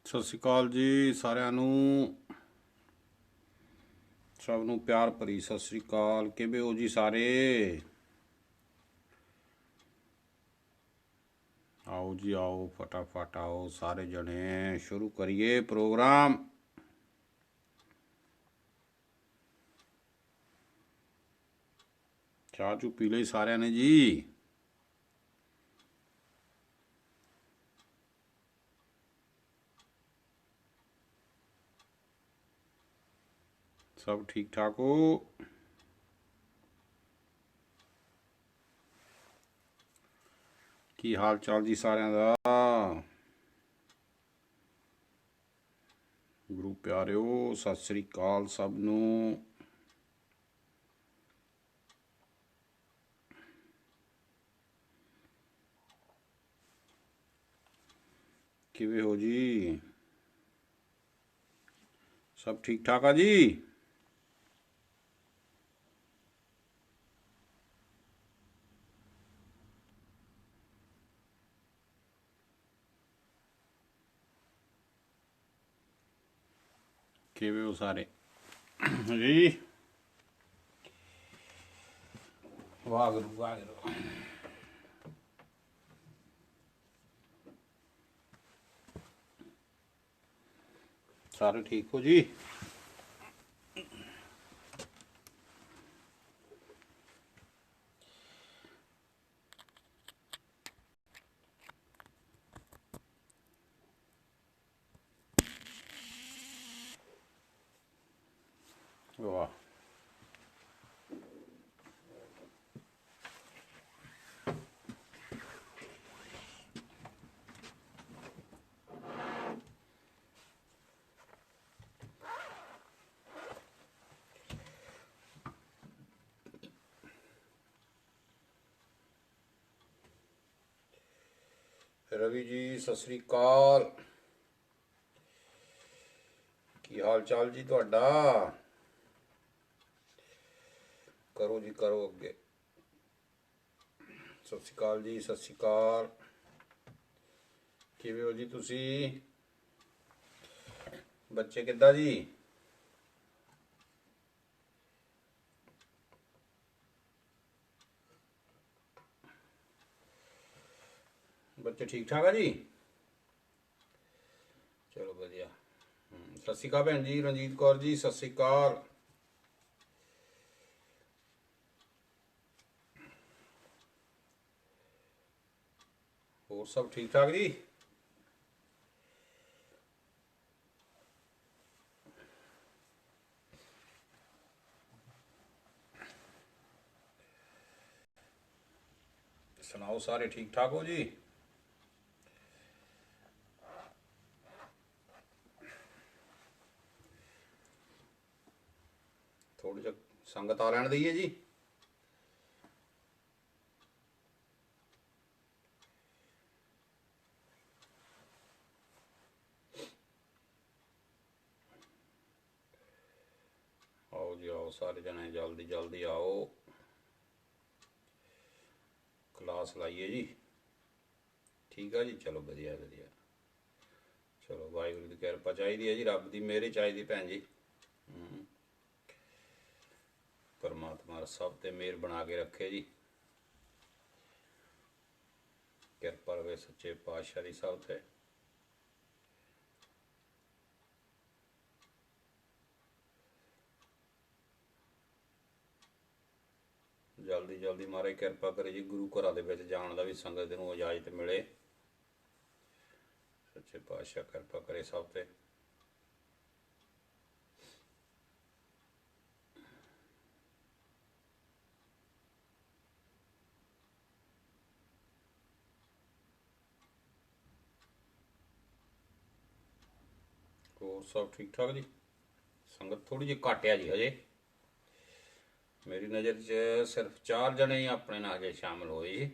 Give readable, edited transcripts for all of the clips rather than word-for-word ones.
ਸਤਿ ਸ਼੍ਰੀ ਅਕਾਲ ਜੀ ਸਾਰਿਆਂ ਨੂੰ। ਸਭ ਨੂੰ ਪਿਆਰ ਭਰੀ ਸਤਿ ਸ਼੍ਰੀ ਅਕਾਲ। ਕਿਵੇਂ ਹੋ ਜੀ ਸਾਰੇ? ਆਓ ਜੀ ਆਓ, ਫਟਾਫਟ ਆਓ ਸਾਰੇ ਜਣੇ, ਸ਼ੁਰੂ ਕਰੀਏ ਪ੍ਰੋਗਰਾਮ। ਚਾਹ ਚੂ ਪੀ ਲਈ ਸਾਰਿਆਂ ਨੇ ਜੀ? ਸਭ ਠੀਕ ਠਾਕ ਹੋ? ਕੀ ਹਾਲ ਚਾਲ ਜੀ ਸਾਰਿਆਂ ਦਾ? ਗੁਰੂ ਪਿਆਰਿਓ, ਸਤਿ ਸ੍ਰੀ ਅਕਾਲ ਸਭ ਨੂੰ। ਕਿਵੇਂ ਹੋ ਜੀ? ਸਭ ਠੀਕ ਠਾਕ ਆ ਜੀ? ਕਿਵੇਂ ਹੋ ਸਾਰੇ ਜੀ? ਵਾਹਿਗੁਰੂ ਵਾਹਿਗੁਰੂ। ਸਾਰੇ ਠੀਕ ਹੋ ਜੀ? ਵਾਹ, ਰਵੀ ਜੀ ਸਤਿ ਸ੍ਰੀ ਅਕਾਲ। ਕੀ ਹਾਲ ਚਾਲ ਜੀ ਤੁਹਾਡਾ? ਕਰੋ ਜੀ ਕਰੋ ਅੱਗੇ। ਸਤਿ ਸ੍ਰੀ ਅਕਾਲ ਜੀ, ਸਤਿ ਸ੍ਰੀ ਅਕਾਲ। ਕਿਵੇਂ ਹੋ ਜੀ ਤੁਸੀਂ? ਬੱਚੇ ਕਿੱਦਾਂ ਜੀ? ਬੱਚੇ ਠੀਕ ਠਾਕ ਆ ਜੀ? ਚਲੋ ਵਧੀਆ। ਸਤਿ ਸ਼੍ਰੀ ਅਕਾਲ ਭੈਣ ਜੀ ਰਣਜੀਤ ਕੌਰ ਜੀ, ਸਤਿ ਸ਼੍ਰੀ ਅਕਾਲ। ਹੋਰ ਸਭ ਠੀਕ ਠਾਕ ਜੀ? ਸੁਣਾਓ, ਸਾਰੇ ਠੀਕ ਠਾਕ ਹੋ ਜੀ? ਥੋੜੀ ਜਿਹੀ ਸੰਗਤ ਆ ਲੈਣ ਦਈਏ ਜੀ। ਆਓ ਜੀ ਆਓ ਸਾਰੇ ਜਣੇ, ਜਲਦੀ ਜਲਦੀ ਆਓ, ਕਲਾਸ ਲਾਈਏ ਜੀ। ਠੀਕ ਆ ਜੀ, ਚਲੋ ਵਧੀਆ ਵਧੀਆ। ਚਲੋ ਵਾਹਿਗੁਰੂ ਦੀ ਕਿਰਪਾ ਚਾਹੀਦੀ ਹੈ ਜੀ, ਰੱਬ ਦੀ ਮਿਹਰ ਚਾਹੀਦੀ ਭੈਣ ਜੀ। ਪਰਮਾਤਮਾ ਸਭ ਤੇ ਮਿਹਰ ਬਣਾ ਕੇ ਰੱਖੇ ਜੀ। ਕਿਰਪਾ ਰਵੇ ਸੱਚੇ ਪਾਤਸ਼ਾਹ ਦੀ ਸਭ ਤੇ। ਜਲਦੀ ਜਲਦੀ ਮਹਾਰਾਜ ਕਿਰਪਾ ਕਰੇ ਜੀ, ਗੁਰੂ ਘਰਾਂ ਦੇ ਵਿੱਚ ਜਾਣ ਦਾ ਵੀ ਸੰਗਤ ਨੂੰ ਇਜਾਜ਼ਤ ਮਿਲੇ। ਸੱਚੇ ਪਾਤਸ਼ਾਹ ਕਿਰਪਾ ਕਰੇ ਸਭ ਤੇ। ਹੋਰ ਸਭ ਠੀਕ ਠਾਕ ਜੀ? ਸੰਗਤ ਥੋੜੀ ਜਿਹੀ ਘੱਟ ਆ ਜੀ ਹਜੇ। ਮੇਰੀ ਨਜ਼ਰ 'ਚ ਸਿਰਫ 4 ਜਣੇ ਹੀ ਆਪਣੇ ਨਾਲ ਹਜੇ ਸ਼ਾਮਲ ਹੋਏ ਜੀ।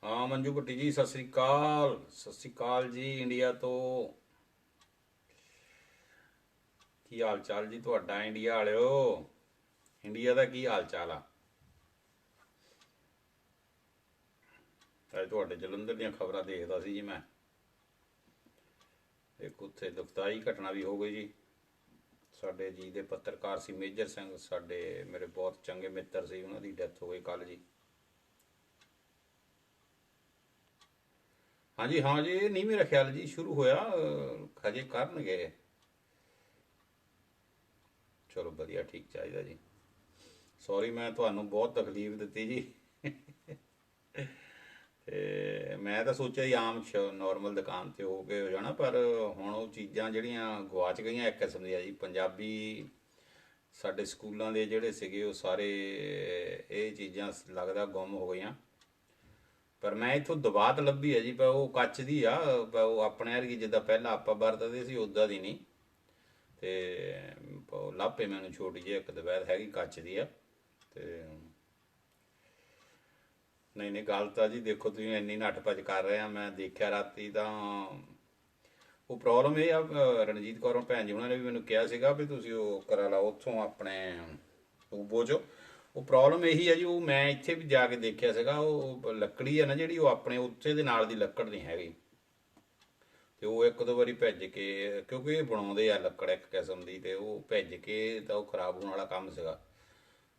ਹਾਂ ਮੰਜੂ ਭੱਟੀ ਜੀ ਸਤਿ ਸ੍ਰੀ ਅਕਾਲ। ਸਤਿ ਸ੍ਰੀ ਅਕਾਲ ਜੀ ਇੰਡੀਆ ਤੋਂ। ਕੀ ਹਾਲ ਚਾਲ ਜੀ ਤੁਹਾਡਾ ਇੰਡੀਆ ਵਾਲਿਓ? ਇੰਡੀਆ ਦਾ ਕੀ ਹਾਲ ਚਾਲ ਆ? ਅੱਜ ਤੁਹਾਡੇ ਜਲੰਧਰ ਦੀਆਂ ਖਬਰਾਂ ਦੇਖਦਾ ਸੀ ਜੀ ਮੈਂ। ਇੱਕ ਉੱਥੇ ਦੁਖਦਾਈ ਘਟਨਾ ਵੀ ਹੋ ਗਈ ਜੀ। ਸਾਡੇ ਜੀ ਦੇ ਪੱਤਰਕਾਰ ਸੀ ਮੇਜਰ ਸਿੰਘ, ਸਾਡੇ ਮੇਰੇ ਬਹੁਤ ਚੰਗੇ ਮਿੱਤਰ ਸੀ, ਉਹਨਾਂ ਦੀ ਡੈਥ ਹੋ ਗਈ ਕੱਲ ਜੀ। ਹਾਂਜੀ ਹਾਂ ਜੀ, ਇਹ ਨਹੀਂ ਮੇਰਾ ਖਿਆਲ ਜੀ ਸ਼ੁਰੂ ਹੋਇਆ, ਹਜੇ ਕਰਨਗੇ। ਚਲੋ ਵਧੀਆ, ਠੀਕ ਚਾਹੀਦਾ ਜੀ। ਸੌਰੀ ਮੈਂ ਤੁਹਾਨੂੰ ਬਹੁਤ ਤਕਲੀਫ ਦਿੱਤੀ ਜੀ। ਤੇ ਮੈਂ ਤਾਂ ਸੋਚਿਆ ਜੀ ਆਮ ਨਾਰਮਲ ਦੁਕਾਨ ਤੇ ਹੋ ਕੇ ਹੋ ਜਾਣਾ, ਪਰ ਹੁਣ ਉਹ ਚੀਜ਼ਾਂ ਜਿਹੜੀਆਂ ਗਵਾਚ ਗਈਆਂ ਇੱਕ ਕਿਸਮ ਦੀਆਂ ਜੀ। ਪੰਜਾਬੀ ਸਾਡੇ ਸਕੂਲਾਂ ਦੇ ਜਿਹੜੇ ਸੀਗੇ ਉਹ ਸਾਰੇ ਇਹ ਚੀਜ਼ਾਂ ਲੱਗਦਾ ਗੁੰਮ ਹੋ ਗਈਆਂ। ਪਰ ਮੈਂ ਇੱਥੋਂ ਦਵਾਤ ਲੱਭੀ ਹੈ ਜੀ, ਪਰ ਉਹ ਕੱਚ ਦੀ ਆ, ਪਰ ਉਹ ਆਪਣੇ ਵਰਗੀ ਜਿੱਦਾਂ ਪਹਿਲਾਂ ਆਪਾਂ ਵਰਤਦੇ ਸੀ ਉੱਦਾਂ ਦੀ ਨਹੀਂ। ਤੇ ਉਹ ਲੱਭੇ ਮੈਨੂੰ ਛੋਟੀ ਜਿਹੀ ਇੱਕ ਦਵੈਤ ਹੈਗੀ, ਕੱਚ ਦੀ ਆ। ਤੇ ਨਹੀਂ ਨਹੀਂ, ਗੱਲ ਤਾਂ ਜੀ ਦੇਖੋ ਤੁਸੀਂ ਇੰਨੀ ਨੱਠ ਭੱਜ ਕਰ ਰਹੇ ਆ, ਮੈਂ ਦੇਖਿਆ ਰਾਤੀ ਤਾਂ ਉਹ ਪ੍ਰੋਬਲਮ ਇਹ ਆ, ਰਣਜੀਤ ਕੌਰ ਭੈਣ ਜੀ ਉਹਨਾਂ ਨੇ ਵੀ ਮੈਨੂੰ ਕਿਹਾ ਸੀਗਾ ਵੀ ਤੁਸੀਂ ਉਹ ਕਰਾ ਲਓ ਉੱਥੋਂ ਆਪਣੇ ਟੂਬੋ 'ਚੋਂ। ਉਹ ਪ੍ਰੋਬਲਮ ਇਹੀ ਹੈ ਜੀ, ਉਹ ਮੈਂ ਇੱਥੇ ਵੀ ਜਾ ਕੇ ਦੇਖਿਆ ਸੀਗਾ, ਉਹ ਲੱਕੜੀ ਹੈ ਨਾ ਜਿਹੜੀ, ਉਹ ਆਪਣੇ ਉੱਥੇ ਦੇ ਨਾਲ ਦੀ ਲੱਕੜ ਨਹੀਂ ਹੈਗੀ। ਤੇ ਉਹ ਇੱਕ ਦੋ ਵਾਰੀ ਭਿੱਜ ਕੇ, ਕਿਉਂਕਿ ਇਹ ਬਣਾਉਂਦੇ ਆ ਲੱਕੜ ਇੱਕ ਕਿਸਮ ਦੀ, ਤੇ ਉਹ ਭਿੱਜ ਕੇ ਤਾਂ ਉਹ ਖਰਾਬ ਹੋਣ ਵਾਲਾ ਕੰਮ ਸੀਗਾ।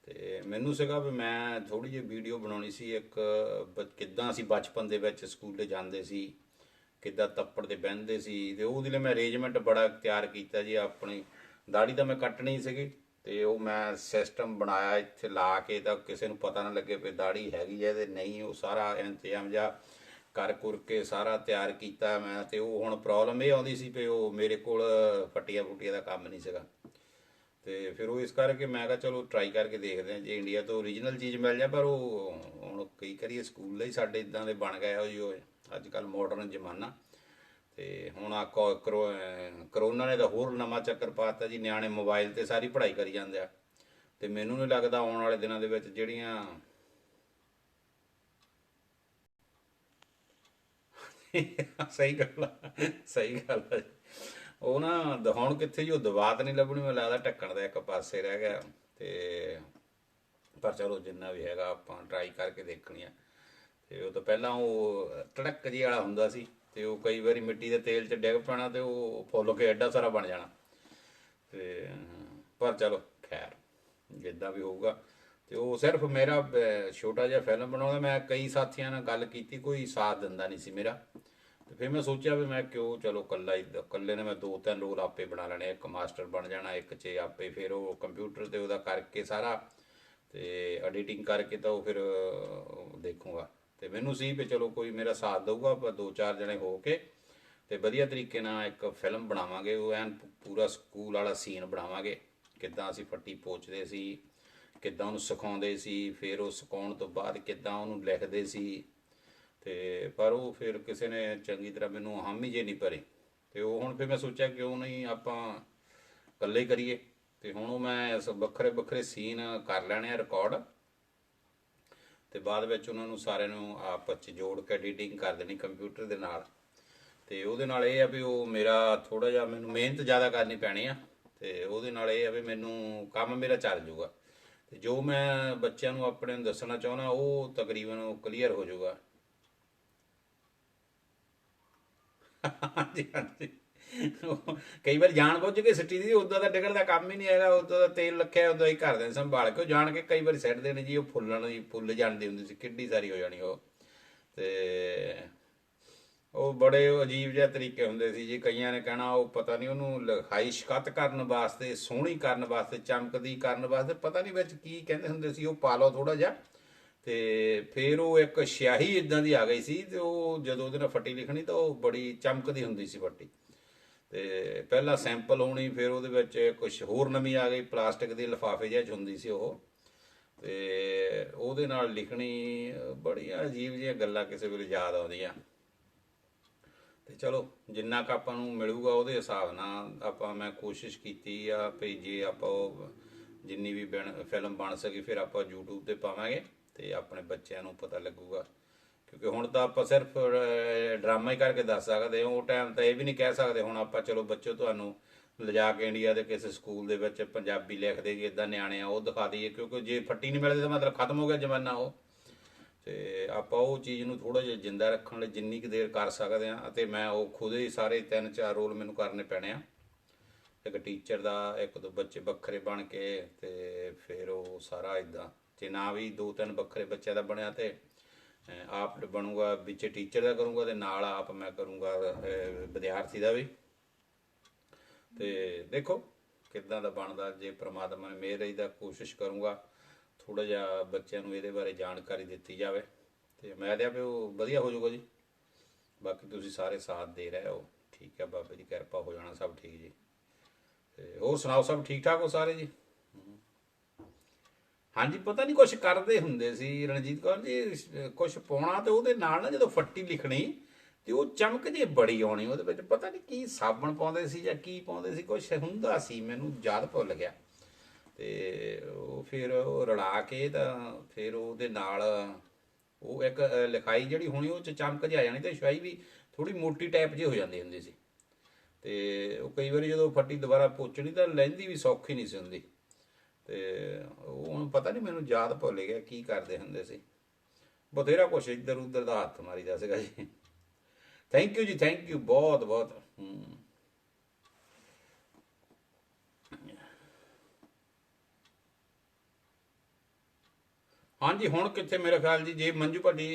ਤੇ ਮੈਨੂੰ ਸੀਗਾ ਵੀ ਮੈਂ ਥੋੜੀ ਜਿਹੀ ਵੀਡੀਓ ਬਣਾਉਣੀ ਸੀ ਇੱਕ, ਕਿੱਦਾਂ ਅਸੀਂ ਬਚਪਨ ਦੇ ਵਿੱਚ ਸਕੂਲੇ ਜਾਂਦੇ ਸੀ, ਕਿੱਦਾਂ ਤੱਪੜ ਤੇ ਬਹਿੰਦੇ ਸੀ। ਤੇ ਉਹਦੇ ਲਈ ਮੈਂ ਅਰੇਂਜਮੈਂਟ ਬੜਾ ਤਿਆਰ ਕੀਤਾ ਜੀ। ਆਪਣੀ ਦਾੜੀ ਤਾਂ ਮੈਂ ਕੱਟਣੀ ਸੀਗੀ, ਤੇ ਉਹ ਮੈਂ ਸਿਸਟਮ ਬਣਾਇਆ ਇੱਥੇ ਲਾ ਕੇ, ਤਾਂ ਕਿਸੇ ਨੂੰ ਪਤਾ ਨਾ ਲੱਗੇ ਵੀ ਦਾੜੀ ਹੈਗੀ ਹੈ ਤੇ ਨਹੀਂ। ਉਹ ਸਾਰਾ ਇੰਤਜ਼ਾਮ ਜਿਹਾ ਕਰ ਕੁਰ ਕੇ ਸਾਰਾ ਤਿਆਰ ਕੀਤਾ ਮੈਂ। ਤੇ ਉਹ ਹੁਣ ਪ੍ਰੋਬਲਮ ਇਹ ਆਉਂਦੀ ਸੀ ਵੀ ਉਹ ਮੇਰੇ ਕੋਲ ਫੱਟੀਆਂ ਫੁੱਟੀਆਂ ਦਾ ਕੰਮ ਨਹੀਂ ਸੀਗਾ। ਤੇ ਫਿਰ ਉਹ ਇਸ ਕਰਕੇ ਮੈਂ ਕਿਹਾ ਚਲੋ ਟਰਾਈ ਕਰਕੇ ਦੇਖਦੇ ਹਾਂ ਜੇ ਇੰਡੀਆ ਤੋਂ ਓਰੀਜਨਲ ਚੀਜ਼ ਮਿਲ ਜਾਏ। ਪਰ ਉਹ ਹੁਣ ਕਈ ਕਰੀਏ ਸਕੂਲ ਲਈ ਸਾਡੇ ਇਦਾਂ ਦੇ ਬਣ ਗਏ ਹੋ ਜੀ ਉਹ ਅੱਜ ਕੱਲ੍ਹ ਮਾਡਰਨ ਜ਼ਮਾਨਾ। ਤੇ ਹੁਣ ਆ ਕਰੋਨਾ ਨੇ ਤਾਂ ਹੋਰ ਨਵਾਂ ਚੱਕਰ ਪਾਤਾ ਜੀ, ਨਿਆਣੇ ਮੋਬਾਈਲ ਤੇ ਸਾਰੀ ਪੜ੍ਹਾਈ ਕਰੀ ਜਾਂਦੇ ਆ। ਤੇ ਮੈਨੂੰ ਨਹੀਂ ਲੱਗਦਾ ਆਉਣ ਵਾਲੇ ਦਿਨਾਂ ਦੇ ਵਿੱਚ ਜਿਹੜੀਆਂ ਸਹੀ ਗੱਲ ਆ, ਸਹੀ ਗੱਲ ਆ ਜੀ। ਉਹ ਨਾ ਦਿਖਾਉਣ ਕਿੱਥੇ ਜੀ, ਉਹ ਦਵਾਤ ਨਹੀਂ ਲੱਭਣੀ, ਮੈਨੂੰ ਲੱਗਦਾ ਢੱਕਣ ਦਾ ਇੱਕ ਪਾਸੇ ਰਹਿ ਗਿਆ। ਤੇ ਪਰ ਚਲੋ ਜਿੰਨਾ ਵੀ ਹੈਗਾ ਆਪਾਂ ਟਰਾਈ ਕਰਕੇ ਦੇਖਣੀ ਆ। ਤੇ ਉਹ ਤੋਂ ਪਹਿਲਾਂ ਉਹ ਟੜਕ ਜੀ ਵਾਲਾ ਹੁੰਦਾ ਸੀ, ਤੇ ਉਹ ਕਈ ਵਾਰੀ ਮਿੱਟੀ ਦੇ ਤੇਲ 'ਚ ਡਿੱਗ ਪੈਣਾ ਤੇ ਉਹ ਫੁੱਲ ਕੇ ਐਡਾ ਸਾਰਾ ਬਣ ਜਾਣਾ। ਤੇ ਪਰ ਚਲੋ ਖੈਰ ਜਿੱਦਾਂ ਵੀ ਹੋਊਗਾ। ਤੇ ਉਹ ਸਿਰਫ ਮੇਰਾ ਛੋਟਾ ਜਿਹਾ ਫਿਲਮ ਬਣਾਉਂਦਾ। ਮੈਂ ਕਈ ਸਾਥੀਆਂ ਨਾਲ ਗੱਲ ਕੀਤੀ, ਕੋਈ ਸਾਥ ਦਿੰਦਾ ਨਹੀਂ ਸੀ ਮੇਰਾ। ਤੇ ਫਿਰ ਮੈਂ ਸੋਚਿਆ ਵੀ ਮੈਂ ਕਿਉਂ, ਚਲੋ ਇਕੱਲੇ ਨੇ ਮੈਂ ਦੋ ਤਿੰਨ ਰੋਲ ਆਪੇ ਬਣਾ ਲੈਣੇ, ਇੱਕ ਮਾਸਟਰ ਬਣ ਜਾਣਾ, ਇੱਕ 'ਚ ਆਪੇ ਫਿਰ ਉਹ ਕੰਪਿਊਟਰ ਤੇ ਉਹਦਾ ਕਰਕੇ ਸਾਰਾ, ਤੇ ਐਡੀਟਿੰਗ ਕਰਕੇ ਤਾਂ ਉਹ ਫਿਰ ਦੇਖੂੰਗਾ। ਤੇ ਮੈਨੂੰ ਸੀ ਵੀ ਚਲੋ ਕੋਈ ਮੇਰਾ ਸਾਥ ਦਊਗਾ, ਆਪਾਂ ਦੋ ਚਾਰ ਜਣੇ ਹੋ ਕੇ ਤੇ ਵਧੀਆ ਤਰੀਕੇ ਨਾਲ ਇੱਕ ਫਿਲਮ ਬਣਾਵਾਂਗੇ। ਉਹ ਐਨ ਪੂਰਾ ਸਕੂਲ ਵਾਲਾ ਸੀਨ ਬਣਾਵਾਂਗੇ, ਕਿੱਦਾਂ ਅਸੀਂ ਫੱਟੀ ਪੋਚਦੇ ਸੀ, ਕਿੱਦਾਂ ਉਹਨੂੰ ਸਿਖਾਉਂਦੇ ਸੀ, ਫਿਰ ਉਹ ਸਿਖਾਉਣ ਤੋਂ ਬਾਅਦ ਕਿੱਦਾਂ ਉਹਨੂੰ ਲਿਖਦੇ ਸੀ। ਤੇ ਪਰ ਉਹ ਫਿਰ ਕਿਸੇ ਨੇ ਚੰਗੀ ਤਰ੍ਹਾਂ ਮੈਨੂੰ ਹਾਮੀ ਜੇ ਨਹੀਂ ਭਰੀ। ਤੇ ਉਹ ਹੁਣ ਫਿਰ ਮੈਂ ਸੋਚਿਆ ਕਿਉਂ ਨਹੀਂ ਆਪਾਂ ਇਕੱਲੇ ਕਰੀਏ। ਤੇ ਹੁਣ ਉਹ ਮੈਂ ਵੱਖਰੇ ਵੱਖਰੇ ਸੀਨ ਕਰ ਲੈਣੇ ਆ ਰਿਕਾਰਡ, ਤੇ ਬਾਅਦ ਵਿੱਚ ਉਹਨਾਂ ਨੂੰ ਸਾਰਿਆਂ ਨੂੰ ਆਪਸ 'ਚ ਜੋੜ ਕੇ ਐਡੀਟਿੰਗ ਕਰ ਦੇਣੀ ਕੰਪਿਊਟਰ ਦੇ ਨਾਲ। ਤੇ ਉਹਦੇ ਨਾਲ ਇਹ ਆ ਵੀ ਉਹ ਮੇਰਾ ਥੋੜਾ ਜਿਹਾ ਮੈਨੂੰ ਮਿਹਨਤ ਜ਼ਿਆਦਾ ਕਰਨੀ ਪੈਣੀ ਆ। ਤੇ ਉਹਦੇ ਨਾਲ ਇਹ ਆ ਵੀ ਮੈਨੂੰ ਕੰਮ ਮੇਰਾ ਚੱਲ ਜੂਗਾ, ਤੇ ਜੋ ਮੈਂ ਬੱਚਿਆਂ ਨੂੰ ਆਪਣੇ ਨੂੰ ਦੱਸਣਾ ਚਾਹੁੰਦਾ ਉਹ ਤਕਰੀਬਨ ਕਲੀਅਰ ਹੋ ਜਾਊਗਾ। ਹਾਂਜੀ ਹਾਂਜੀ। ਕਈ ਵਾਰ ਜਾਣ ਬੁੱਝ ਕੇ ਸਿੱਟੀ ਦੀ, ਉਦਾਂ ਦਾ ਡਿਗਣ ਦਾ ਕੰਮ ਹੀ ਨਹੀਂ ਹੈਗਾ। ਉਦਾਂ ਦਾ ਤੇਲ ਰੱਖਿਆ ਉਦਾਂ ਹੀ ਕਰਦੇ ਨੇ ਸੰਭਾਲ ਕੇ, ਉਹ ਜਾਣ ਕੇ ਕਈ ਵਾਰੀ ਸਿੱਟ ਦੇਣੇ ਜੀ। ਉਹ ਫੁੱਲਣ ਦੀ ਫੁੱਲ ਜਾਂਦੀ ਹੁੰਦੀ ਸੀ, ਕਿੱਡੀ ਸਾਰੀ ਹੋ ਜਾਣੀ ਉਹ। ਤੇ ਉਹ ਬੜੇ ਅਜੀਬ ਜਿਹੇ ਤਰੀਕੇ ਹੁੰਦੇ ਸੀ ਜੀ। ਕਈਆਂ ਨੇ ਕਹਿਣਾ ਉਹ ਪਤਾ ਨਹੀਂ ਉਹਨੂੰ ਲਿਖਾਈ ਸ਼ਕਤ ਕਰਨ ਵਾਸਤੇ, ਸੋਹਣੀ ਕਰਨ ਵਾਸਤੇ, ਚਮਕਦੀ ਕਰਨ ਵਾਸਤੇ, ਪਤਾ ਨਹੀਂ ਵਿੱਚ ਕੀ ਕਹਿੰਦੇ ਹੁੰਦੇ ਸੀ, ਉਹ ਪਾ ਲਓ ਥੋੜਾ ਜਿਹਾ। ਤੇ ਫਿਰ ਉਹ ਇੱਕ ਸਿਆਹੀ ਇਦਾਂ ਦੀ ਆ ਗਈ ਸੀ, ਤੇ ਉਹ ਜਦੋਂ ਉਹਦੇ ਨਾਲ ਫੱਟੀ ਲਿਖਣੀ ਤਾਂ ਉਹ ਬੜੀ ਚਮਕਦੀ ਹੁੰਦੀ ਸੀ ਫੱਟੀ। ਤੇ ਪਹਿਲਾਂ ਸੈਂਪਲ ਹੋਣੀ, ਫਿਰ ਉਹਦੇ ਵਿੱਚ ਕੁਝ ਹੋਰ ਨਵੀਂ ਆ ਗਈ, ਪਲਾਸਟਿਕ ਦੇ ਲਿਫਾਫੇ ਜਿਹੇ 'ਚ ਹੁੰਦੀ ਸੀ ਉਹ। ਤੇ ਉਹਦੇ ਨਾਲ ਲਿਖਣੀ, ਬੜੀਆਂ ਅਜੀਬ ਜਿਹੀਆਂ ਗੱਲਾਂ ਕਿਸੇ ਵੇਲੇ ਯਾਦ ਆਉਂਦੀਆਂ। ਤੇ ਚਲੋ ਜਿੰਨਾ ਕੁ ਆਪਾਂ ਨੂੰ ਮਿਲੂਗਾ ਉਹਦੇ ਹਿਸਾਬ ਨਾਲ ਆਪਾਂ, ਮੈਂ ਕੋਸ਼ਿਸ਼ ਕੀਤੀ ਆ ਵੀ ਜੇ ਆਪਾਂ ਉਹ ਜਿੰਨੀ ਵੀ ਫਿਲਮ ਬਣ ਸਕੀ ਫਿਰ ਆਪਾਂ YouTube ਤੇ ਪਾਵਾਂਗੇ, ਤੇ ਆਪਣੇ ਬੱਚਿਆਂ ਨੂੰ ਪਤਾ ਲੱਗੂਗਾ। ਕਿਉਂਕਿ ਹੁਣ ਤਾਂ ਆਪਾਂ ਸਿਰਫ ਡਰਾਮਾ ਹੀ ਕਰਕੇ ਦੱਸ ਸਕਦੇ ਹਾਂ, ਉਹ ਟਾਈਮ ਤਾਂ ਇਹ ਵੀ ਨਹੀਂ ਕਹਿ ਸਕਦੇ ਹੁਣ ਆਪਾਂ ਚਲੋ ਬੱਚੋ ਤੁਹਾਨੂੰ ਲਿਜਾ ਕੇ ਇੰਡੀਆ ਦੇ ਕਿਸੇ ਸਕੂਲ ਦੇ ਵਿੱਚ ਪੰਜਾਬੀ ਲਿਖਦੇ ਜੀ ਇੱਦਾਂ ਨਿਆਣੇ ਆ ਉਹ ਦਿਖਾ ਦਈਏ। ਕਿਉਂਕਿ ਜੇ ਫੱਟੀ ਨਹੀਂ ਮਿਲਦੀ ਤਾਂ ਮਤਲਬ ਖਤਮ ਹੋ ਗਿਆ ਜ਼ਮਾਨਾ ਉਹ। ਤੇ ਆਪਾਂ ਉਹ ਚੀਜ਼ ਨੂੰ ਥੋੜਾ ਜਿਹਾ ਜਿੰਦਾ ਰੱਖਣ ਲਈ ਜਿੰਨੀ ਕੁ ਦੇਰ ਕਰ ਸਕਦੇ ਹਾਂ, ਅਤੇ ਮੈਂ ਉਹ ਖੁਦ ਹੀ ਸਾਰੇ 3-4 ਰੋਲ ਮੈਨੂੰ ਕਰਨੇ ਪੈਣੇ ਆ। ਇੱਕ ਟੀਚਰ ਦਾ, ਇੱਕ ਦੋ ਬੱਚੇ ਵੱਖਰੇ ਬਣ ਕੇ, ਤੇ ਫਿਰ ਉਹ ਸਾਰਾ ਇਦਾਂ, ਜੇ ਨਾ ਵੀ 2-3 ਵੱਖਰੇ ਬੱਚਿਆਂ ਦਾ ਬਣਿਆ ਤੇ ਆਪ ਬਣੂਗਾ, ਵਿੱਚ ਟੀਚਰ ਦਾ ਕਰੂੰਗਾ ਤੇ ਨਾਲ ਆਪ ਮੈਂ ਕਰੂੰਗਾ ਵਿਦਿਆਰਥੀ ਦਾ ਵੀ। ਤੇ ਦੇਖੋ ਕਿੱਦਾਂ ਦਾ ਬਣਦਾ, ਜੇ ਪ੍ਰਮਾਤਮਾ ਨੇ ਮਿਹਰ ਰਹੀ ਤਾਂ ਕੋਸ਼ਿਸ਼ ਕਰੂੰਗਾ ਥੋੜਾ ਜਿਹਾ ਬੱਚਿਆਂ ਨੂੰ ਇਹਦੇ ਬਾਰੇ ਜਾਣਕਾਰੀ ਦਿੱਤੀ ਜਾਵੇ, ਤੇ ਮੈਂ ਤਾਂ ਵੀ ਉਹ ਵਧੀਆ ਹੋ ਜਾਊਗਾ ਜੀ। ਬਾਕੀ ਤੁਸੀਂ ਸਾਰੇ ਸਾਥ ਦੇ ਰਹੇ ਹੋ, ਠੀਕ ਹੈ, ਬਾਬੇ ਦੀ ਕਿਰਪਾ ਹੋ ਜਾਣਾ ਸਭ ਠੀਕ ਜੀ। ਤੇ ਹੋਰ ਸੁਣਾਓ, ਸਭ ਠੀਕ ਠਾਕ ਹੋ ਸਾਰੇ ਜੀ? ਹਾਂਜੀ, ਪਤਾ ਨਹੀਂ ਕੁਛ ਕਰਦੇ ਹੁੰਦੇ ਸੀ ਰਣਜੀਤ ਕੌਰ ਜੀ, ਕੁਛ ਪਾਉਣਾ ਤੇ ਉਹਦੇ ਨਾਲ ਨਾ ਜਦੋਂ ਫੱਟੀ ਲਿਖਣੀ ਤੇ ਉਹ ਚਮਕ ਜੇ ਬੜੀ ਆਉਣੀ ਉਹਦੇ ਵਿੱਚ, ਪਤਾ ਨਹੀਂ ਕੀ ਸਾਬਣ ਪਾਉਂਦੇ ਸੀ ਜਾਂ ਕੀ ਪਾਉਂਦੇ ਸੀ, ਕੁਛ ਹੁੰਦਾ ਸੀ, ਮੈਨੂੰ ਯਾਦ ਭੁੱਲ ਗਿਆ। ਤੇ ਉਹ ਫਿਰ ਉਹ ਰਲਾ ਕੇ ਤਾਂ ਫਿਰ ਉਹਦੇ ਨਾਲ ਉਹ ਇੱਕ ਲਿਖਾਈ ਜਿਹੜੀ ਹੋਣੀ ਉਹ 'ਚ ਚਮਕ ਜਿਹੀ ਆ ਜਾਣੀ, ਤੇ ਛਾਈ ਵੀ ਥੋੜੀ ਮੋਟੀ ਟਾਈਪ ਜਿਹੀ ਹੋ ਜਾਂਦੀ ਹੁੰਦੀ ਸੀ। ਤੇ ਉਹ ਕਈ ਵਾਰੀ ਜਦੋਂ ਫੱਟੀ ਦੁਬਾਰਾ ਪੋਚਣੀ ਤਾਂ ਲਹਿੰਦੀ ਵੀ ਸੌਖੀ ਨਹੀਂ ਸੀ ਹੁੰਦੀ। ਤੇ ਉਹ ਹੁਣ ਪਤਾ ਨਹੀਂ, ਮੈਨੂੰ ਯਾਦ ਭੁੱਲ ਗਿਆ ਕੀ ਕਰਦੇ ਹੁੰਦੇ ਸੀ। ਬਥੇਰਾ ਕੁਛ ਇੱਧਰ ਉੱਧਰ ਦਾ ਹੱਥ ਮਾਰੀਦਾ ਸੀਗਾ ਜੀ। ਥੈਂਕ ਯੂ ਜੀ, ਥੈਂਕ ਯੂ ਬਹੁਤ ਬਹੁਤ। ਹਾਂਜੀ, ਹੁਣ ਕਿੱਥੇ, ਮੇਰੇ ਖਿਆਲ ਜੀ ਜੇ ਮੰਜੂ ਭੱਟੀ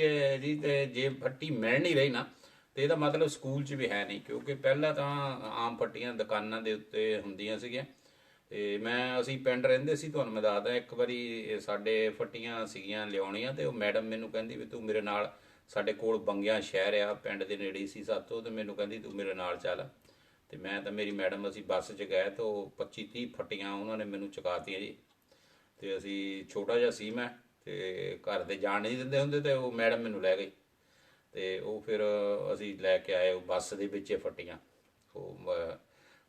ਜੀ, ਤੇ ਜੇ ਫੱਟੀ ਮਿਲ ਨਹੀਂ ਰਹੀ ਨਾ, ਤੇ ਇਹਦਾ ਮਤਲਬ ਸਕੂਲ 'ਚ ਵੀ ਹੈ ਨਹੀਂ, ਕਿਉਂਕਿ ਪਹਿਲਾਂ ਤਾਂ ਆਮ ਫੱਟੀਆਂ ਦੁਕਾਨਾਂ ਦੇ ਉੱਤੇ ਹੁੰਦੀਆਂ ਸੀਗੀਆਂ। ਤੇ ਅਸੀਂ ਪਿੰਡ ਰਹਿੰਦੇ ਸੀ, ਤੁਹਾਨੂੰ ਮੈਂ ਦੱਸਦਾ, ਇੱਕ ਵਾਰੀ ਸਾਡੇ ਫੱਟੀਆਂ ਸੀਗੀਆਂ ਲਿਆਉਣੀਆਂ, ਤੇ ਉਹ ਮੈਡਮ ਮੈਨੂੰ ਕਹਿੰਦੀ ਵੀ ਤੂੰ ਮੇਰੇ ਨਾਲ, ਸਾਡੇ ਕੋਲ ਬੰਗਿਆ ਸ਼ਹਿਰ ਆ ਪਿੰਡ ਦੇ ਨੇੜੇ ਸੀ ਸਾਤੋਂ, ਤੇ ਮੈਨੂੰ ਕਹਿੰਦੀ ਤੂੰ ਮੇਰੇ ਨਾਲ ਚੱਲ। ਤੇ ਮੈਂ ਤਾਂ ਮੇਰੀ ਮੈਡਮ, ਅਸੀਂ ਬੱਸ 'ਚ ਗਏ ਤਾਂ ਉਹ 25-30 ਫੱਟੀਆਂ ਉਹਨਾਂ ਨੇ ਮੈਨੂੰ ਚੁਕਾਤੀਆਂ ਜੀ। ਤੇ ਅਸੀਂ, ਛੋਟਾ ਜਿਹਾ ਸੀ ਮੈਂ, ਤੇ ਘਰ ਦੇ ਜਾਣ ਨਹੀਂ ਦਿੰਦੇ ਹੁੰਦੇ, ਤੇ ਉਹ ਮੈਡਮ ਮੈਨੂੰ ਲੈ ਗਈ। ਤੇ ਉਹ ਫਿਰ ਅਸੀਂ ਲੈ ਕੇ ਆਏ ਉਹ ਬੱਸ ਦੇ ਵਿੱਚ ਫੱਟੀਆਂ।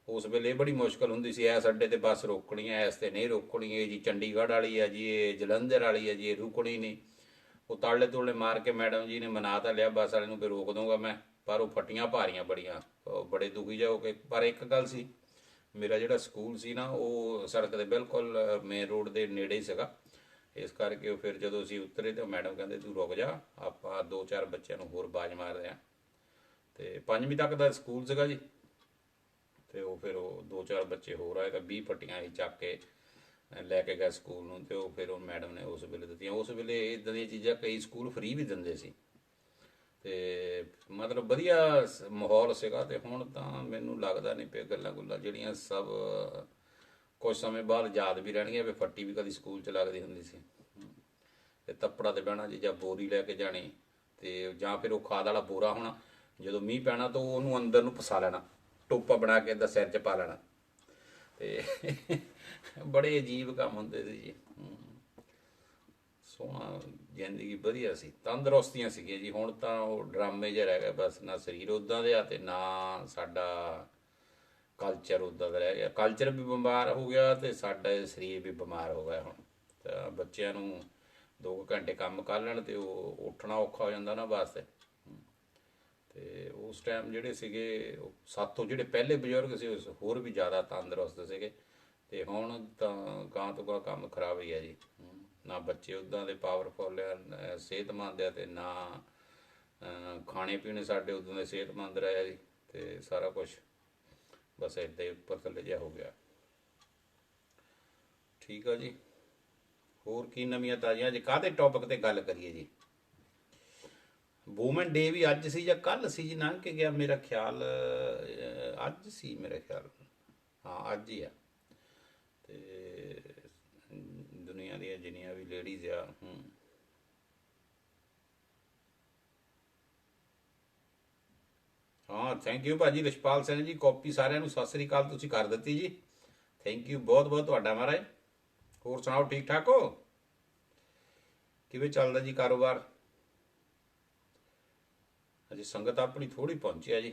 ਉਸ ਵੇਲੇ ਬੜੀ ਮੁਸ਼ਕਲ ਹੁੰਦੀ ਸੀ, ਇਸ ਅੱਡੇ ਤੇ ਬੱਸ ਰੋਕਣੀ ਹੈ, ਇਸ ਤੇ ਨਹੀਂ ਰੋਕਣੀ, ਇਹ ਜੀ ਚੰਡੀਗੜ੍ਹ ਵਾਲੀ ਹੈ ਜੀ, ਇਹ ਜਲੰਧਰ ਵਾਲੀ ਹੈ ਜੀ, ਇਹ ਰੁਕਣੀ ਨਹੀਂ। ਉਹ ਤਾਲੇ ਤੁਲੇ ਮਾਰ ਕੇ ਮੈਡਮ ਜੀ ਨੇ ਮਨਾ ਤਾਂ ਲਿਆ ਬੱਸ ਵਾਲੇ ਨੂੰ ਵੀ ਰੋਕ ਦੂੰਗਾ ਮੈਂ, ਪਰ ਉਹ ਫੱਟੀਆਂ ਭਾਰੀਆਂ ਬੜੀਆਂ, ਉਹ ਬੜੇ ਦੁਖੀ ਜਾ ਹੋ ਕੇ। ਪਰ ਇੱਕ ਗੱਲ ਸੀ, ਮੇਰਾ ਜਿਹੜਾ ਸਕੂਲ ਸੀ ਨਾ ਉਹ ਸੜਕ ਦੇ ਬਿਲਕੁਲ ਮੇਨ ਰੋਡ ਦੇ ਨੇੜੇ ਹੀ ਸੀਗਾ। ਇਸ ਕਰਕੇ ਉਹ ਫਿਰ ਜਦੋਂ ਅਸੀਂ ਉਤਰੇ ਤਾਂ ਮੈਡਮ ਕਹਿੰਦੇ ਤੂੰ ਰੁਕ ਜਾ, ਆਪਾਂ 2-4 ਬੱਚਿਆਂ ਨੂੰ ਹੋਰ ਬਾਜ਼ ਮਾਰਦੇ ਹਾਂ। ਤੇ 5ਵੀਂ ਤੱਕ ਦਾ ਸਕੂਲ ਸੀਗਾ ਜੀ। ਤੇ ਉਹ ਫਿਰ ਉਹ 2-4 ਬੱਚੇ ਹੋਰ ਆਏ ਤਾਂ 20 ਫੱਟੀਆਂ ਹੀ ਚੱਕ ਕੇ ਲੈ ਕੇ ਗਏ ਸਕੂਲ ਨੂੰ। ਤੇ ਉਹ ਫਿਰ ਉਹ ਮੈਡਮ ਨੇ ਉਸ ਵੇਲੇ ਦਿੱਤੀਆਂ। ਉਸ ਵੇਲੇ ਇੱਦਾਂ ਦੀਆਂ ਚੀਜ਼ਾਂ ਕਈ ਸਕੂਲ ਫ੍ਰੀ ਵੀ ਦਿੰਦੇ ਸੀ, ਤੇ ਮਤਲਬ ਵਧੀਆ ਮਾਹੌਲ ਸੀਗਾ। ਤੇ ਹੁਣ ਤਾਂ ਮੈਨੂੰ ਲੱਗਦਾ ਨਹੀਂ ਪਿਆ, ਗੱਲਾਂ ਗੁੱਲਾਂ ਜਿਹੜੀਆਂ ਸਭ ਕੁਝ ਸਮੇਂ ਬਾਅਦ ਯਾਦ ਵੀ ਰਹਿਣਗੀਆਂ ਵੀ ਫੱਟੀ ਵੀ ਕਦੀ ਸਕੂਲ 'ਚ ਲੱਗਦੀ ਹੁੰਦੀ ਸੀ। ਤੇ ਤੱਪੜਾ ਤੇ ਬਹਿਣਾ ਜੀ, ਜਾਂ ਬੋਰੀ ਲੈ ਕੇ ਜਾਣੀ, ਤੇ ਜਾਂ ਫਿਰ ਉਹ ਖਾਦ ਵਾਲਾ ਬੋਰਾ ਹੋਣਾ, ਜਦੋਂ ਮੀਂਹ ਪੈਣਾ ਤਾਂ ਉਹਨੂੰ ਅੰਦਰ ਨੂੰ ਫਸਾ ਲੈਣਾ, ਟੋਪਾ ਬਣਾ ਕੇ ਇਹਦਾ ਸਿਰ 'ਚ ਪਾ ਲੈਣਾ। ਤੇ ਬੜੇ ਅਜੀਬ ਕੰਮ ਹੁੰਦੇ ਸੀ ਜੀ। ਸੋਹਣਾ ਜ਼ਿੰਦਗੀ ਵਧੀਆ ਸੀ, ਤੰਦਰੁਸਤੀਆਂ ਸੀਗੀਆਂ ਜੀ। ਹੁਣ ਤਾਂ ਉਹ ਡਰਾਮੇ ਜਿਹੇ ਰਹਿ ਗਏ ਬਸ, ਨਾ ਸਰੀਰ ਉੱਦਾਂ ਦੇ ਆ ਤੇ ਨਾ ਸਾਡਾ ਕਲਚਰ ਉੱਦਾਂ ਦਾ ਰਹਿ ਗਿਆ। ਕਲਚਰ ਵੀ ਬਿਮਾਰ ਹੋ ਗਿਆ ਤੇ ਸਾਡਾ ਸਰੀਰ ਵੀ ਬਿਮਾਰ ਹੋ ਗਿਆ। ਹੁਣ ਤਾਂ ਬੱਚਿਆਂ ਨੂੰ 2 ਘੰਟੇ ਕੰਮ ਕਰ ਲੈਣ ਤੇ ਉਹ ਉੱਠਣਾ ਔਖਾ ਹੋ ਜਾਂਦਾ ਨਾ ਵਾਸਤੇ। ਤੇ ਉਸ ਟਾਈਮ ਜਿਹੜੇ ਸੀਗੇ ਸਾਥੋਂ, ਜਿਹੜੇ ਪਹਿਲੇ ਬਜ਼ੁਰਗ ਸੀ ਉਸ ਹੋਰ ਵੀ ਜ਼ਿਆਦਾ ਤੰਦਰੁਸਤ ਸੀਗੇ। ਤੇ ਹੁਣ ਤਾਂ ਗਾਂ ਤੋਂ ਗਾਂ ਕੰਮ ਖਰਾਬ ਹੀ ਆ ਜੀ। ਨਾ ਬੱਚੇ ਉੱਦਾਂ ਦੇ ਪਾਵਰਫੁੱਲ ਆ, ਸਿਹਤਮੰਦ ਆ, ਤੇ ਨਾ ਖਾਣੇ ਪੀਣੇ ਸਾਡੇ ਉਦੋਂ ਦੇ ਸਿਹਤਮੰਦ ਰਹੇ ਜੀ। ਤੇ ਸਾਰਾ ਕੁਛ ਬਸ ਇੱਦਾਂ ਹੀ ਉੱਪਰ ਥੱਲੇ ਜਿਹਾ ਹੋ ਗਿਆ। ਠੀਕ ਆ ਜੀ, ਹੋਰ ਕੀ ਨਵੀਆਂ ਤਾਜ਼ੀਆਂ? ਅੱਜ ਕਾਹਦੇ ਟੌਪਿਕ ਤੇ ਗੱਲ ਕਰੀਏ ਜੀ? ਵੂਮਨ ਡੇ ਵੀ ਅੱਜ ਸੀ ਜਾਂ ਕੱਲ੍ਹ ਸੀ ਜੀ? ਲੰਘ ਕੇ ਗਿਆ ਮੇਰਾ ਖਿਆਲ, ਅੱਜ ਸੀ ਮੇਰਾ ਖਿਆਲ। ਹਾਂ, ਅੱਜ ਹੀ ਆ। ਤੇ ਦੁਨੀਆ ਦੀਆਂ ਜਿੰਨੀਆਂ ਵੀ ਲੇਡੀਜ਼ ਆ, ਹਾਂ, ਥੈਂਕ ਯੂ ਭਾਜੀ ਰਿਸ਼ਪਾਲ ਸਿੰਘ ਜੀ। ਕਾਪੀ ਸਾਰਿਆਂ ਨੂੰ ਸਤਿ ਸ੍ਰੀ ਅਕਾਲ ਤੁਸੀਂ ਕਰ ਦਿੱਤੀ ਜੀ, ਥੈਂਕ ਯੂ ਬਹੁਤ ਬਹੁਤ ਤੁਹਾਡਾ ਮਹਾਰਾਜ। ਹੋਰ ਸੁਣਾਓ, ਠੀਕ ਠਾਕ ਹੋ? ਕਿਵੇਂ ਚੱਲਦਾ ਜੀ ਕਾਰੋਬਾਰ? ਅਜੇ ਸੰਗਤ ਆਪਣੀ ਥੋੜ੍ਹੀ ਪਹੁੰਚੀ ਆ ਜੀ।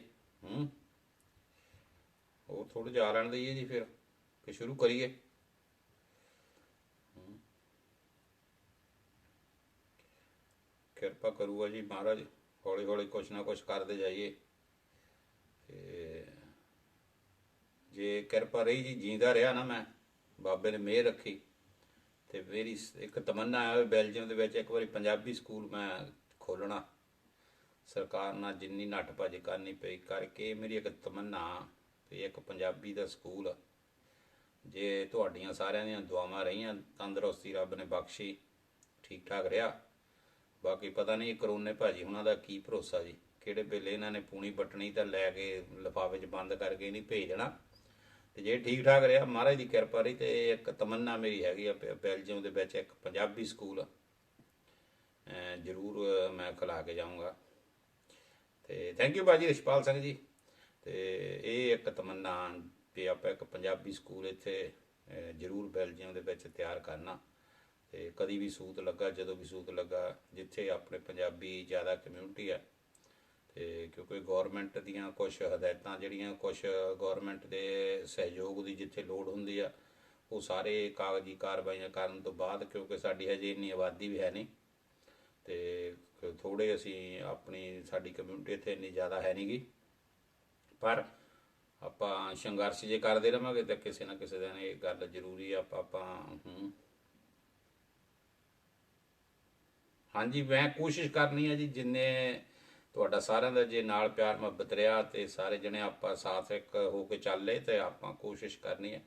ਹੋਰ ਥੋੜ੍ਹਾ ਜਿਹਾ ਆ ਲੈਣ ਦਈਏ ਜੀ, ਫਿਰ ਕਿ ਸ਼ੁਰੂ ਕਰੀਏ? ਕਿਰਪਾ ਕਰੂਗਾ ਜੀ ਮਹਾਰਾਜ, ਹੌਲੀ ਹੌਲੀ ਕੁਛ ਨਾ ਕੁਛ ਕਰਦੇ ਜਾਈਏ। ਤੇ ਜੇ ਕਿਰਪਾ ਰਹੀ ਜੀ, ਜੀਂਦਾ ਰਿਹਾ ਨਾ ਮੈਂ, ਬਾਬੇ ਨੇ ਮਿਹਰ ਰੱਖੀ, ਤੇ ਮੇਰੀ ਇੱਕ ਤਮੰਨਾ ਹੈ ਵੀ ਬੈਲਜੀਅਮ ਦੇ ਵਿੱਚ ਇੱਕ ਵਾਰੀ ਪੰਜਾਬੀ ਸਕੂਲ ਮੈਂ ਖੋਲ੍ਹਣਾ। ਸਰਕਾਰ ਨਾਲ ਜਿੰਨੀ ਨੱਠ ਭੱਜ ਕਰਨੀ ਪਈ ਕਰਕੇ ਮੇਰੀ ਇੱਕ ਤਮੰਨਾ ਵੀ ਇੱਕ ਪੰਜਾਬੀ ਦਾ ਸਕੂਲ, ਜੇ ਤੁਹਾਡੀਆਂ ਸਾਰਿਆਂ ਦੀਆਂ ਦੁਆਵਾਂ ਰਹੀਆਂ, ਤੰਦਰੁਸਤੀ ਰੱਬ ਨੇ ਬਖਸ਼ੀ, ਠੀਕ ਠਾਕ ਰਿਹਾ। ਬਾਕੀ ਪਤਾ ਨਹੀਂ ਕਰੋਨੇ ਭਾਜੀ ਹੁਣਾਂ ਦਾ ਕੀ ਭਰੋਸਾ ਜੀ, ਕਿਹੜੇ ਵੇਲੇ ਇਹਨਾਂ ਨੇ ਪੂਣੀ ਵੱਟਣੀ ਤਾਂ ਲੈ ਕੇ ਲਿਫਾਫੇ 'ਚ ਬੰਦ ਕਰਕੇ ਨਹੀਂ ਭੇਜ ਦੇਣਾ। ਤੇ ਜੇ ਠੀਕ ਠਾਕ ਰਿਹਾ ਮਹਾਰਾਜ ਦੀ ਕਿਰਪਾ ਰਹੀ, ਤੇ ਇੱਕ ਤਮੰਨਾ ਮੇਰੀ ਹੈਗੀ ਆ ਬੈਲਜੀਅਮ ਦੇ ਵਿੱਚ ਇੱਕ ਪੰਜਾਬੀ ਸਕੂਲ ਜ਼ਰੂਰ ਮੈਂ ਖੁਲਾ ਕੇ ਜਾਊਂਗਾ। ਤੇ ਥੈਂਕ ਯੂ ਭਾਜੀ ਰਿਸ਼ਪਾਲ ਸਿੰਘ ਜੀ। ਤੇ ਇਹ ਇੱਕ ਤਮੰਨਾ ਵੀ ਆਪਾਂ ਇੱਕ ਪੰਜਾਬੀ ਸਕੂਲ ਇੱਥੇ ਜ਼ਰੂਰ ਬੈਲਜੀਅਮ ਦੇ ਵਿੱਚ ਤਿਆਰ ਕਰਨਾ। ਤੇ ਕਦੀ ਵੀ ਸੂਤ ਲੱਗਾ, ਜਦੋਂ ਵੀ ਸੂਤ ਲੱਗਾ, ਜਿੱਥੇ ਆਪਣੇ ਪੰਜਾਬੀ ਜ਼ਿਆਦਾ ਕਮਿਊਨਿਟੀ ਹੈ, ਤੇ ਕਿਉਂਕਿ ਗੌਰਮੈਂਟ ਦੀਆਂ ਕੁਛ ਹਦਾਇਤਾਂ ਜਿਹੜੀਆਂ, ਕੁਛ ਗੌਰਮੈਂਟ ਦੇ ਸਹਿਯੋਗ ਦੀ ਜਿੱਥੇ ਲੋੜ ਹੁੰਦੀ ਆ, ਉਹ ਸਾਰੇ ਕਾਗਜ਼ੀ ਕਾਰਵਾਈਆਂ ਕਰਨ ਤੋਂ ਬਾਅਦ, ਕਿਉਂਕਿ ਸਾਡੀ ਹਜੇ ਇੰਨੀ ਆਬਾਦੀ ਵੀ ਹੈ ਨਹੀਂ, ਤੇ ਥੋੜ੍ਹੇ ਅਸੀਂ ਆਪਣੀ ਸਾਡੀ ਕਮਿਊਨਿਟੀ ਇੱਥੇ ਇੰਨੀ ਜ਼ਿਆਦਾ ਹੈ ਨਹੀਂ ਗੀ, ਪਰ ਆਪਾਂ ਸੰਘਰਸ਼ ਜੇ ਕਰਦੇ ਰਹਾਂਗੇ ਤਾਂ ਕਿਸੇ ਨਾ ਕਿਸੇ ਦਿਨ ਇਹ ਗੱਲ ਜ਼ਰੂਰੀ ਆ। ਆਪਾਂ ਹਾਂਜੀ ਮੈਂ ਕੋਸ਼ਿਸ਼ ਕਰਨੀ ਹੈ ਜੀ, ਜਿੰਨੇ ਤੁਹਾਡਾ ਸਾਰਿਆਂ ਦਾ ਜੇ ਨਾਲ ਪਿਆਰ ਮੁਹੱਬਤ ਰਿਹਾ ਤੇ ਸਾਰੇ ਜਣੇ ਆਪਾਂ ਸਾਥ ਇੱਕ ਹੋ ਕੇ ਚੱਲੇ, ਤੇ ਆਪਾਂ ਕੋਸ਼ਿਸ਼ ਕਰਨੀ ਹੈ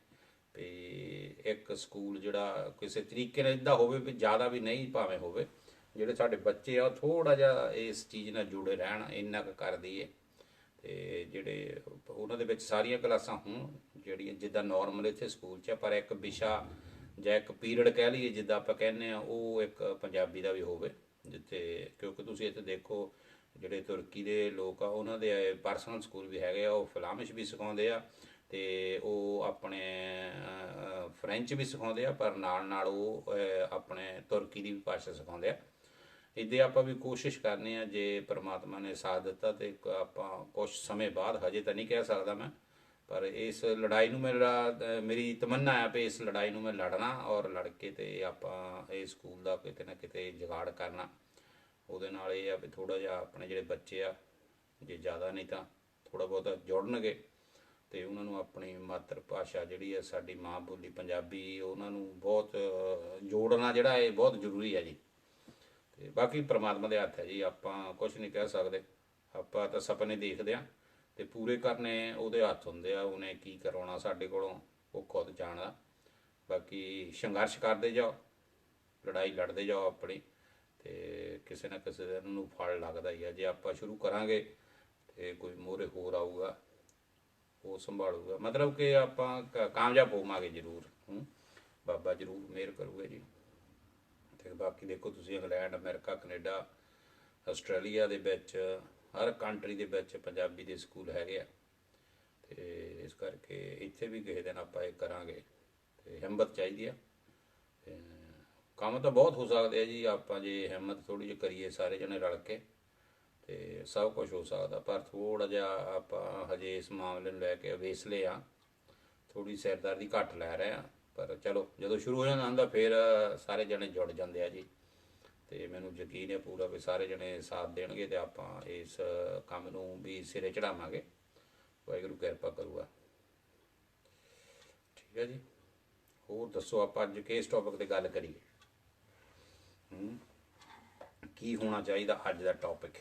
ਵੀ ਇੱਕ ਸਕੂਲ ਜਿਹੜਾ ਕਿਸੇ ਤਰੀਕੇ ਨਾਲ ਇੱਦਾਂ ਹੋਵੇ ਵੀ ਜ਼ਿਆਦਾ ਵੀ ਨਹੀਂ ਭਾਵੇਂ ਹੋਵੇ, ਜਿਹੜੇ ਸਾਡੇ ਬੱਚੇ ਆ ਉਹ ਥੋੜ੍ਹਾ ਜਿਹਾ ਇਸ ਚੀਜ਼ ਨਾਲ ਜੁੜੇ ਰਹਿਣ, ਇੰਨਾ ਕੁ ਕਰ ਦਈਏ। ਤੇ ਜਿਹੜੇ ਉਹਨਾਂ ਦੇ ਵਿੱਚ ਸਾਰੀਆਂ ਕਲਾਸਾਂ ਹੋਣ ਜਿਹੜੀਆਂ ਜਿੱਦਾਂ ਨੋਰਮਲ ਇੱਥੇ ਸਕੂਲ 'ਚ, ਪਰ ਇੱਕ ਵਿਸ਼ਾ ਜਾਂ ਇੱਕ ਪੀਰੀਅਡ ਕਹਿ ਲਈਏ ਜਿੱਦਾਂ ਆਪਾਂ ਕਹਿੰਦੇ ਆ, ਉਹ ਇੱਕ ਪੰਜਾਬੀ ਦਾ ਵੀ ਹੋਵੇ, ਜਿੱਥੇ ਕਿਉਂਕਿ ਤੁਸੀਂ ਇੱਥੇ ਦੇਖੋ ਜਿਹੜੇ ਤੁਰਕੀ ਦੇ ਲੋਕ ਆ ਉਹਨਾਂ ਦੇ ਪਰਸਨਲ ਸਕੂਲ ਵੀ ਹੈਗੇ ਆ, ਉਹ ਫਲਾਮਿਸ਼ ਵੀ ਸਿਖਾਉਂਦੇ ਆ, ਤੇ ਉਹ ਆਪਣੇ ਫਰੈਂਚ ਵੀ ਸਿਖਾਉਂਦੇ ਆ, ਪਰ ਨਾਲ ਨਾਲ ਉਹ ਆਪਣੇ ਤੁਰਕੀ ਦੀ ਵੀ ਭਾਸ਼ਾ ਸਿਖਾਉਂਦੇ ਆ। ਇੱਦਾਂ ਆਪਾਂ ਵੀ ਕੋਸ਼ਿਸ਼ ਕਰਨੀ ਆ, ਜੇ ਪ੍ਰਮਾਤਮਾ ਨੇ ਸਾਥ ਦਿੱਤਾ ਤੇ ਆਪਾਂ ਕੁਛ ਸਮੇਂ ਬਾਅਦ, ਹਜੇ ਤਾਂ ਨਹੀਂ ਕਹਿ ਸਕਦਾ ਮੈਂ, ਪਰ ਇਸ ਲੜਾਈ ਨੂੰ ਮੇਰੀ ਤਮੰਨਾ ਹੈ ਵੀ ਇਸ ਲੜਾਈ ਨੂੰ ਮੈਂ ਲੜਨਾ, ਔਰ ਲੜ ਕੇ ਤੇ ਆਪਾਂ ਇਹ ਸਕੂਲ ਦਾ ਕਿਤੇ ਨਾ ਕਿਤੇ ਜੁਗਾੜ ਕਰਨਾ। ਉਹਦੇ ਨਾਲ ਇਹ ਆ ਵੀ ਥੋੜ੍ਹਾ ਜਿਹਾ ਆਪਣੇ ਜਿਹੜੇ ਬੱਚੇ ਆ, ਜੇ ਜ਼ਿਆਦਾ ਨਹੀਂ ਤਾਂ ਥੋੜ੍ਹਾ ਬਹੁਤਾ ਜੁੜਨਗੇ, ਤੇ ਉਹਨਾਂ ਨੂੰ ਆਪਣੀ ਮਾਤਰ ਭਾਸ਼ਾ ਜਿਹੜੀ ਹੈ ਸਾਡੀ ਮਾਂ ਬੋਲੀ ਪੰਜਾਬੀ, ਉਹਨਾਂ ਨੂੰ ਬਹੁਤ ਜੋੜਨਾ ਜਿਹੜਾ ਇਹ ਬਹੁਤ ਜ਼ਰੂਰੀ ਹੈ ਜੀ। ਤੇ ਬਾਕੀ ਪ੍ਰਮਾਤਮਾ ਦੇ ਹੱਥ ਹੈ ਜੀ, ਆਪਾਂ ਕੁਛ ਨਹੀਂ ਕਹਿ ਸਕਦੇ, ਆਪਾਂ ਤਾਂ ਸੁਪਨੇ ਦੇਖਦੇ ਹਾਂ ਤੇ ਪੂਰੇ ਕਰਨੇ ਉਹਦੇ ਹੱਥ ਹੁੰਦੇ ਆ, ਉਹਨੇ ਕੀ ਕਰਵਾਉਣਾ ਸਾਡੇ ਕੋਲੋਂ ਉਹ ਖੁਦ ਜਾਣਦਾ। ਬਾਕੀ ਸੰਘਰਸ਼ ਕਰਦੇ ਜਾਓ, ਲੜਾਈ ਲੜਦੇ ਜਾਓ ਆਪਣੀ, ਤੇ ਕਿਸੇ ਨਾ ਕਿਸੇ ਦਿਨ ਉਹਨੂੰ ਫਲ ਲੱਗਦਾ ਹੀ ਆ। ਜੇ ਆਪਾਂ ਸ਼ੁਰੂ ਕਰਾਂਗੇ ਤੇ ਕੋਈ ਮੋਹਰੇ ਹੋਰ ਆਊਗਾ, ਉਹ ਸੰਭਾਲੂਗਾ, ਮਤਲਬ ਕਿ ਆਪਾਂ ਕਾਮਯਾਬ ਹੋਵਾਂਗੇ ਜ਼ਰੂਰ। ਬਾਬਾ ਜ਼ਰੂਰ ਮਿਹਰ ਕਰੂਗਾ ਜੀ। ਤੇ ਬਾਕੀ ਦੇਖੋ ਤੁਸੀਂ ਇੰਗਲੈਂਡ, ਅਮਰੀਕਾ, ਕੈਨੇਡਾ, ਆਸਟ੍ਰੇਲੀਆ ਦੇ ਵਿੱਚ, ਹਰ ਕੰਟਰੀ ਦੇ ਵਿੱਚ ਪੰਜਾਬੀ ਦੇ ਸਕੂਲ ਹੈਗੇ ਆ, ਤੇ ਇਸ ਕਰਕੇ ਇੱਥੇ ਵੀ ਕਿਸੇ ਦਿਨ ਆਪਾਂ ਇਹ ਕਰਾਂਗੇ, ਤੇ ਹਿੰਮਤ ਚਾਹੀਦੀ ਆ। ਕੰਮ ਤਾਂ ਬਹੁਤ ਹੋ ਸਕਦੇ ਆ ਜੀ, ਆਪਾਂ ਜੇ ਹਿੰਮਤ ਥੋੜ੍ਹੀ ਜਿਹੀ ਕਰੀਏ ਸਾਰੇ ਜਣੇ ਰਲ ਕੇ, ਤੇ ਸਭ ਕੁਝ ਹੋ ਸਕਦਾ। ਪਰ ਥੋੜ੍ਹਾ ਜਿਹਾ ਆਪਾਂ ਹਜੇ ਇਸ ਮਾਮਲੇ ਨੂੰ ਲੈ ਕੇ ਅਵੇਸਲੇ ਆ, ਥੋੜ੍ਹੀ ਸਿਰਦਰਦੀ ਘੱਟ ਲੈ ਰਹੇ ਆ, ਪਰ ਚਲੋ ਜਦੋਂ ਸ਼ੁਰੂ ਹੋ ਜਾਂਦਾ ਹੁੰਦਾ ਫਿਰ ਸਾਰੇ ਜਣੇ ਜੁੜ ਜਾਂਦੇ ਆ ਜੀ। ਤੇ ਮੈਨੂੰ ਯਕੀਨ ਹੈ ਪੂਰਾ ਵੀ ਸਾਰੇ ਜਣੇ ਸਾਥ ਦੇਣਗੇ ਤੇ ਆਪਾਂ ਇਸ ਕੰਮ ਨੂੰ ਵੀ ਸਿਰੇ ਚੜਾਵਾਂਗੇ, ਵਾਹਿਗੁਰੂ ਕਿਰਪਾ ਕਰੂਗਾ। ਠੀਕ ਹੈ ਜੀ, ਹੋਰ ਦੱਸੋ ਆਪਾਂ ਅੱਜ ਕਿਸ ਟੌਪਿਕ 'ਤੇ ਗੱਲ ਕਰੀਏ? ਕੀ ਹੋਣਾ ਚਾਹੀਦਾ ਅੱਜ ਦਾ ਟੌਪਿਕ?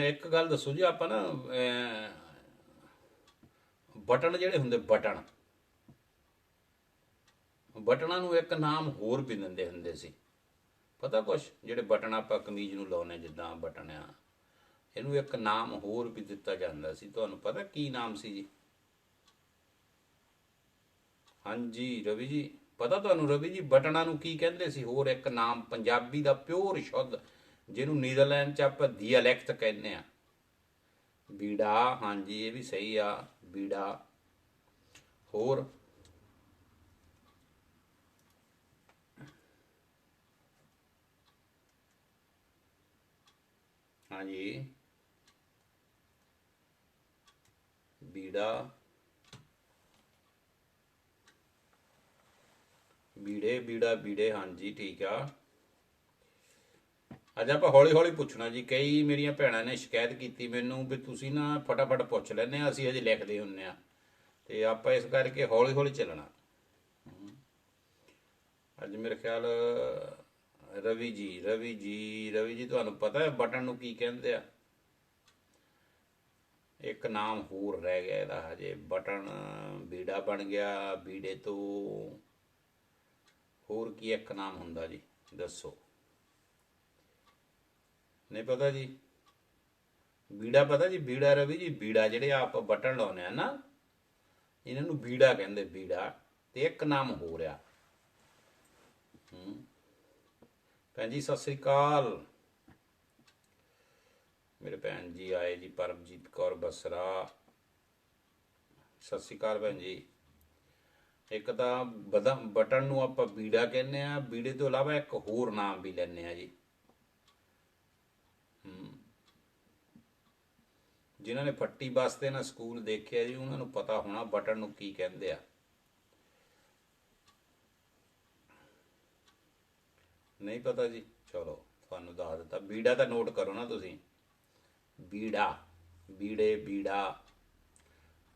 ਇੱਕ ਗੱਲ ਦੱਸੋ ਜੀ, ਆਪਾਂ ਨਾ ਬਟਨ ਜਿਹੜੇ ਹੁੰਦੇ, ਬਟਨਾਂ ਨੂੰ ਇੱਕ ਨਾਮ ਹੋਰ ਵੀ ਦਿੰਦੇ ਹੁੰਦੇ ਸੀ, ਪਤਾ ਕੁਛ? ਜਿਹੜੇ ਬਟਨ ਆਪਾਂ ਕਮੀਜ਼ ਨੂੰ ਲਾਉਂਦੇ ਜਿੱਦਾਂ ਬਟਨ ਆ, ਇਹਨੂੰ ਇੱਕ ਨਾਮ ਹੋਰ ਵੀ ਦਿੱਤਾ ਜਾਂਦਾ ਸੀ, ਤੁਹਾਨੂੰ ਪਤਾ ਕੀ ਨਾਮ ਸੀ ਜੀ? ਹਾਂਜੀ ਰਵੀ ਜੀ, ਪਤਾ ਤੁਹਾਨੂੰ ਰਵੀ ਜੀ ਬਟਨਾਂ ਨੂੰ ਕੀ ਕਹਿੰਦੇ ਸੀ? ਹੋਰ ਇੱਕ ਨਾਮ ਪੰਜਾਬੀ ਦਾ ਪਿਓਰ ਸ਼ੁੱਧ, ਜਿਹਨੂੰ ਨੀਦਰਲੈਂਡ 'ਚ ਆਪਾਂ ਡਾਇਲੈਕਟ ਕਹਿੰਦੇ ਆ, ਬੀੜਾ। ਹਾਂਜੀ ਇਹ ਵੀ ਸਹੀ ਆ, ਬੀੜਾ। ਹੋਰ ਹਾਂਜੀ, ਬੀੜਾ, ਬੀੜੇ, ਬੀੜਾ, ਬੀੜੇ। ਹਾਂਜੀ ਠੀਕ ਆ। ਅੱਜ ਆਪਾਂ ਹੌਲੀ ਹੌਲੀ ਪੁੱਛਣਾ ਜੀ। ਕਈ ਮੇਰੀਆਂ ਭੈਣਾਂ ਨੇ ਸ਼ਿਕਾਇਤ ਕੀਤੀ ਮੈਨੂੰ ਵੀ ਤੁਸੀਂ ਨਾ ਫਟਾਫਟ ਪੁੱਛ ਲੈਂਦੇ ਆ, ਅਸੀਂ ਅਜੇ ਲਿਖਦੇ ਹੁੰਦੇ ਆ, ਤੇ ਆਪਾਂ ਇਸ ਕਰਕੇ ਹੌਲੀ ਹੌਲੀ ਚੱਲਣਾ। ਅੱਜ ਮੇਰੇ ਖਿਆਲ ਰਵੀ ਜੀ ਤੁਹਾਨੂੰ ਪਤਾ ਹੈ ਬਟਨ ਨੂੰ ਕੀ ਕਹਿੰਦੇ ਆ? ਇੱਕ ਨਾਮ ਹੋਰ ਰਹਿ ਗਿਆ ਇਹਦਾ ਹਜੇ। ਬਟਨ ਬੀੜਾ ਬਣ ਗਿਆ, ਬੀੜੇ ਤੋਂ ਹੋਰ ਕੀ ਇੱਕ ਨਾਮ ਹੁੰਦਾ ਜੀ, ਦੱਸੋ? ਨਹੀਂ ਪਤਾ ਜੀ? ਬੀੜਾ ਪਤਾ ਜੀ? ਬੀੜਾ ਰਵੀ ਜੀ, ਬੀੜਾ ਜਿਹੜੇ ਆਪਾਂ ਬਟਨ ਲਾਉਂਦੇ ਆ ਨਾ, ਇਹਨਾਂ ਨੂੰ ਬੀੜਾ ਕਹਿੰਦੇ, ਬੀੜਾ। ਤੇ ਇੱਕ ਨਾਮ ਹੋ ਰਿਹਾ। ਭੈਣ ਜੀ ਸਤਿ ਸ੍ਰੀ ਅਕਾਲ। ਮੇਰੇ ਭੈਣ ਜੀ ਆਏ ਜੀ, ਪਰਮਜੀਤ ਕੌਰ ਬਸਰਾ, ਸਤਿ ਸ੍ਰੀ ਅਕਾਲ ਭੈਣ ਜੀ। ਇੱਕ ਤਾਂ ਬਟਨ ਨੂੰ ਆਪਾਂ ਬੀੜਾ ਕਹਿੰਦੇ ਆ, ਬੀੜੇ ਤੋਂ ਇਲਾਵਾ ਇੱਕ ਹੋਰ ਨਾਮ ਵੀ ਲੈਂਦੇ ਆ ਜੀ। ਜਿਨ੍ਹਾਂ ਨੇ ਫੱਟੀ ਵਾਸਤੇ ਨਾ ਸਕੂਲ ਦੇਖਿਆ ਜੀ, ਉਹਨਾਂ ਨੂੰ ਪਤਾ ਹੋਣਾ ਬਟਨ ਨੂੰ ਕੀ ਕਹਿੰਦੇ ਆ। ਨਹੀਂ ਪਤਾ ਜੀ? ਚਲੋ ਤੁਹਾਨੂੰ ਦੱਸ ਦਿੱਤਾ। ਬੀੜਾ ਤਾਂ ਨੋਟ ਕਰੋ ਨਾ ਤੁਸੀਂ। ਬੀੜਾ, ਬੀੜੇ, ਬੀੜਾ।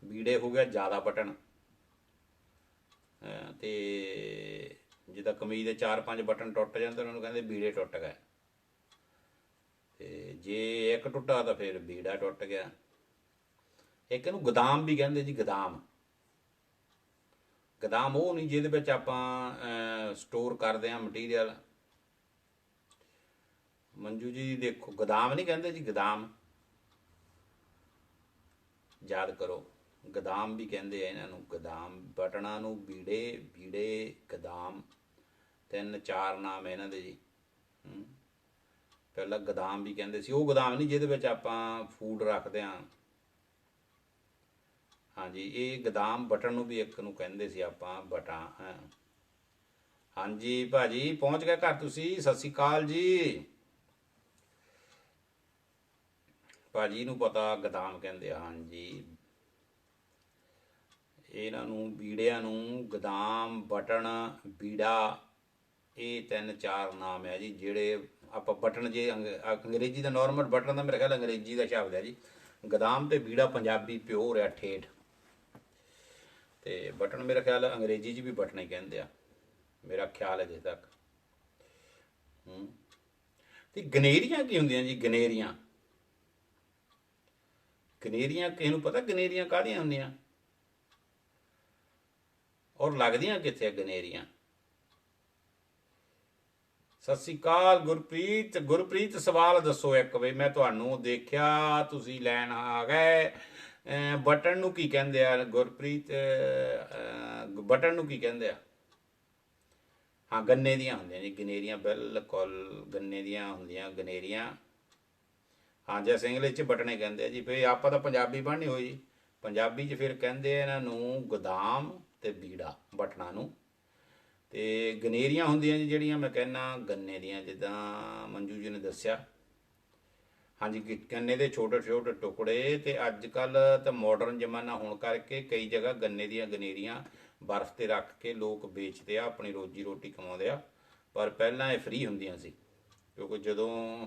ਬੀੜੇ ਹੋ ਗਿਆ ਜ਼ਿਆਦਾ ਬਟਨ। ਤੇ ਜਿੱਦਾਂ ਕਮੀਜ਼ ਦੇ 4-5 ਬਟਨ ਟੁੱਟ ਜਾਂਦੇ ਉਹਨਾਂ ਨੂੰ ਕਹਿੰਦੇ ਬੀੜੇ ਟੁੱਟ ਗਏ। ਤੇ ਜੇ ਇੱਕ ਟੁੱਟਾ ਤਾਂ ਫਿਰ ਬੀੜਾ ਟੁੱਟ ਗਿਆ। ਇੱਕ ਇਹਨੂੰ ਗੋਦਾਮ ਵੀ ਕਹਿੰਦੇ ਜੀ, ਗੋਦਾਮ। ਗੋਦਾਮ ਉਹ ਨਹੀਂ ਜਿਹਦੇ ਵਿੱਚ ਆਪਾਂ ਸਟੋਰ ਕਰਦੇ ਹਾਂ ਮਟੀਰੀਅਲ। ਮੰਜੂ ਜੀ ਦੇਖੋ, ਗੋਦਾਮ ਨਹੀਂ ਕਹਿੰਦੇ ਜੀ, ਗੋਦਾਮ। ਯਾਦ ਕਰੋ, ਗੋਦਾਮ ਵੀ ਕਹਿੰਦੇ ਆ ਇਹਨਾਂ ਨੂੰ, ਗੋਦਾਮ। ਬਟਨਾਂ ਨੂੰ ਬੀੜੇ, ਬੀੜੇ, ਗੋਦਾਮ, 3-4 ਨਾਮ ਇਹਨਾਂ ਦੇ ਜੀ। ਪਹਿਲਾਂ ਗੋਦਾਮ ਵੀ ਕਹਿੰਦੇ ਸੀ। ਉਹ ਗੋਦਾਮ ਨਹੀਂ ਜਿਹਦੇ ਵਿੱਚ ਆਪਾਂ ਫੂਡ ਰੱਖਦੇ ਹਾਂ। ਹਾਂਜੀ, ਇਹ ਗੋਦਾਮ ਬਟਨ ਨੂੰ ਵੀ ਇੱਕ ਨੂੰ ਕਹਿੰਦੇ ਸੀ ਆਪਾਂ, ਬਟਾਂ। ਹਾਂਜੀ ਭਾਜੀ, ਪਹੁੰਚ ਗਏ ਘਰ ਤੁਸੀਂ? ਸਤਿ ਸ੍ਰੀ ਅਕਾਲ ਜੀ। ਭਾਜੀ ਨੂੰ ਪਤਾ ਗੋਦਾਮ ਕਹਿੰਦੇ ਆ। ਹਾਂਜੀ, ਇਹਨਾਂ ਨੂੰ ਬੀੜਿਆਂ ਨੂੰ ਗੋਦਾਮ, ਬਟਨ, ਬੀੜਾ, ਇਹ 3-4 ਨਾਮ ਹੈ ਜੀ ਜਿਹੜੇ ਆਪਾਂ ਬਟਨ। ਜੇ ਅੰਗਰੇਜ਼ੀ ਦਾ ਨੋਰਮਲ ਬਟਨ ਦਾ ਮੇਰੇ ਖਿਆਲ ਅੰਗਰੇਜ਼ੀ ਦਾ ਸ਼ਬਦ ਹੈ ਜੀ। ਗੋਦਾਮ ਤੇ ਬੀੜਾ ਪੰਜਾਬੀ ਪਿਓਰ ਆ, ਠੇਠ। ਤੇ ਬਟਨ ਮੇਰਾ ਖਿਆਲ ਅੰਗਰੇਜ਼ੀ 'ਚ ਵੀ ਬਟਨ ਹੀ ਕਹਿੰਦੇ ਆ, ਮੇਰਾ ਖਿਆਲ ਹੈ ਅਜੇ ਤੱਕ। ਤੇ ਗਨੇਰੀਆਂ ਕੀ ਹੁੰਦੀਆਂ ਜੀ? ਗਨੇਰੀਆਂ, ਗਨੇਰੀਆਂ ਕਿਸੇ ਨੂੰ ਪਤਾ ਗਨੇਰੀਆਂ ਕਾਹਦੀਆਂ ਹੁੰਦੀਆਂ ਔਰ ਲੱਗਦੀਆਂ ਕਿੱਥੇ ਆ ਗਨੇਰੀਆਂ? ਸਤਿ ਸ੍ਰੀ ਅਕਾਲ ਗੁਰਪ੍ਰੀਤ। ਗੁਰਪ੍ਰੀਤ ਸਵਾਲ ਦੱਸੋ ਇੱਕ। ਬਈ ਮੈਂ ਤੁਹਾਨੂੰ ਦੇਖਿਆ ਤੁਸੀਂ ਲੈਣ ਆ ਗਏ। ਬਟਨ ਨੂੰ ਕੀ ਕਹਿੰਦੇ ਆ ਗੁਰਪ੍ਰੀਤ? ਬਟਨ ਨੂੰ ਕੀ ਕਹਿੰਦੇ ਆ? ਹਾਂ, ਗੰਨੇ ਦੀਆਂ ਹੁੰਦੀਆਂ ਜੀ ਗਨੇਰੀਆਂ, ਬਿਲਕੁਲ ਗੰਨੇ ਦੀਆਂ ਹੁੰਦੀਆਂ ਗਨੇਰੀਆਂ। ਹਾਂ, ਜੈਸੇ ਇੰਗਲਿਸ਼ 'ਚ ਬਟਨੇ ਕਹਿੰਦੇ ਆ ਜੀ। ਫਿਰ ਆਪਾਂ ਤਾਂ ਪੰਜਾਬੀ ਪੜ੍ਹਨੀ ਹੋਈ ਜੀ। ਪੰਜਾਬੀ 'ਚ ਫਿਰ ਕਹਿੰਦੇ ਆ ਇਹਨਾਂ ਨੂੰ ਗੋਦਾਮ ਤੇ ਬੀੜਾ, ਬਟਨਾਂ ਨੂੰ। ਤੇ ਗਨੇਰੀਆਂ ਹੁੰਦੀਆਂ ਜੀ ਜਿਹੜੀਆਂ ਮੈਂ ਕਹਿੰਦਾ ਗੰਨੇ ਦੀਆਂ, ਜਿੱਦਾਂ ਮੰਜੂ ਜੀ ਨੇ ਦੱਸਿਆ। ਹਾਂਜੀ, ਗੰਨੇ ਦੇ ਛੋਟੇ ਛੋਟੇ ਟੁਕੜੇ। ਤੇ ਅੱਜ ਕੱਲ੍ਹ ਤਾਂ ਮਾਡਰਨ ਜ਼ਮਾਨਾ ਹੋਣ ਕਰਕੇ ਕਈ ਜਗ੍ਹਾ ਗੰਨੇ ਦੀਆਂ ਗਨੇਰੀਆਂ ਬਰਫ਼ 'ਤੇ ਰੱਖ ਕੇ ਲੋਕ ਵੇਚਦੇ ਆ, ਆਪਣੀ ਰੋਜੀ ਰੋਟੀ ਕਮਾਉਂਦੇ ਆ। ਪਰ ਪਹਿਲਾਂ ਇਹ ਫ੍ਰੀ ਹੁੰਦੀਆਂ ਸੀ, ਕਿਉਂਕਿ ਜਦੋਂ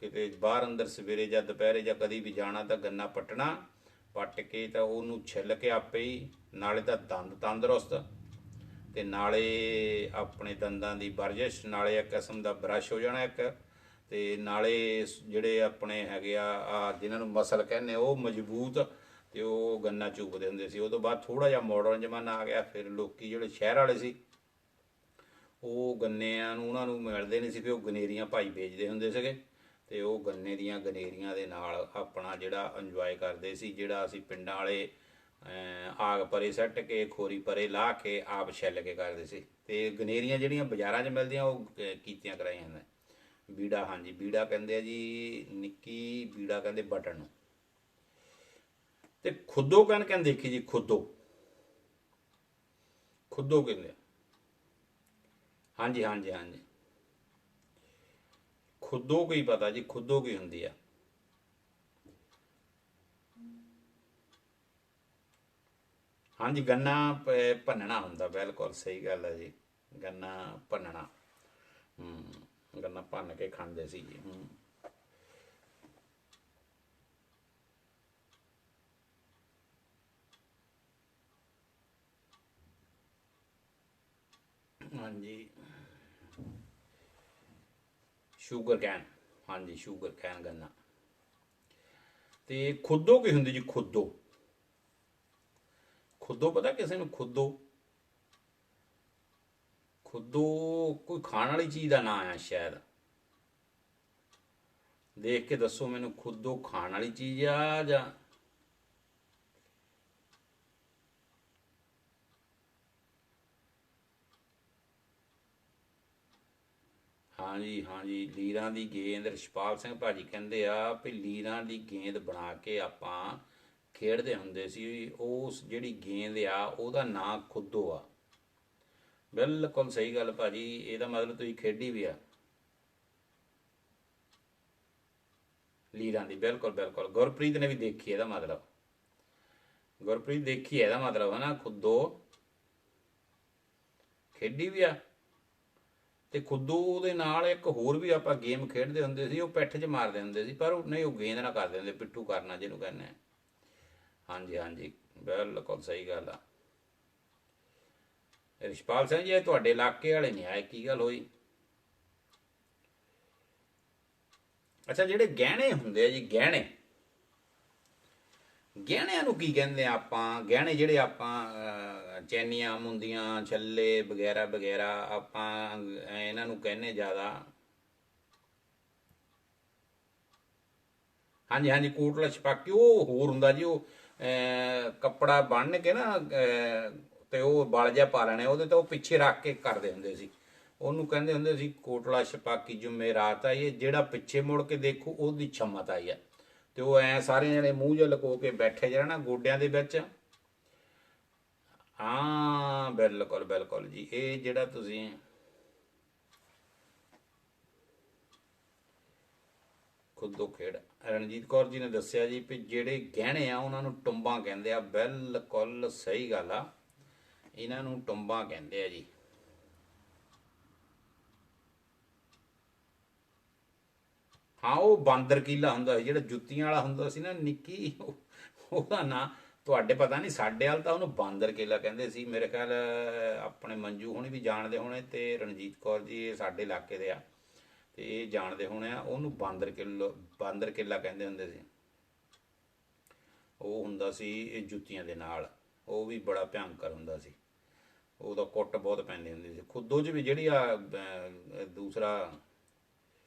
ਕਿਤੇ ਬਾਹਰ ਅੰਦਰ ਸਵੇਰੇ ਜਾਂ ਦੁਪਹਿਰੇ ਜਾਂ ਕਦੀ ਵੀ ਜਾਣਾ ਤਾਂ ਗੰਨਾ ਪੱਟਣਾ, ਪੱਟ ਕੇ ਤਾਂ ਉਹਨੂੰ ਛਿੱਲ ਕੇ ਆਪੇ ਹੀ, ਨਾਲੇ ਤਾਂ ਦੰਦ ਤੰਦਰੁਸਤ ਤੇ ਨਾਲੇ ਆਪਣੇ ਦੰਦਾਂ ਦੀ ਵਰਜਿਸ਼, ਨਾਲੇ ਇੱਕ ਕਿਸਮ ਦਾ ਬਰਸ਼ ਹੋ ਜਾਣਾ ਇੱਕ, ਤੇ ਨਾਲੇ ਜਿਹੜੇ ਆਪਣੇ ਹੈਗੇ ਆ ਜਿਨ੍ਹਾਂ ਨੂੰ ਮਸਲ ਕਹਿੰਦੇ ਉਹ ਮਜ਼ਬੂਤ, ਤੇ ਉਹ ਗੰਨਾ ਚੂਪਦੇ ਹੁੰਦੇ ਸੀ। ਉਹ ਤੋਂ ਬਾਅਦ ਥੋੜ੍ਹਾ ਜਿਹਾ ਮਾਡਰਨ ਜ਼ਮਾਨਾ ਆ ਗਿਆ। ਫਿਰ ਲੋਕੀ ਜਿਹੜੇ ਸ਼ਹਿਰ ਵਾਲੇ ਸੀ ਉਹ ਗੰਨਿਆਂ ਨੂੰ ਉਹਨਾਂ ਨੂੰ ਮਿਲਦੇ ਨਹੀਂ ਸੀ, ਫਿਰ ਉਹ ਗਨੇਰੀਆਂ ਭਾਈ ਵੇਚਦੇ ਹੁੰਦੇ ਸੀਗੇ। ਤੇ ਉਹ ਗੰਨੇ ਦੀਆਂ ਗਨੇਰੀਆਂ ਦੇ ਨਾਲ ਆਪਣਾ ਜਿਹੜਾ ਇੰਜੋਏ ਕਰਦੇ ਸੀ, ਜਿਹੜਾ ਅਸੀਂ ਪਿੰਡਾਂ ਵਾਲੇ ਆਗ ਪਰੇ ਸੱਟ ਕੇ, ਖੋਰੀ ਪਰੇ ਲਾ ਕੇ ਆਪ ਛਿੱਲ ਕੇ ਕਰਦੇ ਸੀ। ਤੇ ਗਨੇਰੀਆਂ ਜਿਹੜੀਆਂ ਬਾਜ਼ਾਰਾਂ 'ਚ ਮਿਲਦੀਆਂ ਉਹ ਕੀਤੀਆਂ ਕਰਾਈਆਂ ਹੁੰਦੀਆਂ। ਬੀੜਾ, ਹਾਂਜੀ ਬੀੜਾ ਕਹਿੰਦੇ ਆ ਜੀ। ਨਿੱਕੀ ਬੀੜਾ ਕਹਿੰਦੇ ਬਟਨ ਨੂੰ। ਤੇ ਖੁੱਦੋ ਕਹਿੰਦੇ ਦੇਖੀ ਜੀ, ਖੁੱਦੋ, ਖੁੱਦੋ ਕਹਿੰਦੇ। ਹਾਂਜੀ ਹਾਂਜੀ ਹਾਂਜੀ, ਖੁੱਦੋ ਕੀ ਪਤਾ ਜੀ? ਖੁੱਦੋ ਕੀ ਹੁੰਦੀ ਆ? ਹਾਂਜੀ, ਗੰਨਾ ਭੰਨਣਾ ਹੁੰਦਾ, ਬਿਲਕੁਲ ਸਹੀ ਗੱਲ ਹੈ ਜੀ। ਗੰਨਾ ਭੰਨਣਾ। ਗੰਨਾ ਭੰਨ ਕੇ ਖਾਂਦੇ ਸੀ ਜੀ। ਹਾਂਜੀ, ਸ਼ੂਗਰ ਕੈਨ, ਹਾਂਜੀ ਸ਼ੂਗਰ ਕੈਨ ਗੰਨਾ। ਤੇ ਖੁੱਦੋ ਕੀ ਹੁੰਦੀ ਜੀ? ਖੁੱਦੋ, ਖੁੱਦੋ ਪਤਾ ਕਿਸੇ ਨੂੰ? ਖੁੱਦੋ, ਖੁੱਦੋ ਕੋਈ ਖਾਣ ਵਾਲੀ ਚੀਜ਼ ਦਾ ਨਾਂ ਆ ਸ਼ਾਇਦ, ਦੇਖ ਕੇ ਦੱਸੋ ਮੈਨੂੰ। ਖੁੱਦੋ ਖਾਣ ਵਾਲੀ ਚੀਜ਼ ਆ ਜਾਂ? ਹਾਂਜੀ ਹਾਂਜੀ, ਲੀਰਾਂ ਦੀ ਗੇਂਦ। ਰਿਸ਼ਪਾਲ ਸਿੰਘ ਭਾਜੀ ਕਹਿੰਦੇ ਆ ਵੀ ਲੀਰਾਂ ਦੀ ਗੇਂਦ ਬਣਾ ਕੇ ਆਪਾਂ ਖੇਡਦੇ ਹੁੰਦੇ ਸੀ, ਉਸ ਜਿਹੜੀ ਗੇਂਦ ਆ ਉਹਦਾ ਨਾਂ ਖੁੱਦੋ ਆ। ਬਿਲਕੁਲ ਸਹੀ ਗੱਲ ਭਾਜੀ, ਇਹਦਾ ਮਤਲਬ ਤੁਸੀਂ ਖੇਡੀ ਵੀ ਆ ਲੀਰਾਂ ਦੀ। ਬਿਲਕੁਲ ਬਿਲਕੁਲ, ਗੁਰਪ੍ਰੀਤ ਨੇ ਵੀ ਦੇਖੀ, ਇਹਦਾ ਮਤਲਬ ਗੁਰਪ੍ਰੀਤ ਦੇਖੀ ਇਹਦਾ ਮਤਲਬ ਹੈ ਨਾ, ਖੁੱਦੋ ਖੇਡੀ ਵੀ ਆ। ਤੇ ਖੁੱਦੂ ਦੇ ਨਾਲ ਇੱਕ ਹੋਰ ਵੀ ਆਪਾਂ ਗੇਮ ਖੇਡਦੇ ਹੁੰਦੇ ਸੀ, ਉਹ ਪਿੱਠ 'ਚ ਮਾਰਦੇ ਹੁੰਦੇ ਸੀ, ਪਰ ਉਹ ਨਹੀਂ, ਉਹ ਗੇਂਦ ਨਾਲ ਕਰਦੇ ਹੁੰਦੇ, ਪਿੱਠੂ ਕਰਨਾ ਜਿਹਨੂੰ ਕਹਿੰਦੇ ਆ। ਹਾਂਜੀ ਹਾਂਜੀ, ਬਿਲਕੁਲ ਸਹੀ ਗੱਲ ਆ। ਰਿਸ਼ਪਾਲ ਸਿੰਘ ਜੀ, ਇਹ ਤੁਹਾਡੇ ਇਲਾਕੇ ਵਾਲੇ ਨਹੀਂ ਆਏ, ਕੀ ਗੱਲ ਹੋਈ? ਅੱਛਾ, ਜਿਹੜੇ ਗਹਿਣੇ ਹੁੰਦੇ ਆ ਜੀ, ਗਹਿਣੇ, ਗਹਿਣਿਆਂ ਨੂੰ ਕੀ ਕਹਿੰਦੇ ਆ ਆਪਾਂ? ਗਹਿਣੇ ਜਿਹੜੇ ਆਪਾਂ ਚੈਨੀਆਂ, ਮੁੰਦੀਆਂ, ਛੱਲੇ ਵਗੈਰਾ ਵਗੈਰਾ, ਆਪਾਂ ਇਹਨਾਂ ਨੂੰ ਕਹਿੰਦੇ ਜ਼ਿਆਦਾ। ਹਾਂਜੀ ਹਾਂਜੀ, ਕੋਟਲਾ ਛਪਾਕੀ। ਉਹ ਹੋਰ ਹੁੰਦਾ ਜੀ, ਉਹ ਕੱਪੜਾ ਬੰਨ੍ਹ ਕੇ ਨਾ, ਤੇ ਉਹ ਬਲ ਜਿਹਾ ਪਾ ਲੈਣੇ ਉਹਦੇ, ਤੇ ਉਹ ਪਿੱਛੇ ਰੱਖ ਕੇ ਕਰਦੇ ਹੁੰਦੇ ਸੀ, ਉਹਨੂੰ ਕਹਿੰਦੇ ਹੁੰਦੇ ਸੀ ਕੋਟਲਾ ਛਪਾਕੀ। ਜੁਮੇ ਰਾਤ ਆਈ ਹੈ, ਜਿਹੜਾ ਪਿੱਛੇ ਮੁੜ ਕੇ ਦੇਖੂ ਉਹਦੀ ਛਮਤ ਆਈ ਹੈ। ਤੇ ਉਹ ਐ ਸਾਰੇ ਜਣੇ ਮੂੰਹ ਜਿਹਾ ਲਕੋ ਕੇ ਬੈਠੇ ਜਿਹੜਾ ਨਾ ਗੋਡਿਆਂ ਦੇ ਵਿੱਚ। ਹਾਂ ਬਿਲਕੁਲ ਬਿਲਕੁਲ ਜੀ, ਇਹ ਜਿਹੜਾ ਤੁਸੀਂ ਖੁੱਦੋ ਖੇਡ, ਰਣਜੀਤ ਕੌਰ ਜੀ ਨੇ ਦੱਸਿਆ ਜੀ ਵੀ ਜਿਹੜੇ ਗਹਿਣੇ ਆ ਉਹਨਾਂ ਨੂੰ ਟੁੰਬਾਂ ਕਹਿੰਦੇ ਆ। ਬਿਲਕੁਲ ਸਹੀ ਗੱਲ ਆ, ਇਹਨਾਂ ਨੂੰ ਟੁੰਬਾਂ ਕਹਿੰਦੇ ਆ ਜੀ। ਹਾਂ, ਉਹ ਬਾਂਦਰ ਕੀਲਾ ਹੁੰਦਾ ਸੀ, ਜਿਹੜਾ ਜੁੱਤੀਆਂ ਵਾਲਾ ਹੁੰਦਾ ਸੀ ਨਾ, ਨਿੱਕੀ, ਉਹਦਾ ਨਾਂ ਤੁਹਾਡੇ ਪਤਾ ਨਹੀਂ, ਸਾਡੇ ਵਾਲ ਤਾਂ ਉਹਨੂੰ ਬਾਂਦਰ ਕੀਲਾ ਕਹਿੰਦੇ ਸੀ ਮੇਰੇ ਖਿਆਲ। ਆਪਣੇ ਮੰਜੂ ਹੁਣੀ ਵੀ ਜਾਣਦੇ ਹੋਣੇ, ਤੇ ਰਣਜੀਤ ਕੌਰ ਜੀ ਇਹ ਸਾਡੇ ਇਲਾਕੇ ਦੇ ਆ, ਤੇ ਇਹ ਜਾਣਦੇ ਹੋਣੇ ਆ ਉਹਨੂੰ। ਬਾਂਦਰ ਕਿੱਲਾ ਕਹਿੰਦੇ ਹੁੰਦੇ ਸੀ। ਉਹ ਹੁੰਦਾ ਸੀ ਇਹ ਜੁੱਤੀਆਂ ਦੇ ਨਾਲ, ਉਹ ਵੀ ਬੜਾ ਭਿਆਨਕ ਹੁੰਦਾ ਸੀ, ਉਹਦਾ ਕੁੱਟ ਬਹੁਤ ਪੈਂਦੀ ਹੁੰਦੀ ਸੀ। ਖੁੱਦੋ 'ਚ ਵੀ ਜਿਹੜੀ ਆ ਦੂਸਰਾ,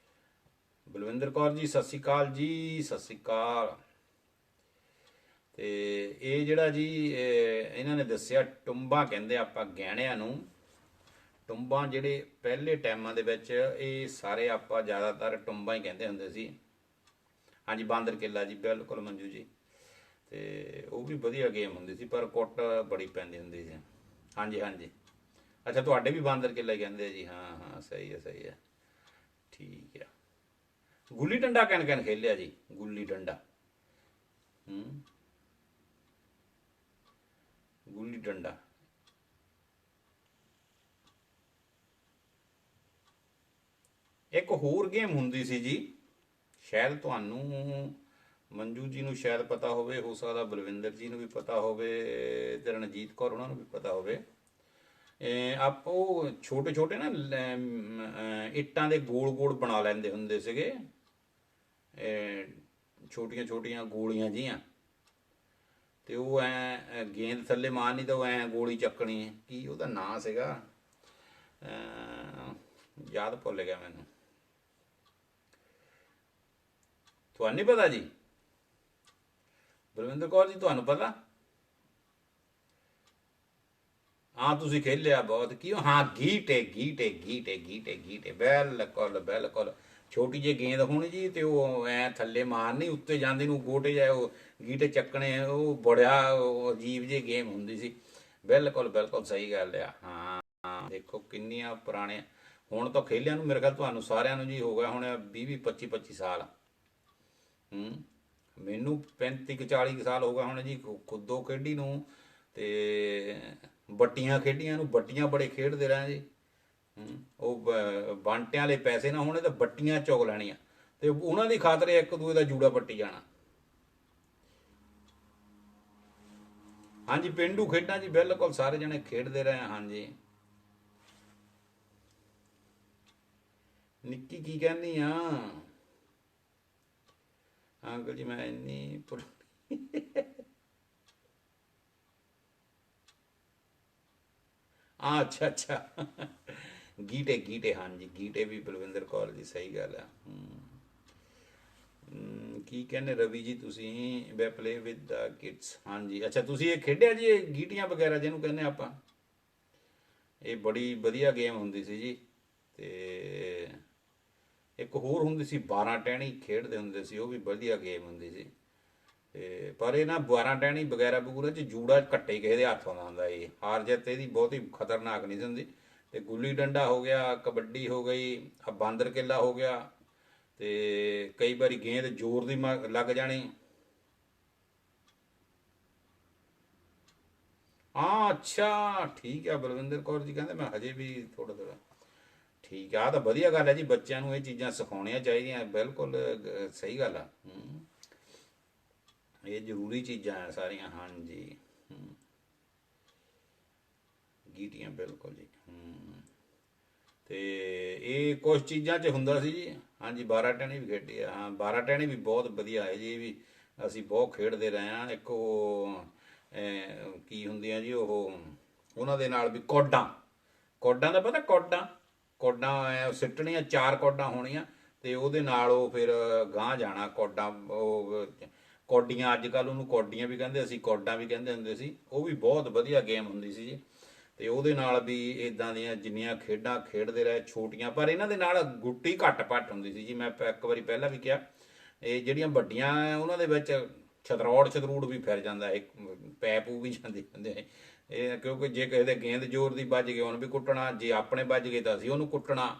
ਬਲਵਿੰਦਰ ਕੌਰ ਜੀ ਸਤਿ ਸ਼੍ਰੀ ਅਕਾਲ ਜੀ, ਸਤਿ ਸ਼੍ਰੀ ਅਕਾਲ। ਤੇ ਇਹ ਜਿਹੜਾ ਜੀ ਇਹਨਾਂ ਨੇ ਦੱਸਿਆ, ਟੁੰਬਾਂ ਕਹਿੰਦੇ ਆਪਾਂ ਗਹਿਣਿਆਂ ਨੂੰ। ਟੁੰਬਾਂ ਜਿਹੜੇ ਪਹਿਲੇ ਟਾਈਮਾਂ ਦੇ ਵਿੱਚ, ਇਹ ਸਾਰੇ ਆਪਾਂ ਜ਼ਿਆਦਾਤਰ ਟੁੰਬਾਂ ਹੀ ਕਹਿੰਦੇ ਹੁੰਦੇ ਸੀ। ਹਾਂਜੀ, ਬਾਂਦਰ ਕਿੱਲਾ ਜੀ, ਬਿਲਕੁਲ ਮੰਜੂ ਜੀ। ਤੇ ਉਹ ਵੀ ਵਧੀਆ ਗੇਮ ਹੁੰਦੀ ਸੀ, ਪਰ ਕੁੱਟ ਬੜੀ ਪੈਂਦੀ ਹੁੰਦੀ ਸੀ। ਹਾਂਜੀ ਹਾਂਜੀ, ਅੱਛਾ ਤੁਹਾਡੇ ਵੀ ਬਾਂਦਰ ਕਿੱਲਾ ਹੀ ਕਹਿੰਦੇ ਆ ਜੀ? ਹਾਂ ਹਾਂ, ਸਹੀ ਹੈ ਸਹੀ ਹੈ, ਠੀਕ ਆ। ਗੁੱਲੀ ਡੰਡਾ ਕਹਿਣ ਕਹਿਣ ਖੇਲਿਆ ਜੀ? ਗੁੱਲੀ ਡੰਡਾ, ਹੂੰ, ਗੁੱਲੀ ਡੰਡਾ। ਇੱਕ ਹੋਰ ਗੇਮ ਹੁੰਦੀ ਸੀ ਜੀ, ਸ਼ਾਇਦ ਤੁਹਾਨੂੰ, ਮੰਜੂ ਜੀ ਨੂੰ ਸ਼ਾਇਦ ਪਤਾ ਹੋਵੇ, ਹੋ ਸਕਦਾ ਬਲਵਿੰਦਰ ਜੀ ਨੂੰ ਵੀ ਪਤਾ ਹੋਵੇ, ਤੇ ਰਣਜੀਤ ਕੌਰ ਉਹਨਾਂ ਨੂੰ ਵੀ ਪਤਾ ਹੋਵੇ। ਆਪ ਉਹ ਛੋਟੇ ਛੋਟੇ ਨਾ ਇੱਟਾਂ ਦੇ ਗੋਲ ਗੋਲ ਬਣਾ ਲੈਂਦੇ ਹੁੰਦੇ ਸੀਗੇ, ਛੋਟੀਆਂ ਛੋਟੀਆਂ ਗੋਲੀਆਂ ਜੀਆਂ, ਤੇ ਉਹ ਐ ਗੇਂਦ ਥੱਲੇ ਮਾਰਨੀ, ਤਾਂ ਉਹ ਐ ਗੋਲੀ ਚੱਕਣੀ, ਕੀ ਉਹਦਾ ਨਾਂ ਸੀਗਾ? ਯਾਦ ਭੁੱਲ ਗਿਆ ਮੈਨੂੰ। ਤੁਹਾਨੂੰ ਨਹੀਂ ਪਤਾ ਜੀ? ਬਲਵਿੰਦਰ ਕੌਰ ਜੀ, ਤੁਹਾਨੂੰ ਪਤਾ? ਹਾਂ, ਤੁਸੀਂ ਖੇਲਿਆ ਬਹੁਤ। ਕੀ ਹਾਂ, ਗੀਟੇ ਗੀਟੇ ਗੀਟੇ ਗੀਟੇ ਗੀਟੇ, ਬਿਲਕੁਲ ਬਿਲਕੁਲ। ਛੋਟੀ ਜਿਹੀ ਗੇਂਦ ਹੋਣੀ ਜੀ, ਤੇ ਉਹ ਐ ਥੱਲੇ ਮਾਰਨੀ, ਉੱਤੇ ਜਾਂਦੀ ਨੂੰ ਗੋਟੇ ਜਾਏ ਉਹ ਗੀਟੇ ਚੱਕਣੇ, ਉਹ ਬੜਿਆ ਅਜੀਬ ਜਿਹੀ ਗੇਮ ਹੁੰਦੀ ਸੀ। ਬਿਲਕੁਲ ਬਿਲਕੁਲ ਸਹੀ ਗੱਲ ਆ। ਹਾਂ ਹਾਂ, ਦੇਖੋ ਕਿੰਨੀਆਂ ਪੁਰਾਣੇ, ਹੁਣ ਤਾਂ ਖੇਲਿਆਂ ਨੂੰ ਮੇਰੇ ਖਿਆਲ ਤੁਹਾਨੂੰ ਸਾਰਿਆਂ ਨੂੰ ਜੀ ਹੋ ਗਿਆ ਹੁਣ 20 25 ਸਾਲ। ਹੂੰ, ਮੈਨੂੰ 35 40 ਸਾਲ ਹੋ ਗਿਆ ਹੁਣ ਜੀ ਖੁੱਦੋ ਖੇਡੀ ਨੂੰ। ਤੇ ਬੱਟੀਆਂ ਖੇਡੀਆਂ ਨੂੰ, ਬੱਟੀਆਂ ਬੜੇ ਖੇਡਦੇ ਰਹੇ ਜੀ। ਉਹ ਬਾਂਟਿਆਂ ਵਾਲੇ ਪੈਸੇ ਨਾ ਹੋਣੇ, ਤਾਂ ਬੱਟੀਆਂ ਚੁਗ ਲੈਣੀਆਂ, ਤੇ ਉਹਨਾਂ ਦੀ ਖਾਤਰ ਇੱਕ ਦੂਏ ਦਾ ਜੂੜਾ ਪੱਟੀ ਜਾਣਾ। ਹਾਂਜੀ, ਪੇਂਡੂ ਖੇਡਾਂ ਜੀ, ਬਿਲਕੁਲ ਸਾਰੇ ਜਣੇ ਖੇਡਦੇ ਰਹੇ। ਹਾਂਜੀ ਨਿੱਕੀ ਕੀ ਕਹਿੰਦੀ ਆ ਅੰਕਲ ਜੀ ਮੈਂ ਇੰਨੀ ਆ ਅੱਛਾ ਅੱਛਾ ਗੀਟੇ ਗੀਟੇ ਹਾਂਜੀ ਗੀਟੇ ਵੀ ਬਲਵਿੰਦਰ ਕੌਰ ਦੀ ਸਹੀ ਗੱਲ ਆ ਕੀ ਕਹਿੰਦੇ ਰਵੀ ਜੀ ਤੁਸੀਂ ਵੇ ਪਲੇ ਵਿਦ ਦਾ ਕਿਡਸ ਹਾਂਜੀ ਅੱਛਾ ਤੁਸੀਂ ਇਹ ਖੇਡਿਆ ਜੀ ਇਹ ਗੀਟੀਆਂ ਵਗੈਰਾ ਜਿਹਨੂੰ ਕਹਿੰਦੇ ਆਪਾਂ ਇਹ ਬੜੀ ਵਧੀਆ ਗੇਮ ਹੁੰਦੀ ਸੀ ਜੀ ਤੇ ਇੱਕ ਹੋਰ ਹੁੰਦੀ ਸੀ 12 ਟਹਿਣੀ ਖੇਡਦੇ ਹੁੰਦੇ ਸੀ ਉਹ ਵੀ ਵਧੀਆ ਗੇਮ ਹੁੰਦੀ ਸੀ ਤੇ ਪਰ ਇਹ ਨਾ 12 ਟਹਿਣੀ ਵਗੈਰਾ ਵਗੂਰਾ ਚ ਜੂੜਾ ਘੱਟੇ ਕਿਸੇ ਦੇ ਹੱਥ ਆਉਂਦਾ ਹੁੰਦਾ ਇਹ ਹਾਰ ਜਿੱਤ ਇਹਦੀ ਬਹੁਤੀ ਖਤਰਨਾਕ ਨਹੀਂ ਸੀ ਹੁੰਦੀ ਤੇ ਗੁੱਲੀ ਡੰਡਾ ਹੋ ਗਿਆ ਕਬੱਡੀ ਹੋ ਗਈ ਆ ਬਾਂਦਰ ਕਿੱਲਾ ਹੋ ਗਿਆ ਤੇ ਕਈ ਵਾਰੀ ਗੇਂਦ ਜ਼ੋਰ ਦੀ ਲੱਗ ਜਾਣੀ ਹਾਂ ਅੱਛਾ ਠੀਕ ਆ ਬਲਵਿੰਦਰ ਕੌਰ ਜੀ ਕਹਿੰਦੇ ਮੈਂ ਹਜੇ ਵੀ ਥੋੜਾ ਥੋੜਾ ਠੀਕ ਆ ਆਹ ਤਾਂ ਵਧੀਆ ਗੱਲ ਹੈ ਜੀ ਬੱਚਿਆਂ ਨੂੰ ਇਹ ਚੀਜ਼ਾਂ ਸਿਖਾਉਣੀਆਂ ਚਾਹੀਦੀਆਂ ਬਿਲਕੁਲ ਸਹੀ ਗੱਲ ਆ ਇਹ ਜ਼ਰੂਰੀ ਚੀਜ਼ਾਂ ਆ ਸਾਰੀਆਂ ਹਾਂਜੀ ਗੀਟੀਆਂ ਬਿਲਕੁਲ ਜੀ ਤੇ ਇਹ ਕੁਝ ਚੀਜ਼ਾਂ 'ਚ ਹੁੰਦਾ ਸੀ ਜੀ ਹਾਂਜੀ 12 ਟਹਿਣੀ ਵੀ ਖੇਡੀ ਆ ਹਾਂ 12 ਟਹਿਣੀ ਵੀ ਬਹੁਤ ਵਧੀਆ ਹੈ ਜੀ ਇਹ ਵੀ ਅਸੀਂ ਬਹੁਤ ਖੇਡਦੇ ਰਹੇ ਹਾਂ ਇੱਕ ਉਹ ਕੀ ਹੁੰਦੀਆਂ ਜੀ ਉਹ ਉਹਨਾਂ ਦੇ ਨਾਲ ਵੀ ਕੌਡਾਂ ਕੌਡਾਂ ਦਾ ਪਤਾ ਕੌਡਾਂ ਕੌਡਾਂ ਸਿੱਟਣੀਆਂ ਚਾਰ ਕੌਡਾਂ ਹੋਣੀਆਂ ਤੇ ਉਹਦੇ ਨਾਲ ਉਹ ਫਿਰ ਗਾਂਹ ਜਾਣਾ ਕੌਡਾਂ ਉਹ ਕੌਡੀਆਂ ਅੱਜ ਕੱਲ੍ਹ ਉਹਨੂੰ ਕੌਡੀਆਂ ਵੀ ਕਹਿੰਦੇ ਅਸੀਂ ਕੌਡਾਂ ਵੀ ਕਹਿੰਦੇ ਹੁੰਦੇ ਸੀ ਉਹ ਵੀ ਬਹੁਤ ਵਧੀਆ ਗੇਮ ਹੁੰਦੀ ਸੀ ਜੀ ਤੇ ਉਹਦੇ ਨਾਲ ਵੀ ਇਦਾਂ ਦੀਆਂ ਜਿੰਨੀਆਂ ਖੇਡਾਂ ਖੇਡਦੇ ਰਹੇ ਛੋਟੀਆਂ ਪਰ ਇਹਨਾਂ ਦੇ ਨਾਲ ਗੁੱਟੀ ਘੱਟ ਪੱਟ ਹੁੰਦੀ ਸੀ ਜੀ ਮੈਂ ਇੱਕ ਵਾਰੀ ਪਹਿਲਾਂ ਵੀ ਕਿਹਾ ਇਹ ਜਿਹੜੀਆਂ ਵੱਡੀਆਂ ਉਹਨਾਂ ਦੇ ਵਿੱਚ ਛਤਰੌੜ ਛਤਰੂੜ ਵੀ ਫਿਰ ਜਾਂਦਾ ਇਹ ਪੈਪੂ ਵੀ ਜਾਂਦੇ ਹੁੰਦੇ ਇਹ ਕਿਉਂਕਿ ਜੇ ਕਿਸੇ ਦੇ ਗੇਂਦ ਜ਼ੋਰ ਦੀ ਵੱਜ ਗਈ ਉਹਨੂੰ ਵੀ ਕੁੱਟਣਾ ਜੇ ਆਪਣੇ ਵੱਜ ਗਏ ਤਾਂ ਅਸੀਂ ਉਹਨੂੰ ਕੁੱਟਣਾ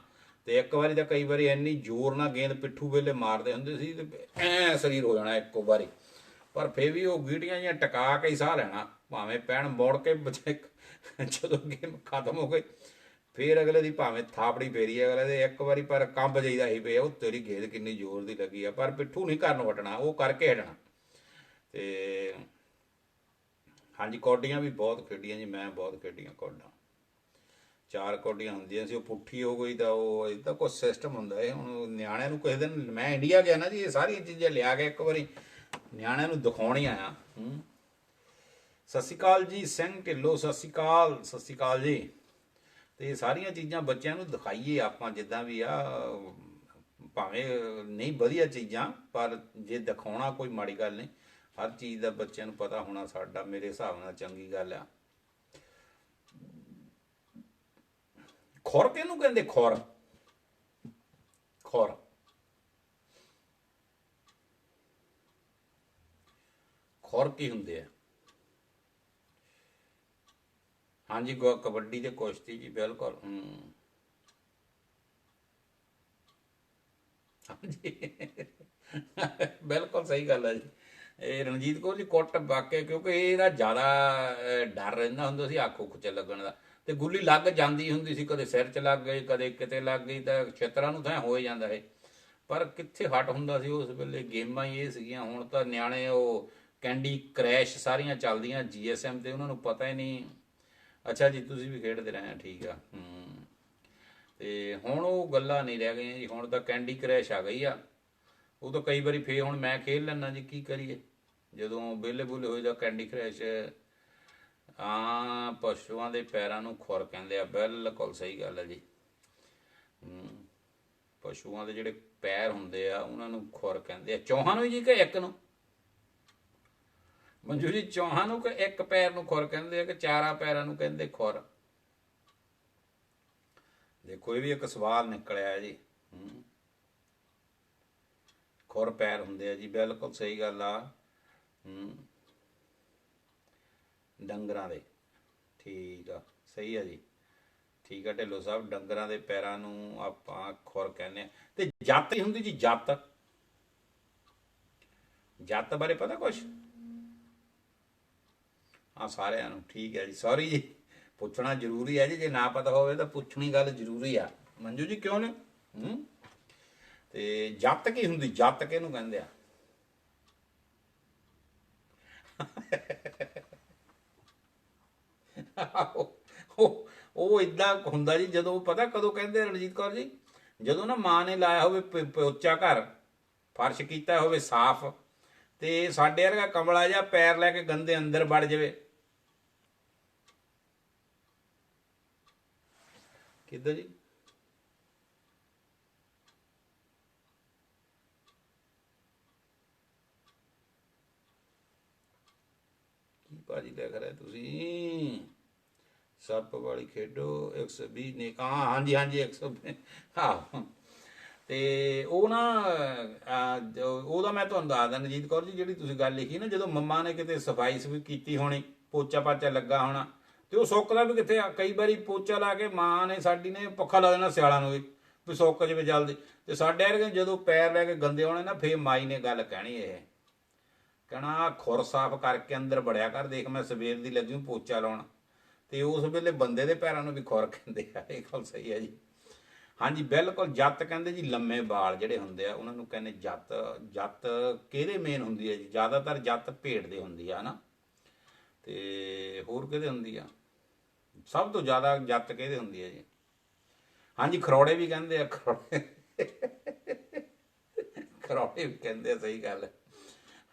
ਤੇ ਇੱਕ ਵਾਰੀ ਤਾਂ ਕਈ ਵਾਰੀ ਇੰਨੀ ਜ਼ੋਰ ਨਾਲ ਗੇਂਦ ਪਿੱਠੂ ਵੇਲੇ ਮਾਰਦੇ ਹੁੰਦੇ ਸੀ ਤੇ ਐ ਸਰੀਰ ਹੋ ਜਾਣਾ ਇੱਕੋ ਵਾਰੀ ਪਰ ਫੇਰ ਵੀ ਉਹ ਗੀਟੀਆਂ ਜਿਹੀਆਂ ਟਕਾ ਕੇ ਹੀ ਸਾਹ ਲੈਣਾ ਭਾਵੇਂ ਪੈਣ ਮੋੜ ਕੇ ਬਚੇ ਜਦੋਂ ਗੇਮ ਖਤਮ ਹੋ ਗਈ ਫੇਰ ਅਗਲੇ ਦੀ ਭਾਵੇਂ ਥਾਪੜੀ ਫੇਰੀ ਅਗਲੇ ਦੇ ਇੱਕ ਵਾਰੀ ਪਰ ਕੰਬ ਜਾਈਦਾ ਸੀ ਪਏ ਉਹ ਤੇਰੀ ਗੇਂਦ ਕਿੰਨੀ ਜ਼ੋਰ ਦੀ ਲੱਗੀ ਆ ਪਰ ਪਿੱਠੂ ਨਹੀਂ ਕਰਨ ਵਟਣਾ ਉਹ ਕਰਕੇ ਹਟਣਾ ਤੇ ਹਾਂਜੀ ਕੌਡੀਆਂ ਵੀ ਬਹੁਤ ਖੇਡੀਆਂ ਜੀ ਮੈਂ ਬਹੁਤ ਖੇਡੀਆਂ ਕੌਡਾਂ ਚਾਰ ਕੌਡੀਆਂ ਹੁੰਦੀਆਂ ਸੀ ਉਹ ਪੁੱਠੀ ਹੋ ਗਈ ਤਾਂ ਉਹ ਇਹ ਤਾਂ ਕੁਛ ਸਿਸਟਮ ਹੁੰਦਾ ਹੈ ਹੁਣ ਨਿਆਣਿਆਂ ਨੂੰ ਕਿਸੇ ਦਿਨ ਮੈਂ ਇੰਡੀਆ ਗਿਆ ਨਾ ਜੀ ਇਹ ਸਾਰੀਆਂ ਚੀਜ਼ਾਂ ਲਿਆ ਕੇ ਇੱਕ ਵਾਰੀ ਨਿਆਣਿਆਂ ਨੂੰ ਦਿਖਾਉਣੀਆਂ ਆ ਸਤਿ ਸ਼੍ਰੀ ਅਕਾਲ ਜੀ ਸਿੰਘ ਢਿੱਲੋਂ ਸਤਿ ਸ਼੍ਰੀ ਅਕਾਲ ਜੀ ਤੇ ਸਾਰੀਆਂ ਚੀਜ਼ਾਂ ਬੱਚਿਆਂ ਨੂੰ ਦਿਖਾਈਏ ਆਪਾਂ ਜਿੱਦਾਂ ਵੀ ਆ ਭਾਵੇਂ ਨਹੀਂ ਵਧੀਆ ਚੀਜ਼ਾਂ ਪਰ ਜੇ ਦਿਖਾਉਣਾ ਕੋਈ ਮਾੜੀ ਗੱਲ ਨਹੀਂ ਹਰ ਚੀਜ਼ ਦਾ ਬੱਚਿਆਂ ਨੂੰ ਪਤਾ ਹੋਣਾ ਸਾਡਾ ਮੇਰੇ ਹਿਸਾਬ ਨਾਲ ਚੰਗੀ ਗੱਲ ਆ ਖੁਰ ਕਿਹਨੂੰ ਕਹਿੰਦੇ ਖੁਰ ਖੁਰ ਖੁਰ ਕੀ ਹੁੰਦੇ ਆ ਹਾਂਜੀ ਕਬੱਡੀ ਤੇ ਕੁਸ਼ਤੀ ਜੀ ਬਿਲਕੁਲ ਹਾਂਜੀ ਬਿਲਕੁਲ ਸਹੀ ਗੱਲ ਹੈ ਜੀ ਇਹ ਰਣਜੀਤ ਕੌਰ ਜੀ ਕੁੱਟ ਵਾਕਿਆ ਕਿਉਂਕਿ ਇਹਦਾ ਜ਼ਿਆਦਾ ਡਰ ਰਹਿੰਦਾ ਹੁੰਦਾ ਸੀ ਅੱਖ ਉੱਖ 'ਚ ਲੱਗਣ ਦਾ ਤੇ ਗੁੱਲੀ ਲੱਗ ਜਾਂਦੀ ਹੁੰਦੀ ਸੀ ਕਦੇ ਸਿਰ 'ਚ ਲੱਗ ਗਈ ਕਦੇ ਕਿਤੇ ਲੱਗ ਗਈ ਤਾਂ ਛਿੱਤਰਾਂ ਨੂੰ ਤਾਂ ਹੋ ਹੀ ਜਾਂਦਾ ਹੈ ਪਰ ਕਿੱਥੇ ਹਟ ਹੁੰਦਾ ਸੀ ਉਸ ਵੇਲੇ ਗੇਮਾਂ ਹੀ ਇਹ ਸੀਗੀਆਂ ਹੁਣ ਤਾਂ ਨਿਆਣੇ ਉਹ ਕੈਂਡੀ ਕਰੈਸ਼ ਸਾਰੀਆਂ ਚੱਲਦੀਆਂ GSM ਤੇ ਉਹਨਾਂ ਨੂੰ ਪਤਾ ਹੀ ਨਹੀਂ ਅੱਛਾ ਜੀ ਤੁਸੀਂ ਵੀ ਖੇਡਦੇ ਰਹੇ ਠੀਕ ਆ ਤੇ ਹੁਣ ਉਹ ਗੱਲਾਂ ਨਹੀਂ ਰਹਿ ਗਈਆਂ ਜੀ ਹੁਣ ਤਾਂ ਕੈਂਡੀ ਕਰੈਸ਼ ਆ ਗਈ ਆ ਉਹ ਤਾਂ ਕਈ ਵਾਰੀ ਫੇਰ ਹੁਣ ਮੈਂ ਖੇਡ ਲੈਣਾ ਜੀ ਕੀ ਕਰੀਏ ਜਦੋਂ ਵਿਹਲੇ ਬੁੱਲੇ ਹੋਏ ਤਾਂ ਕੈਂਡੀ ਕਰੈਸ਼ ਹਾਂ ਪਸ਼ੂਆਂ ਦੇ ਪੈਰਾਂ ਨੂੰ ਖੁਰ ਕਹਿੰਦੇ ਆ ਬਿਲਕੁਲ ਸਹੀ ਗੱਲ ਹੈ ਜੀ ਪਸ਼ੂਆਂ ਦੇ ਜਿਹੜੇ ਪੈਰ ਹੁੰਦੇ ਆ ਉਹਨਾਂ ਨੂੰ ਖੁਰ ਕਹਿੰਦੇ ਆ ਚੌਹਾਂ ਨੂੰ ਜੀ ਕਿ ਇੱਕ ਨੂੰ ਮੰਜੂ ਜੀ ਚੌਹਾਂ ਨੂੰ ਕਿ ਇੱਕ ਪੈਰ ਨੂੰ ਖੁਰ ਕਹਿੰਦੇ ਆ ਕਿ ਚਾਰਾਂ ਪੈਰਾਂ ਨੂੰ ਕਹਿੰਦੇ ਖੁਰ ਦੇਖੋ ਇਹ ਵੀ ਇੱਕ ਸਵਾਲ ਨਿਕਲਿਆ ਜੀ ਖੁਰ ਪੈਰ ਹੁੰਦੇ ਆ ਜੀ ਬਿਲਕੁਲ ਸਹੀ ਗੱਲ ਆ ਡੰਗਰਾਂ ਦੇ ਠੀਕ ਆ ਸਹੀ ਆ ਜੀ ਠੀਕ ਆ ਢਿੱਲੋਂ ਸਾਹਿਬ ਡੰਗਰਾਂ ਦੇ ਪੈਰਾਂ ਨੂੰ ਆਪਾਂ ਖੁਰ ਕਹਿੰਦੇ ਆ ਤੇ ਜੱਤ ਹੀ ਹੁੰਦੀ ਜੀ ਜੱਤ ਜੱਤ ਬਾਰੇ ਪਤਾ ਕੁਛ ਹਾਂ ਸਾਰਿਆਂ ਨੂੰ ਠੀਕ ਹੈ ਜੀ ਸੌਰੀ ਜੀ ਪੁੱਛਣਾ ਜ਼ਰੂਰੀ ਹੈ ਜੀ ਜੇ ਨਾ ਪਤਾ ਹੋਵੇ ਤਾਂ ਪੁੱਛਣੀ ਗੱਲ ਜ਼ਰੂਰੀ ਆ ਮੰਜੂ ਜੀ ਕਿਉਂ ਨੇ ਤੇ ਜੱਤ ਕੀ ਹੁੰਦੀ ਜੱਤ ਕਿਹਨੂੰ ਕਹਿੰਦੇ ਆ ਉਹ ਇਦਾਂ ਹੁੰਦਾ ਜੀ ਜਦੋਂ ਪਤਾ ਕਦੋਂ ਕਹਿੰਦੇ ਰਣਜੀਤ ਕੌਰ ਜੀ ਜਦੋਂ ਨਾ ਮਾਂ ਨੇ ਲਾਇਆ ਹੋਵੇ ਪੋਚਾ ਘਰ, ਫਰਸ਼ ਕੀਤਾ ਹੋਵੇ ਸਾਫ਼, ਤੇ ਸਾਡੇ ਵਰਗਾ ਕਮਲਾ ਜਿਹਾ ਪੈਰ ਲੈ ਕੇ ਗੰਦੇ ਅੰਦਰ ਵੜ ਜਾਵੇ, ਕਿੱਦਾਂ ਜੀ? ਕੀ ਭਾਜੀ ਲਿਖ ਰਹੇ ਤੁਸੀਂ? ਸੱਪ ਵਾਲੀ ਖੇਡੋ 120 ਨੇ, ਹਾਂਜੀ ਹਾਂਜੀ 120, ਹਾਂ। ਤੇ ਉਹ ਨਾ ਉਹਦਾ ਮੈਂ ਤੁਹਾਨੂੰ ਦੱਸਦਾ, ਨਜੀਤ ਕੌਰ ਜੀ, ਜਿਹੜੀ ਤੁਸੀਂ ਗੱਲ ਲਿਖੀ ਨਾ, ਜਦੋਂ ਮੰਮਾ ਨੇ ਕਿਤੇ ਸਫਾਈ ਸਫੂਈ ਕੀਤੀ ਹੋਣੀ, ਪੋਚਾ ਪਾਚਾ ਲੱਗਾ ਹੋਣਾ, ਤੇ ਉਹ ਸੁੱਕਦਾ ਵੀ ਕਿੱਥੇ ਆ? ਕਈ ਵਾਰੀ ਪੋਚਾ ਲਾ ਕੇ ਮਾਂ ਨੇ ਸਾਡੀ ਨੇ ਪੱਖਾ ਲਾ ਦੇਣਾ ਸਿਆਲਾਂ ਨੂੰ ਵੀ ਸੁੱਕ ਜਾਵੇ ਜਲਦੀ, ਤੇ ਸਾਡੇ ਵਰਗੇ ਜਦੋਂ ਪੈਰ ਲੈ ਕੇ ਗੰਦੇ ਹੋਣੇ ਨਾ, ਫੇਰ ਮਾਈ ਨੇ ਗੱਲ ਕਹਿਣੀ, ਇਹ ਕਹਿਣਾ ਖੁਰ ਸਾਫ਼ ਕਰਕੇ ਅੰਦਰ ਵੜਿਆ ਕਰ, ਦੇਖ ਮੈਂ ਸਵੇਰ ਦੀ ਲੱਗੀ ਪੋਚਾ ਲਾਉਣ। ਤੇ ਉਸ ਵੇਲੇ ਬੰਦੇ ਦੇ ਪੈਰਾਂ ਨੂੰ ਵੀ ਖੁਰ ਕਹਿੰਦੇ ਆ, ਇਹ ਗੱਲ ਸਹੀ ਹੈ ਜੀ। ਹਾਂਜੀ ਬਿਲਕੁਲ। ਜੱਤ ਕਹਿੰਦੇ ਜੀ ਲੰਮੇ ਵਾਲ ਜਿਹੜੇ ਹੁੰਦੇ ਆ ਉਹਨਾਂ ਨੂੰ ਕਹਿੰਦੇ ਜੱਤ। ਜੱਤ ਕਿਹਦੇ ਮੇਨ ਹੁੰਦੀ ਹੈ ਜੀ? ਜ਼ਿਆਦਾਤਰ ਜੱਤ ਭੇਡ ਦੇ ਹੁੰਦੀ ਆ ਨਾ, ਤੇ ਹੋਰ ਕਿਹਦੇ ਹੁੰਦੀ ਆ? ਸਭ ਤੋਂ ਜ਼ਿਆਦਾ ਜੱਤ ਕਿਹਦੇ ਹੁੰਦੀ ਹੈ ਜੀ? ਹਾਂਜੀ ਖਰੋੜੇ ਵੀ ਕਹਿੰਦੇ ਆ, ਖਰੋੜੇ, ਖਰੋੜੇ ਵੀ ਕਹਿੰਦੇ ਆ, ਸਹੀ ਗੱਲ ਹੈ।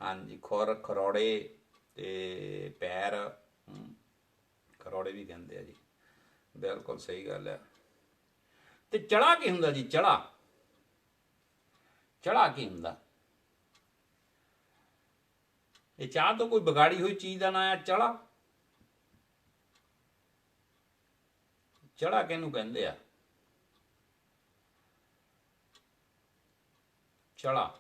ਹਾਂਜੀ ਖੁਰ, ਖਰੋੜੇ ਤੇ ਪੈਰ, ਖਰੋੜੇ ਵੀ ਕਹਿੰਦੇ ਆ ਜੀ, ਬਿਲਕੁਲ ਸਹੀ ਗੱਲ ਹੈ। ਤੇ ਚੜਾ ਕੀ ਹੁੰਦਾ ਜੀ? ਚੜਾ, ਚੜਾ ਕੀ ਹੁੰਦਾ? ਇਹ ਚਾਹ ਤੋਂ ਕੋਈ ਵਿਗਾੜੀ ਹੋਈ ਚੀਜ਼ ਦਾ ਨਾਂ ਆ ਚੜਾ? ਚੜਾ ਕਿਹਨੂੰ ਕਹਿੰਦੇ ਆ? ਚੜਾ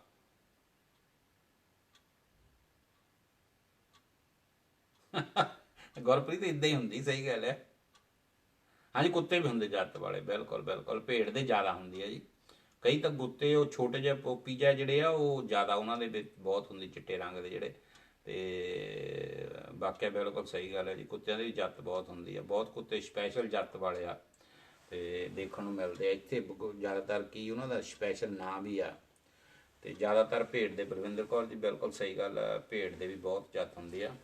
ਗੁਰਪ੍ਰੀਤ ਇਦਾਂ ਹੀ ਹੁੰਦੀ, ਸਹੀ ਗੱਲ ਹੈ। ਹਾਂਜੀ ਕੁੱਤੇ ਵੀ ਹੁੰਦੇ ਜੱਤ ਵਾਲੇ, ਬਿਲਕੁਲ ਬਿਲਕੁਲ। ਭੇਡ ਦੇ ਜ਼ਿਆਦਾ ਹੁੰਦੀ ਹੈ ਜੀ। ਕਈ ਤਾਂ ਕੁੱਤੇ ਉਹ ਛੋਟੇ ਜਿਹੇ ਪੋਪੀ ਜਿਹੇ ਜਿਹੜੇ ਆ, ਉਹ ਜ਼ਿਆਦਾ ਉਹਨਾਂ ਦੇ ਵਿੱਚ ਬਹੁਤ ਹੁੰਦੀ, ਚਿੱਟੇ ਰੰਗ ਦੇ ਜਿਹੜੇ। ਤੇ ਬਾਕੀ ਬਿਲਕੁਲ ਸਹੀ ਗੱਲ ਹੈ ਜੀ, ਕੁੱਤਿਆਂ ਦੀ ਵੀ ਜੱਤ ਬਹੁਤ ਹੁੰਦੀ ਆ, ਬਹੁਤ ਕੁੱਤੇ ਸਪੈਸ਼ਲ ਜੱਤ ਵਾਲੇ ਆ ਤੇ ਦੇਖਣ ਨੂੰ ਮਿਲਦੇ ਆ ਇੱਥੇ ਜ਼ਿਆਦਾਤਰ। ਕੀ ਉਹਨਾਂ ਦਾ ਸਪੈਸ਼ਲ ਨਾਂ ਵੀ ਆ। ਤੇ ਜ਼ਿਆਦਾਤਰ ਭੇਡ ਦੇ, ਬਲਵਿੰਦਰ ਕੌਰ ਜੀ ਬਿਲਕੁਲ ਸਹੀ ਗੱਲ ਆ, ਭੇਡ ਦੇ ਵੀ ਬਹੁਤ ਜੱਤ ਹੁੰਦੀ ਆ।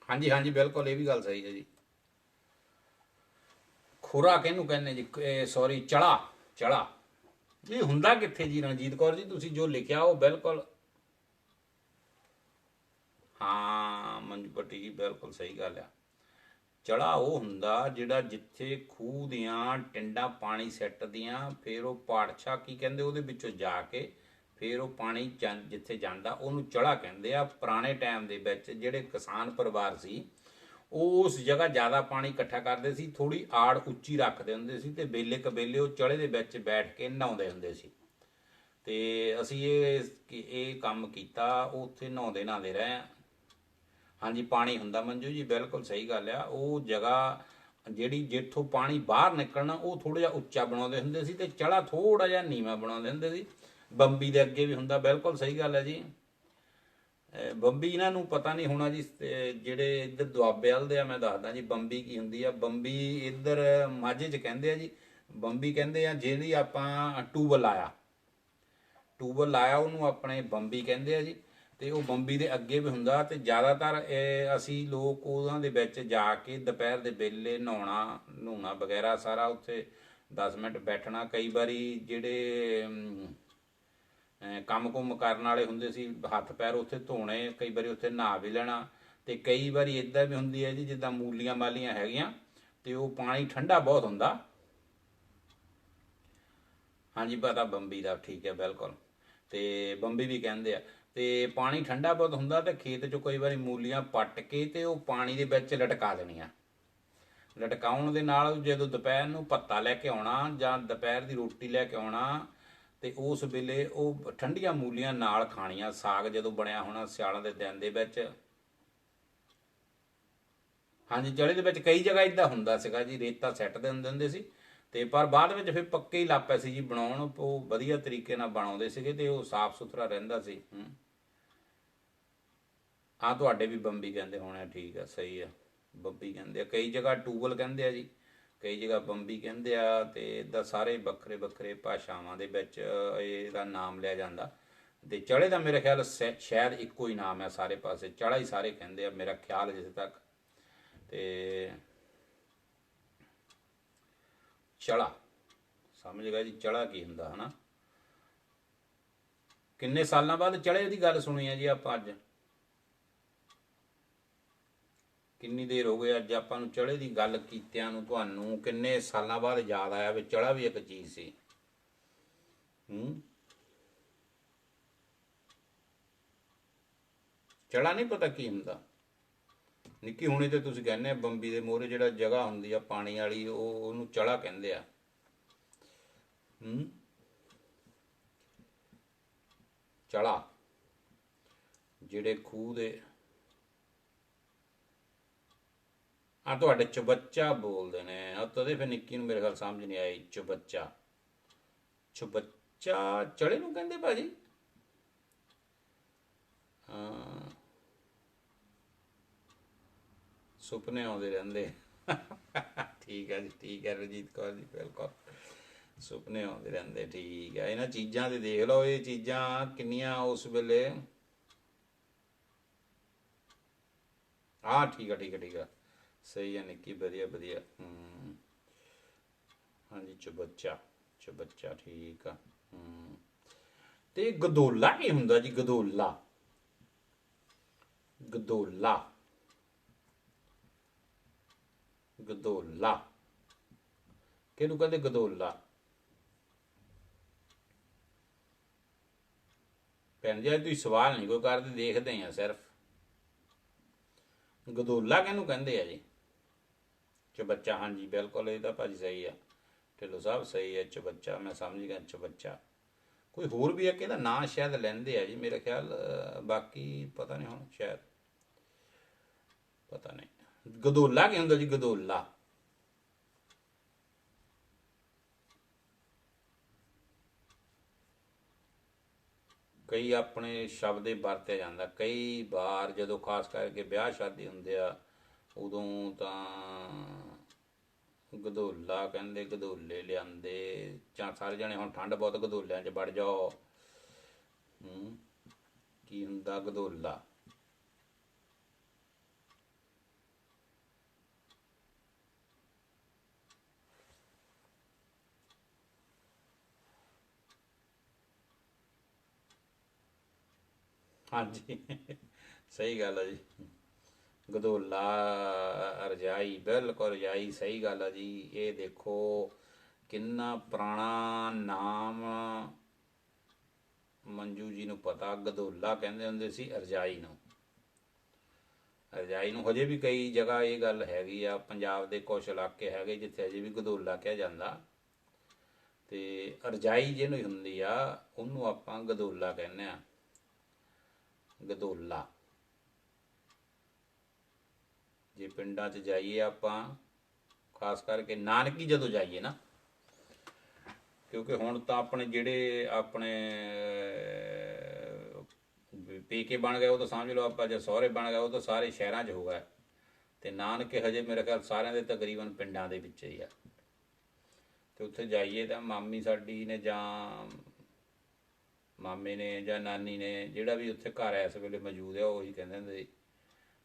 ਹਾਂਜੀ ਹਾਂਜੀ ਬਿਲਕੁਲ, ਇਹ ਵੀ ਗੱਲ ਸਹੀ ਹੈ ਜੀ। ਖੁਰਾ ਕਿਹਨੂੰ ਕਹਿੰਦੇ ਜੀ? ਸੌਰੀ, ਚੜਾ, ਚੜਾ ਇਹ ਹੁੰਦਾ ਕਿੱਥੇ ਜੀ? ਰਣਜੀਤ ਕੌਰ ਜੀ ਤੁਸੀਂ ਜੋ ਲਿਖਿਆ ਉਹ ਬਿਲਕੁਲ, ਹਾਂ ਮੰਜੂ ਪੱਟੀ ਜੀ ਬਿਲਕੁਲ ਸਹੀ ਗੱਲ ਆ। ਚੜਾ ਉਹ ਹੁੰਦਾ ਜਿਹੜਾ ਜਿੱਥੇ ਖੂਹ ਦੀਆਂ ਟਿੰਡਾਂ ਪਾਣੀ ਸਿੱਟਦੀਆਂ, ਫਿਰ ਉਹ ਪਾੜਛਾ ਕੀ ਕਹਿੰਦੇ ਉਹਦੇ ਵਿੱਚੋਂ ਜਾ ਕੇ ਫਿਰ ਉਹ ਪਾਣੀ ਜਿੱਥੇ ਜਾਂਦਾ ਉਹਨੂੰ ਚੜਾ ਕਹਿੰਦੇ ਆ। ਪੁਰਾਣੇ ਟਾਈਮ ਦੇ ਵਿੱਚ ਜਿਹੜੇ ਕਿਸਾਨ ਪਰਿਵਾਰ ਸੀ ਉਹ ਉਸ ਜਗ੍ਹਾ ਜ਼ਿਆਦਾ ਪਾਣੀ ਇਕੱਠਾ ਕਰਦੇ ਸੀ, ਥੋੜ੍ਹੀ ਆੜ ਉੱਚੀ ਰੱਖਦੇ ਹੁੰਦੇ ਸੀ, ਤੇ ਵੇਲੇ ਕਵੇਲੇ ਉਹ ਚੜੇ ਦੇ ਵਿੱਚ ਬੈਠ ਕੇ ਨਹਾਉਂਦੇ ਹੁੰਦੇ ਸੀ। ਤੇ ਅਸੀਂ ਇਹ ਕੰਮ ਕੀਤਾ, ਉੱਥੇ ਨਹਾਉਂਦੇ ਨਹਾਉਂਦੇ ਰਹੇ ਹਾਂ। ਹਾਂਜੀ ਪਾਣੀ ਹੁੰਦਾ ਮੰਜੂ ਜੀ, ਬਿਲਕੁਲ ਸਹੀ ਗੱਲ ਆ। ਉਹ ਜਗ੍ਹਾ ਜਿਹੜੀ ਜਿੱਥੋਂ ਪਾਣੀ ਬਾਹਰ ਨਿਕਲਣਾ ਉਹ ਥੋੜ੍ਹਾ ਜਿਹਾ ਉੱਚਾ ਬਣਾਉਂਦੇ ਹੁੰਦੇ ਸੀ, ਤੇ ਚੜਾ ਥੋੜ੍ਹਾ ਜਿਹਾ ਨੀਵਾਂ ਬਣਾਉਂਦੇ ਹੁੰਦੇ ਸੀ। ਬੰਬੀ ਦੇ ਅੱਗੇ ਵੀ ਹੁੰਦਾ, ਬਿਲਕੁਲ ਸਹੀ ਗੱਲ ਹੈ ਜੀ। ਬੰਬੀ ਇਹਨਾਂ ਨੂੰ ਪਤਾ ਨਹੀਂ ਹੋਣਾ ਜੀ, ਜਿਹੜੇ ਇੱਧਰ ਦੁਆਬੇ ਵੱਲ ਦੇ ਆ, ਮੈਂ ਦੱਸਦਾ ਜੀ ਬੰਬੀ ਕੀ ਹੁੰਦੀ ਆ। ਬੰਬੀ ਇੱਧਰ ਮਾਝੇ 'ਚ ਕਹਿੰਦੇ ਆ ਜੀ, ਬੰਬੀ ਕਹਿੰਦੇ ਆ ਜਿਹੜੀ ਆਪਾਂ ਟੂਬਲ ਲਾਇਆ, ਟੂਬਲ ਲਾਇਆ ਉਹਨੂੰ ਆਪਣੇ ਬੰਬੀ ਕਹਿੰਦੇ ਆ ਜੀ। ਤੇ ਉਹ ਬੰਬੀ ਦੇ ਅੱਗੇ ਵੀ ਹੁੰਦਾ, ਤੇ ਜ਼ਿਆਦਾਤਰ ਅਸੀਂ ਲੋਕ ਉਹਨਾਂ ਦੇ ਵਿੱਚ ਜਾ ਕੇ ਦੁਪਹਿਰ ਦੇ ਵੇਲੇ ਨਹਾਉਣਾ ਨਹਾਉਣਾ ਵਗੈਰਾ ਸਾਰਾ, ਉੱਥੇ 10 ਮਿੰਟ ਬੈਠਣਾ। ਕਈ ਵਾਰੀ ਜਿਹੜੇ ਕੰਮ ਕੁੰਮ ਕਰਨ ਵਾਲੇ ਹੁੰਦੇ ਸੀ, ਹੱਥ ਪੈਰ ਉੱਥੇ ਧੋਣੇ, ਕਈ ਵਾਰੀ ਉੱਥੇ ਨਹਾ ਵੀ ਲੈਣਾ। ਤੇ ਕਈ ਵਾਰੀ ਇੱਦਾਂ ਵੀ ਹੁੰਦੀ ਹੈ ਜੀ, ਜਿੱਦਾਂ ਮੂਲੀਆਂ ਮਾਲੀਆਂ ਹੈਗੀਆਂ ਤੇ ਉਹ ਪਾਣੀ ਠੰਡਾ ਬਹੁਤ ਹੁੰਦਾ। ਹਾਂਜੀ ਪਤਾ ਬੰਬੀ ਦਾ, ਠੀਕ ਹੈ ਬਿਲਕੁਲ। ਤੇ ਬੰਬੀ ਵੀ ਕਹਿੰਦੇ ਆ। ਤੇ ਪਾਣੀ ਠੰਡਾ ਬਹੁਤ ਹੁੰਦਾ, ਤੇ ਖੇਤ 'ਚੋਂ ਕਈ ਵਾਰੀ ਮੂਲੀਆਂ ਪੱਟ ਕੇ ਤੇ ਉਹ ਪਾਣੀ ਦੇ ਵਿੱਚ ਲਟਕਾ ਦੇਣੀਆਂ। ਲਟਕਾਉਣ ਦੇ ਨਾਲ ਜਦੋਂ ਦੁਪਹਿਰ ਨੂੰ ਭੱਤਾ ਲੈ ਕੇ ਆਉਣਾ ਜਾਂ ਦੁਪਹਿਰ ਦੀ ਰੋਟੀ ਲੈ ਕੇ ਆਉਣਾ, ਤੇ ਉਸ ਵੇਲੇ ਉਹ ਠੰਡੀਆਂ ਮੂਲੀਆਂ ਨਾਲ ਖਾਣੀਆਂ। ਸਾਗ ਜਦੋਂ ਬਣਿਆ ਹੋਣਾ ਸਿਆਲਾਂ ਦੇ ਦਿਨ ਦੇ ਵਿੱਚ। ਹਾਂਜੀ ਚੜੇ ਦੇ ਵਿੱਚ ਕਈ ਜਗ੍ਹਾ ਇੱਦਾਂ ਹੁੰਦਾ ਸੀਗਾ ਜੀ, ਰੇਤਾ ਸਿੱਟਦੇ ਹੁੰਦੇ ਸੀ। ਤੇ ਪਰ ਬਾਅਦ ਵਿੱਚ ਫਿਰ ਪੱਕੇ ਹੀ ਲੱਗ ਪਏ ਸੀ ਜੀ ਬਣਾਉਣ, ਉਹ ਵਧੀਆ ਤਰੀਕੇ ਨਾਲ ਬਣਾਉਂਦੇ ਸੀਗੇ ਤੇ ਉਹ ਸਾਫ਼ ਸੁਥਰਾ ਰਹਿੰਦਾ ਸੀ। ਹਾਂ ਤੁਹਾਡੇ ਵੀ ਬੰਬੀ ਕਹਿੰਦੇ ਹੋਣੇ, ਠੀਕ ਆ, ਸਹੀ ਆ। ਬੰਬੀ ਕਹਿੰਦੇ ਆ, ਕਈ ਜਗ੍ਹਾ ਟੂਬਲ ਕਹਿੰਦੇ ਆ ਜੀ, ਕਈ ਜਗ੍ਹਾ ਬੰਬੀ ਕਹਿੰਦੇ ਆ। ਤੇ ਇੱਦਾਂ ਸਾਰੇ ਵੱਖਰੇ ਵੱਖਰੇ ਭਾਸ਼ਾਵਾਂ ਦੇ ਵਿੱਚ ਇਹਦਾ ਨਾਮ ਲਿਆ ਜਾਂਦਾ। ਤੇ ਚੜੇ ਦਾ ਮੇਰੇ ਖਿਆਲ ਸ਼ਾਇਦ ਇੱਕੋ ਹੀ ਨਾਮ ਹੈ ਸਾਰੇ ਪਾਸੇ, ਚੜਾ ਹੀ ਸਾਰੇ ਕਹਿੰਦੇ ਆ ਮੇਰਾ ਖਿਆਲ ਜਿੱਥੇ ਤੱਕ। ਤੇ ਚੜਾ ਸਮਝ ਗਿਆ ਜੀ, ਚੜਾ ਕੀ ਹੁੰਦਾ ਹਨਾ। ਕਿੰਨੇ ਸਾਲਾਂ ਬਾਅਦ ਚੜੇ ਦੀ ਗੱਲ ਸੁਣੀ ਹੈ ਜੀ ਆਪਾਂ ਅੱਜ, ਕਿੰਨੀ ਦੇਰ ਹੋ ਗਈ ਅੱਜ ਆਪਾਂ ਨੂੰ ਚੜੇ ਦੀ ਗੱਲ ਕੀਤਿਆਂ ਨੂੰ, ਤੁਹਾਨੂੰ ਕਿੰਨੇ ਸਾਲਾਂ ਬਾਅਦ ਯਾਦ ਆਇਆ ਵੀ ਚੜਾ ਵੀ ਇੱਕ ਚੀਜ਼ ਸੀ। ਚੜਾ ਨਹੀਂ ਪਤਾ ਕੀ ਹੁੰਦਾ? ਨਿੱਕੀ ਹੁਣੀ ਤੇ ਤੁਸੀਂ ਕਹਿੰਦੇ ਆ ਬੰਬੀ ਦੇ ਮੋਹਰੇ ਜਿਹੜਾ ਜਗ੍ਹਾ ਹੁੰਦੀ ਆ ਪਾਣੀ ਵਾਲੀ, ਉਹਨੂੰ ਚੜਾ ਕਹਿੰਦੇ ਆ। ਚੜਾ ਜਿਹੜੇ ਖੂਹ ਦੇ ਆ ਤੁਹਾਡੇ ਚੁਬੱਚਾ ਬੋਲਦੇ ਨੇ, ਤਦੇ ਫਿਰ ਨਿੱਕੀ ਨੂੰ ਮੇਰੇ ਖਿਆਲ ਸਮਝ ਨਹੀਂ ਆਈ। ਚੁਬੱਚਾ, ਚੁਬੱਚਾ ਚੜੇ ਨੂੰ ਕਹਿੰਦੇ ਭਾਜੀ? ਸੁਪਨੇ ਆਉਂਦੇ ਰਹਿੰਦੇ। ਠੀਕ ਹੈ ਜੀ, ਠੀਕ ਹੈ ਰਣਜੀਤ ਕੌਰ ਜੀ, ਬਿਲਕੁਲ ਸੁਪਨੇ ਆਉਂਦੇ ਰਹਿੰਦੇ। ਠੀਕ ਹੈ, ਇਹਨਾਂ ਚੀਜ਼ਾਂ ਦੇ ਦੇਖ ਲਓ, ਇਹ ਚੀਜ਼ਾਂ ਕਿੰਨੀਆਂ ਉਸ ਵੇਲੇ। ਹਾਂ ਠੀਕ ਆ, ਠੀਕ ਆ, ਠੀਕ ਆ, ਸਹੀ ਹੈ ਨਿੱਕੀ, ਵਧੀਆ ਵਧੀਆ। ਹਾਂਜੀ ਚੁਬੱਚਾ, ਚੁਬੱਚਾ ਠੀਕ ਆ। ਤੇ ਗਦੋਲਾ ਕੀ ਹੁੰਦਾ ਜੀ? ਗਦੋਲਾ, ਗਦੋਲਾ, ਗਦੋਲਾ ਕਿਹਨੂੰ ਕਹਿੰਦੇ? ਗਦੋਲਾ ਭੈਣ ਜੀ ਤੁਸੀਂ ਸਵਾਲ ਨਹੀਂ ਕੋਈ ਕਰਦੇ, ਦੇਖਦੇ ਆ ਸਿਰਫ। ਗਦੋਲਾ ਕਿਹਨੂੰ ਕਹਿੰਦੇ ਆ ਜੀ? ਚੁਬੱਚਾ, ਹਾਂਜੀ ਬਿਲਕੁਲ, ਇਹ ਤਾਂ ਭਾਜੀ ਸਹੀ ਆ, ਢਿੱਲੋਂ ਸਾਹਿਬ ਸਹੀ ਹੈ। ਚੁਬੱਚਾ ਮੈਂ ਸਮਝ ਗਿਆ, ਚੁਬੱਚਾ। ਕੋਈ ਹੋਰ ਵੀ ਹੈ ਕਿ ਇਹਦਾ ਨਾਂ ਸ਼ਾਇਦ ਲੈਂਦੇ ਆ ਜੀ ਮੇਰੇ ਖਿਆਲ, ਬਾਕੀ ਪਤਾ ਨਹੀਂ ਹੁਣ, ਸ਼ਾਇਦ ਪਤਾ ਨਹੀਂ। ਗਦੋਲਾ ਕੀ ਹੁੰਦਾ ਜੀ? ਗਦੋਲਾ ਕਈ ਆਪਣੇ ਸ਼ਬਦ ਹੀ ਵਰਤਿਆ ਜਾਂਦਾ ਕਈ ਵਾਰ, ਜਦੋਂ ਖਾਸ ਕਰਕੇ ਵਿਆਹ ਸ਼ਾਦੀ ਹੁੰਦੇ ਆ ਉਦੋਂ ਤਾਂ ਗਦੋਲਾ ਕਹਿੰਦੇ, ਗਦੋਲੇ ਲਿਆਂਦੇ ਜਾਂ ਸਾਰੇ ਜਣੇ ਹੁਣ ਠੰਡ ਬਹੁਤ, ਗਦੋਲਿਆਂ 'ਚ ਵੜ ਜਾਓ। ਕੀ ਹੁੰਦਾ ਗਦੋਲਾ? ਹਾਂਜੀ ਸਹੀ ਗੱਲ ਆ ਜੀ, ਗਦੋਲਾ ਰਜਾਈ, ਬਿਲਕੁਲ ਰਜਾਈ, ਸਹੀ ਗੱਲ ਆ ਜੀ। ਇਹ ਦੇਖੋ ਕਿੰਨਾ ਪੁਰਾਣਾ ਨਾਮ, ਮੰਜੂ ਜੀ ਨੂੰ ਪਤਾ, ਗਦੋਲਾ ਕਹਿੰਦੇ ਹੁੰਦੇ ਸੀ ਰਜਾਈ ਨੂੰ। ਰਜਾਈ ਨੂੰ ਹਜੇ ਵੀ ਕਈ ਜਗ੍ਹਾ ਇਹ ਗੱਲ ਹੈਗੀ ਆ, ਪੰਜਾਬ ਦੇ ਕੁਛ ਇਲਾਕੇ ਹੈਗੇ ਜਿੱਥੇ ਅਜੇ ਵੀ ਗਦੋਲਾ ਕਿਹਾ ਜਾਂਦਾ। ਤੇ ਰਜਾਈ ਜਿਹਨੂੰ ਹੁੰਦੀ ਆ ਉਹਨੂੰ ਆਪਾਂ ਗਦੋਲਾ ਕਹਿੰਦੇ ਆ, ਗਦੋਲਾ। ਜੇ ਪਿੰਡਾਂ 'ਚ ਜਾਈਏ ਆਪਾਂ, ਖਾਸ ਕਰਕੇ ਨਾਨਕੀ ਜਦੋਂ ਜਾਈਏ ਨਾ, ਕਿਉਂਕਿ ਹੁਣ ਤਾਂ ਆਪਣੇ ਜਿਹੜੇ ਆਪਣੇ ਪੇਕੇ ਬਣ ਗਏ ਉਹ ਤਾਂ ਸਮਝ ਲਓ ਆਪਾਂ, ਜੇ ਸਹੁਰੇ ਬਣ ਗਏ ਉਹ ਤਾਂ ਸਾਰੇ ਸ਼ਹਿਰਾਂ 'ਚ ਹੋ ਗਏ, ਤੇ ਨਾਨਕੇ ਹਜੇ ਮੇਰੇ ਖਿਆਲ ਸਾਰਿਆਂ ਦੇ ਤਕਰੀਬਨ ਪਿੰਡਾਂ ਦੇ ਵਿੱਚ ਹੀ ਆ। ਤੇ ਉੱਥੇ ਜਾਈਏ ਤਾਂ ਮਾਮੀ ਸਾਡੀ ਨੇ ਜਾਂ ਮਾਮੇ ਨੇ ਜਾਂ ਨਾਨੀ ਨੇ, ਜਿਹੜਾ ਵੀ ਉੱਥੇ ਘਰ ਇਸ ਵੇਲੇ ਮੌਜੂਦ ਹੈ, ਉਹੀ ਕਹਿੰਦੇ ਹੁੰਦੇ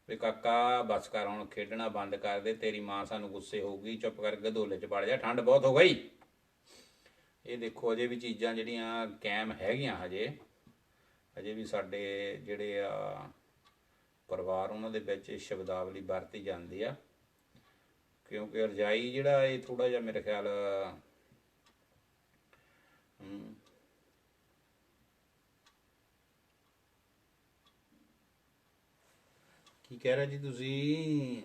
ਵੀ ਕਾਕਾ ਬਸ ਕਰ, ਹੁਣ ਖੇਡਣਾ ਬੰਦ ਕਰ ਦੇ, ਤੇਰੀ ਮਾਂ ਸਾਨੂੰ ਗੁੱਸੇ ਹੋਊਗੀ, ਚੁੱਪ ਕਰਕੇ ਗਦੋਲੇ 'ਚ ਵੜ ਜਾ, ਠੰਡ ਬਹੁਤ ਹੋ ਗਈ। ਇਹ ਦੇਖੋ ਅਜੇ ਵੀ ਚੀਜ਼ਾਂ ਜਿਹੜੀਆਂ ਕਾਇਮ ਹੈਗੀਆਂ, ਹਜੇ ਵੀ ਸਾਡੇ ਜਿਹੜੇ ਆ ਪਰਿਵਾਰ ਉਹਨਾਂ ਦੇ ਵਿੱਚ ਸ਼ਬਦਾਵਲੀ ਵਰਤੀ ਜਾਂਦੀ ਆ। ਕਿਉਂਕਿ ਰਜਾਈ ਜਿਹੜਾ ਇਹ ਥੋੜ੍ਹਾ ਜਿਹਾ ਮੇਰੇ ਖਿਆਲ ਕੀ ਕਹਿ ਰਹੇ ਜੀ ਤੁਸੀਂ?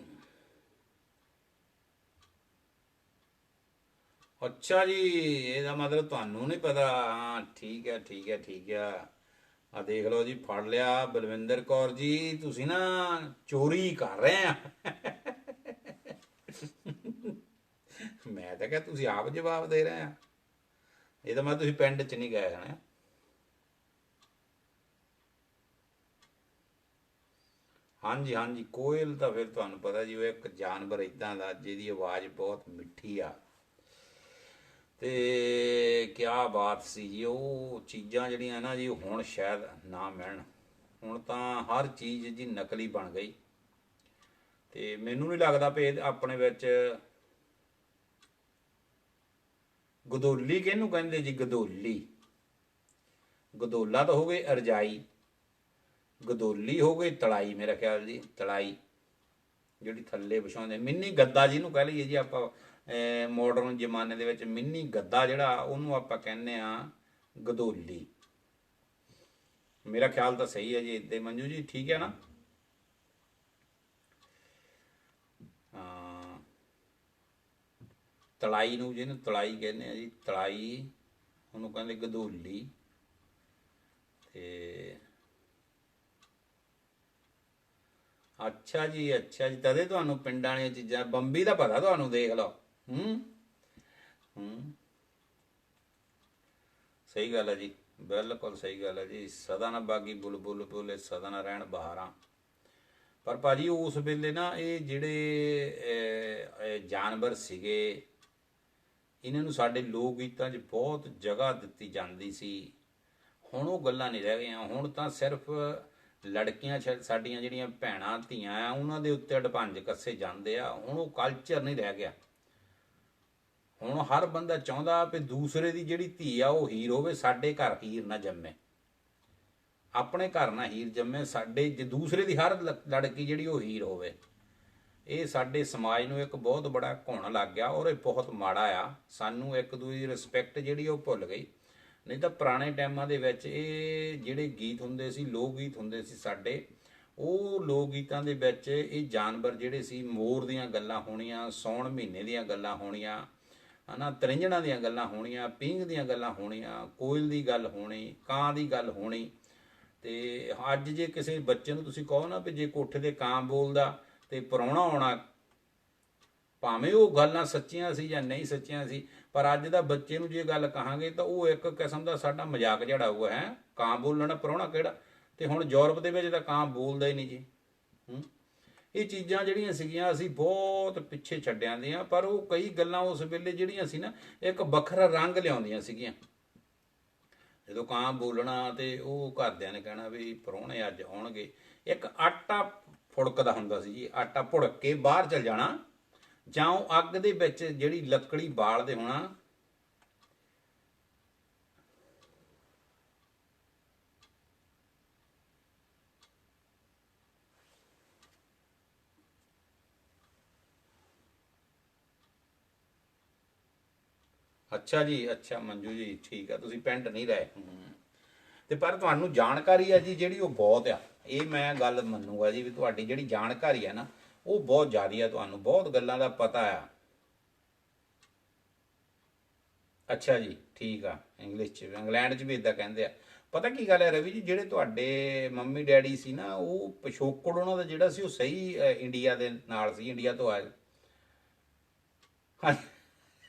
ਅੱਛਾ ਜੀ, ਇਹਦਾ ਮਤਲਬ ਤੁਹਾਨੂੰ ਨਹੀਂ ਪਤਾ। ਹਾਂ ਠੀਕ ਹੈ, ਠੀਕ ਹੈ, ਠੀਕ ਹੈ। ਆ ਦੇਖ ਲਓ ਜੀ, ਫੜ ਲਿਆ ਬਲਵਿੰਦਰ ਕੌਰ ਜੀ, ਤੁਸੀਂ ਨਾ ਚੋਰੀ ਕਰ ਰਹੇ ਆ। ਮੈਂ ਤਾਂ ਕਿਹਾ ਤੁਸੀਂ ਆਪ ਜਵਾਬ ਦੇ ਰਹੇ ਆ। ਇਹ ਤਾਂ ਮੈਂ ਤੁਸੀਂ ਪਿੰਡ 'ਚ ਨਹੀਂ ਗਏ ਹਨ। ਹਾਂਜੀ ਹਾਂਜੀ, ਕੋਇਲ ਤਾਂ ਫਿਰ ਤੁਹਾਨੂੰ ਪਤਾ ਜੀ ਉਹ ਇੱਕ ਜਾਨਵਰ ਇੱਦਾਂ ਦਾ ਜਿਹਦੀ ਆਵਾਜ਼ ਬਹੁਤ ਮਿੱਠੀ ਆ, ਤੇ ਕਿਆ ਬਾਤ ਸੀ ਜੀ। ਉਹ ਚੀਜ਼ਾਂ ਜਿਹੜੀਆਂ ਨਾ ਜੀ ਹੁਣ ਸ਼ਾਇਦ ਨਾ ਮਿਲਣ। ਹੁਣ ਤਾਂ ਹਰ ਚੀਜ਼ ਜੀ ਨਕਲੀ ਬਣ ਗਈ। ਤੇ ਮੈਨੂੰ ਨਹੀਂ ਲੱਗਦਾ ਵੀ ਆਪਣੇ ਵਿੱਚ ਗਦੋਲੀ ਕਿਹਨੂੰ ਕਹਿੰਦੇ ਜੀ? ਗਦੋਲੀ, ਗਦੋਲਾ ਤਾਂ ਹੋ ਗਈ ਰਜਾਈ, ਗਦੋਲੀ ਹੋ ਗਈ ਤਲਾਈ। ਮੇਰਾ ਖਿਆਲ ਜੀ ਤਲਾਈ ਜਿਹੜੀ ਥੱਲੇ ਵਿਛਾਉਂਦੇ, ਮਿੰਨੀ ਗੱਦਾ ਜਿਹਨੂੰ ਕਹਿ ਲਈਏ ਜੀ ਆਪਾਂ ਮਾਡਰਨ ਜ਼ਮਾਨੇ ਦੇ ਵਿੱਚ। ਮਿੰਨੀ ਗੱਦਾ ਜਿਹੜਾ ਉਹਨੂੰ ਆਪਾਂ ਕਹਿੰਦੇ ਆ ਗਦੋਲੀ। ਮੇਰਾ ਖਿਆਲ ਤਾਂ ਸਹੀ ਹੈ ਜੀ। ਇੱਦਾਂ ਮੰਜੂ ਜੀ ਠੀਕ ਹੈ ਨਾ? ਹਾਂ, ਤਲਾਈ ਨੂੰ ਜਿਹਨੂੰ ਤਲਾਈ ਕਹਿੰਦੇ ਆ ਜੀ, ਤਲਾਈ ਉਹਨੂੰ ਕਹਿੰਦੇ ਗਦੋਲੀ। ਤੇ ਅੱਛਾ ਜੀ, ਅੱਛਾ ਜੀ, ਤਦੇ ਤੁਹਾਨੂੰ ਪਿੰਡਾਂ ਵਾਲੀਆਂ ਚੀਜ਼ਾਂ, ਬੰਬੀ ਦਾ ਪਤਾ ਤੁਹਾਨੂੰ, ਦੇਖ ਲਓ। ਸਹੀ ਗੱਲ ਹੈ ਜੀ, ਬਿਲਕੁਲ ਸਹੀ ਗੱਲ ਹੈ ਜੀ। ਸਦਾ ਨਾ ਬਾਗੀ ਬੁਲਬੁਲ ਬੋਲੇ, ਸਦਾ ਨਾ ਰਹਿਣ ਬਹਾਰਾਂ। ਪਰ ਭਾਜੀ ਉਸ ਵੇਲੇ ਨਾ ਇਹ ਜਿਹੜੇ ਜਾਨਵਰ ਸੀਗੇ, ਇਹਨਾਂ ਨੂੰ ਸਾਡੇ ਲੋਕ ਗੀਤਾਂ 'ਚ ਬਹੁਤ ਜਗ੍ਹਾ ਦਿੱਤੀ ਜਾਂਦੀ ਸੀ। ਹੁਣ ਉਹ ਗੱਲਾਂ ਨਹੀਂ ਰਹਿ ਗਈਆਂ। ਹੁਣ ਤਾਂ ਸਿਰਫ ਲੜਕੀਆਂ ਸਾਡੀਆਂ ਜਿਹੜੀਆਂ ਭੈਣਾਂ ਧੀਆਂ ਆ, ਉਹਨਾਂ ਦੇ ਉੱਤੇ ਅਡਭੰਜ ਕੱਸੇ ਜਾਂਦੇ ਆ। ਹੁਣ ਉਹ ਕਲਚਰ ਨਹੀਂ ਰਹਿ ਗਿਆ। ਹੁਣ ਹਰ ਬੰਦਾ ਚਾਹੁੰਦਾ ਵੀ ਦੂਸਰੇ ਦੀ ਜਿਹੜੀ ਧੀ ਆ ਉਹ ਹੀਰ ਹੋਵੇ। ਸਾਡੇ ਘਰ ਹੀਰ ਨਾ ਜੰਮੇ, ਆਪਣੇ ਘਰ ਨਾ ਹੀਰ ਜੰਮੇ। ਸਾਡੇ ਦੂਸਰੇ ਦੀ ਹਰ ਲੜਕੀ ਜਿਹੜੀ ਉਹ ਹੀਰ ਹੋਵੇ। ਇਹ ਸਾਡੇ ਸਮਾਜ ਨੂੰ ਇੱਕ ਬਹੁਤ ਬੜਾ ਘੁਣ ਲੱਗ ਗਿਆ, ਔਰ ਇਹ ਬਹੁਤ ਮਾੜਾ ਆ। ਸਾਨੂੰ ਇੱਕ ਦੂਜੇ ਦੀ ਰਿਸਪੈਕਟ ਜਿਹੜੀ ਉਹ ਭੁੱਲ ਗਈ। ਨਹੀਂ ਤਾਂ ਪੁਰਾਣੇ ਟਾਈਮਾਂ ਦੇ ਵਿੱਚ ਇਹ ਜਿਹੜੇ ਗੀਤ ਹੁੰਦੇ ਸੀ, ਲੋਕ ਗੀਤ ਹੁੰਦੇ ਸੀ ਸਾਡੇ, ਉਹ ਲੋਕ ਗੀਤਾਂ ਦੇ ਵਿੱਚ ਇਹ ਜਾਨਵਰ ਜਿਹੜੇ ਸੀ, ਮੋਰ ਦੀਆਂ ਗੱਲਾਂ ਹੋਣੀਆਂ, ਸਾਉਣ ਮਹੀਨੇ ਦੀਆਂ ਗੱਲਾਂ ਹੋਣੀਆਂ, ਹੈ ਨਾ, ਤਰਿੰਜਣਾਂ ਦੀਆਂ ਗੱਲਾਂ ਹੋਣੀਆਂ, ਪੀਂਘ ਦੀਆਂ ਗੱਲਾਂ ਹੋਣੀਆਂ, ਕੋਇਲ ਦੀ ਗੱਲ ਹੋਣੀ, ਕਾਂ ਦੀ ਗੱਲ ਹੋਣੀ। ਤੇ ਅੱਜ ਜੇ ਕਿਸੇ ਬੱਚੇ ਨੂੰ ਤੁਸੀਂ ਕਹੋ ਨਾ ਵੀ ਜੇ ਕੋਠੇ ਤੇ ਕਾਂ ਬੋਲਦਾ ਤੇ ਪ੍ਰਾਹੁਣਾ ਆਉਣਾ, ਭਾਵੇਂ ਉਹ ਗੱਲਾਂ ਸੱਚੀਆਂ ਸੀ ਜਾਂ ਨਹੀਂ ਸੱਚੀਆਂ ਸੀ, ਪਰ ਅੱਜ ਦਾ ਬੱਚੇ ਨੂੰ ਜੇ ਗੱਲ ਕਹਾਂਗੇ ਤਾਂ ਉਹ ਇੱਕ ਕਿਸਮ ਦਾ ਸਾਡਾ ਮਜ਼ਾਕ ਜੜਾਊਗਾ। ਹੈ ਕਾਂ ਬੋਲਣਾ, ਪ੍ਰਾਹੁਣਾ ਕਿਹੜਾ? ਤੇ ਹੁਣ ਯੂਰਪ ਦੇ ਵਿੱਚ ਤਾਂ ਕਾਂ ਬੋਲਦਾ ਹੀ ਨਹੀਂ ਜੀ। ਇਹ ਚੀਜ਼ਾਂ ਜਿਹੜੀਆਂ ਸੀਗੀਆਂ ਅਸੀਂ ਬਹੁਤ ਪਿੱਛੇ ਛੱਡ ਆਂਦੀਆਂ। ਪਰ ਉਹ ਕਈ ਗੱਲਾਂ ਉਸ ਵੇਲੇ ਜਿਹੜੀਆਂ ਸੀ ਨਾ, ਇੱਕ ਵੱਖਰਾ ਰੰਗ ਲਿਆਉਂਦੀਆਂ ਸੀਗੀਆਂ। ਜਦੋਂ ਕਾਂ ਬੋਲਣਾ ਤੇ ਉਹ ਘਰਦਿਆਂ ਨੇ ਕਹਿਣਾ ਵੀ ਪ੍ਰਾਹੁਣੇ ਅੱਜ ਆਉਣਗੇ। ਇੱਕ ਆਟਾ ਫੁੜਕਦਾ ਹੁੰਦਾ ਸੀ ਜੀ, ਆਟਾ ਭੁੜਕ ਕੇ ਬਾਹਰ ਚਲ ਜਾਣਾ, ਜਾਂ ਉਹ ਅੱਗ ਦੇ ਵਿੱਚ ਜਿਹੜੀ ਲੱਕੜੀ ਬਾਲਦੇ ਹੋਣਾ। ਅੱਛਾ ਜੀ, ਅੱਛਾ ਮੰਜੂ ਜੀ, ਠੀਕ ਆ, ਤੁਸੀਂ ਪਿੰਡ ਨਹੀਂ ਰਹੇ। ਤੇ ਪਰ ਤੁਹਾਨੂੰ ਜਾਣਕਾਰੀ ਹੈ ਜੀ ਜਿਹੜੀ ਉਹ ਬਹੁਤ ਆ। ਇਹ ਮੈਂ ਗੱਲ ਮੰਨੂਗਾ ਜੀ ਵੀ ਤੁਹਾਡੀ ਜਿਹੜੀ ਜਾਣਕਾਰੀ ਹੈ ਨਾ ਉਹ ਬਹੁਤ ਜ਼ਿਆਦਾ ਆ, ਤੁਹਾਨੂੰ ਬਹੁਤ ਗੱਲਾਂ ਦਾ ਪਤਾ ਆ। ਅੱਛਾ ਜੀ, ਠੀਕ ਆ। ਇੰਗਲਿਸ਼ 'ਚ, ਇੰਗਲੈਂਡ 'ਚ ਵੀ ਇਦਾਂ ਕਹਿੰਦੇ ਆ। ਪਤਾ ਕੀ ਗੱਲ ਹੈ ਰਵੀ ਜੀ, ਜਿਹੜੇ ਤੁਹਾਡੇ ਮੰਮੀ ਡੈਡੀ ਸੀ ਨਾ, ਉਹ ਪਿਛੋਕੜ ਉਹਨਾਂ ਦਾ ਜਿਹੜਾ ਸੀ ਉਹ ਸਹੀ ਇੰਡੀਆ ਦੇ ਨਾਲ ਸੀ, ਇੰਡੀਆ ਤੋਂ ਆਏ। ਹਾਂ,